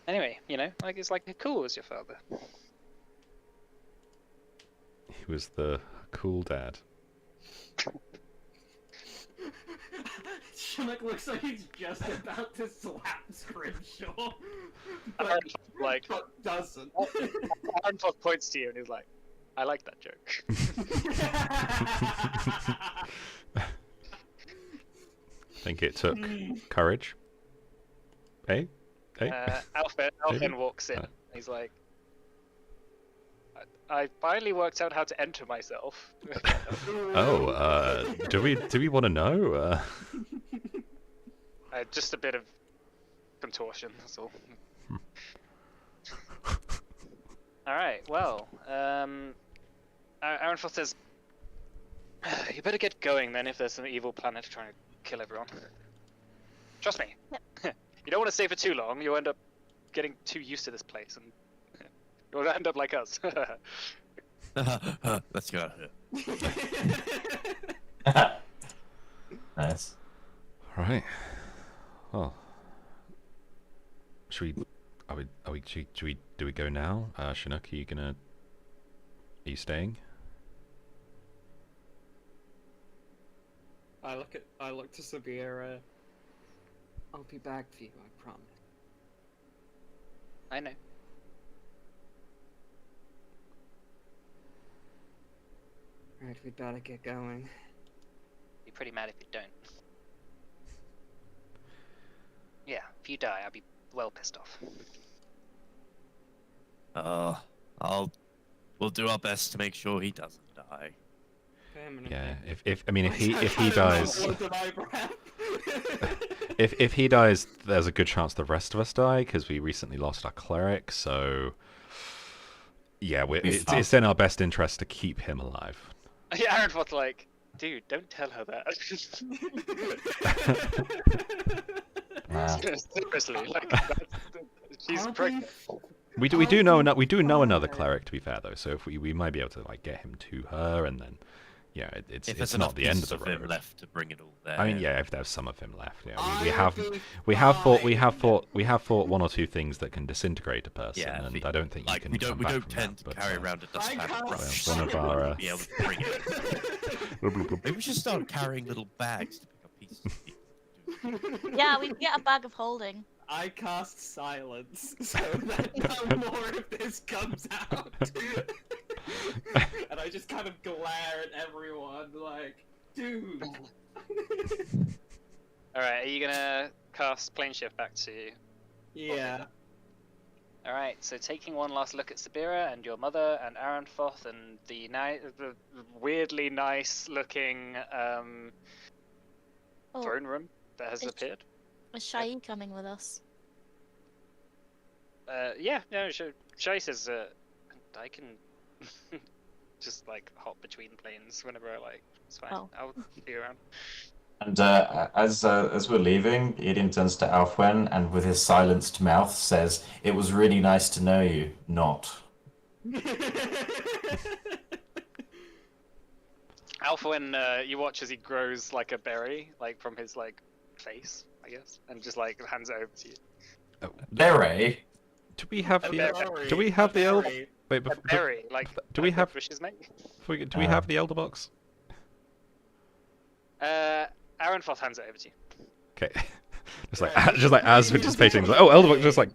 Anyway, you know, like it's like cool as your father. He was the cool dad. Chinook looks like he's just about to slap Scrimshaw, but, Like, but doesn't. Arenfoth points to you and he's like, I like that joke. I think it took courage. Hey? Hey? Alphen walks in. He's like, I finally worked out how to enter myself. Oh, do we want to know? Just a bit of contortion, that's all. Alright, well, Arenfoth says, you better get going then if there's some evil planet trying to kill everyone. Trust me. Yep. You don't want to stay for too long, you'll end up getting too used to this place and you'll end up like us. Let's go out here. Nice. Right. Well, should we go now? Chinook, are you staying? I look to Sabira. I'll be back for you, I promise. I know. Right, we better get going. Be pretty mad if you don't. Yeah, if you die, I'll be well pissed off. We'll do our best to make sure he doesn't die. Yeah. If he dies, Hold my breath. if he dies, there's a good chance the rest of us die because we recently lost our cleric. So yeah, it's in our best interest to keep him alive. Yeah, Arenfoth's like, dude, don't tell her that. Wow. Seriously, like, she's pregnant. We do know another cleric, to be fair though. So if we might be able to like get him to her, and then yeah, If it's there's not enough the end of pieces the him road. left to bring it all there. I mean, yeah, if there's some of him left, yeah, we I'll have be fought one or two things that can disintegrate a person, Yeah, and I don't think like you we can don't come back don't from tend that, to but, carry around a dust I pan of can't- rubbish. one of so we our, won't be able to bring it. Maybe we should start carrying little bags to pick up pieces. of people. Yeah, we can get a bag of holding. I cast silence so that no more of this comes out. And I just kind of glare at everyone like, dude. Alright, are you gonna cast plane shift back to you? Yeah. Alright, so taking one last look at Sabira and your mother and Arenfoth and the weirdly nice looking Oh, throne room that has It's- appeared. is Shai coming with us? Yeah, no, Shai says I can just like hop between planes whenever I like. It's fine. Oh. I'll be around. And as we're leaving, Ian turns to Alfwen and with his silenced mouth says, "It was really nice to know you, not." Alpha, when you watch as he grows like a berry, like from his like face, I guess, and just like hands it over to you. Berry? Do we have A the berry. do we have the elder? Berry. Wait, A before, berry, like do we like have- the fishes make? do we have the elder box? Arenfoth hands it over to you. Okay, just like as we're anticipating, it's like, oh, elder box, just like.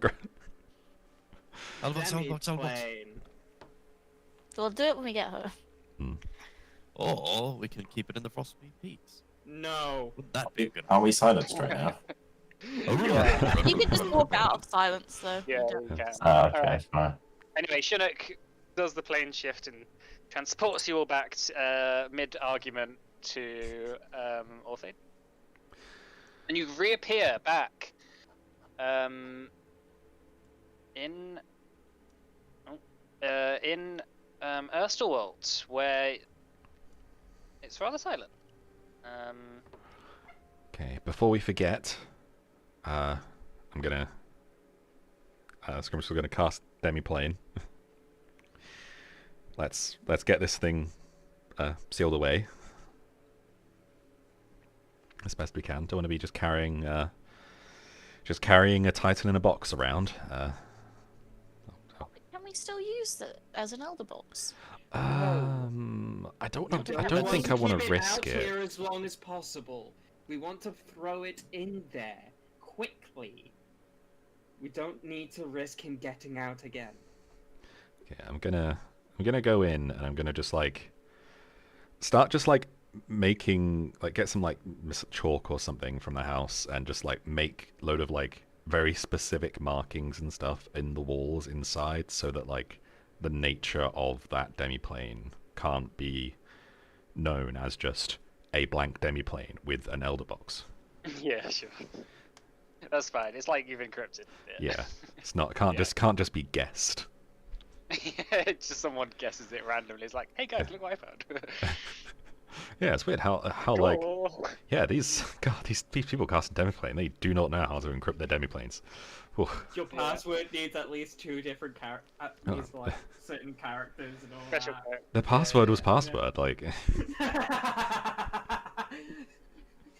Elbox. Explain. So we'll do it when we get her. Or we can keep it in the Frostmead Peaks. No. Wouldn't that be good? Aren't we silenced right now? Yeah. You can just walk out of silence, though. Yeah, You don't- you can. Oh, okay, Alright. fine. Anyway, Chinook does the plane shift and transports you all back mid-argument to Orthane. And you reappear back in Erstalwald, where it's rather silent. Okay, before we forget, I'm gonna Skirmish's gonna cast Demiplane. Let's get this thing sealed away as best we can. Don't want to be just carrying a Titan in a box around. Can we still use it as an elder box? I don't know. I We don't think I want keep to it risk out it. here as long as possible. We want to throw it in there quickly. We don't need to risk him getting out again. Okay, I'm gonna go in and I'm gonna just start just making get some chalk or something from the house and just make load of very specific markings and stuff in the walls inside so that the nature of that demiplane can't be known as just a blank demiplane with an elder box. Yeah, sure. That's fine. It's like you've encrypted it. Yeah, it's not can't just be guessed. It's just someone guesses it randomly. It's like, hey guys, look what I found. Yeah, it's weird how Cool. yeah, these people casting demiplane, they do not know how to encrypt their demiplanes. Whew. Your password needs at least 2 different certain characters and all Special that. code. The password was yeah. password,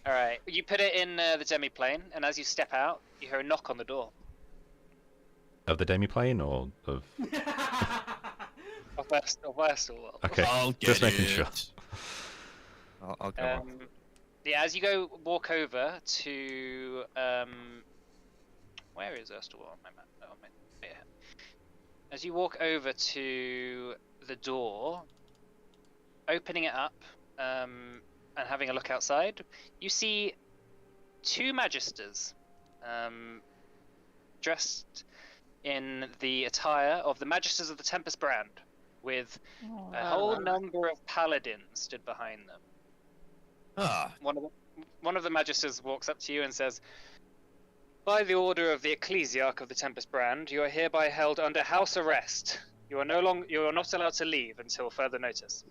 All right, you put it in the demiplane, and as you step out, you hear a knock on the door. of the demiplane or of Of Erstalwald. okay, I'll get just making it. sure. I'll go up. Yeah, as you walk over to where is Erstalwald on my map? Oh, yeah. As you walk over to the door, opening it up, and having a look outside, you see 2 magisters, dressed in the attire of the magisters of the Tempest brand, with a whole number of paladins stood behind them. Ah, One of the magisters walks up to you and says, "By the order of the Ecclesiarch of the Tempest brand, you are hereby held under house arrest. You are not allowed to leave until further notice.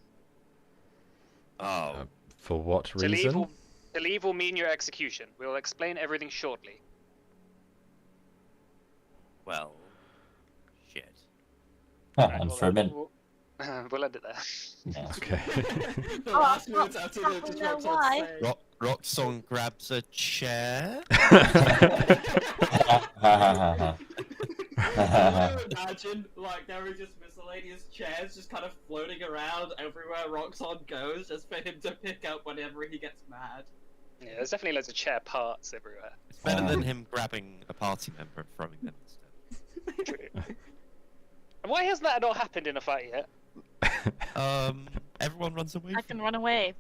oh, For what To reason? leave will mean your execution. We will explain everything shortly." well, shit. And for a minute. We'll end it there. Yeah. Okay. The last words after the know disruption why. say. Roxon grabs a chair. Imagine, there are just miscellaneous chairs just kind of floating around everywhere Roxon goes, just for him to pick up whenever he gets mad. Yeah, there's definitely loads of chair parts everywhere. It's better than him grabbing a party member and throwing them instead. And why hasn't that not happened in a fight yet? Everyone runs away. I can run away.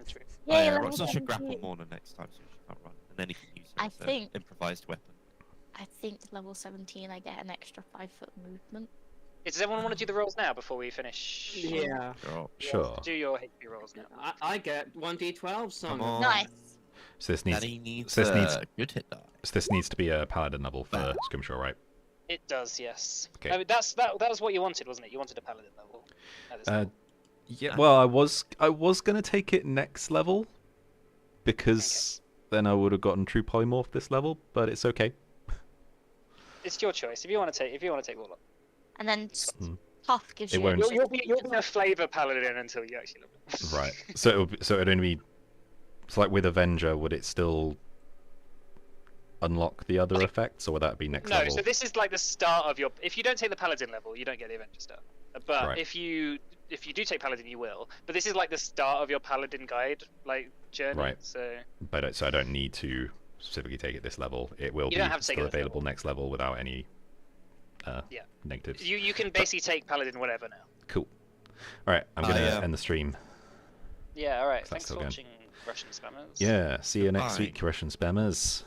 True. Oh, yeah, level Roxon should grapple 17. Morna next time so she can't run, and then he can use it I as an think- improvised weapon. I think level 17 I get an extra 5-foot movement. Does everyone want to do the rolls now before we finish? Yeah. Sure. Sure. Do your HP rolls now. I get 1d12 some. Come on. Nice. So this needs Daddy needs so this needs- a good hit die. to be a paladin level for Scrimshaw, right? It does, yes. Okay. I mean, that was what you wanted, wasn't it? You wanted a paladin level. At this level. Yeah. Well, I was gonna take it next level because then I would have gotten true polymorph this level, but it's okay. It's your choice. If you want to take Warlock, And then Hmm. Tough gives It you won't- you'll be a flavor paladin until you actually level. Right. So it'd only be with Avenger, would it still unlock the other effects, or would that be next No, level? so this is like the start of your. If you don't take the paladin level, you don't get the Avenger stuff. But Right. if you do take paladin, you will. But this is like the start of your paladin guide journey. Right. So So I don't need to specifically take it this level. It will You be don't have to take still it this available next level without any Yeah. negatives. you can basically take paladin whatever now. Cool. All right, I'm gonna I, end the stream. Yeah, alright. That's Thanks still for going. watching, Russian spammers. Yeah, see you next Goodbye. week, Russian spammers.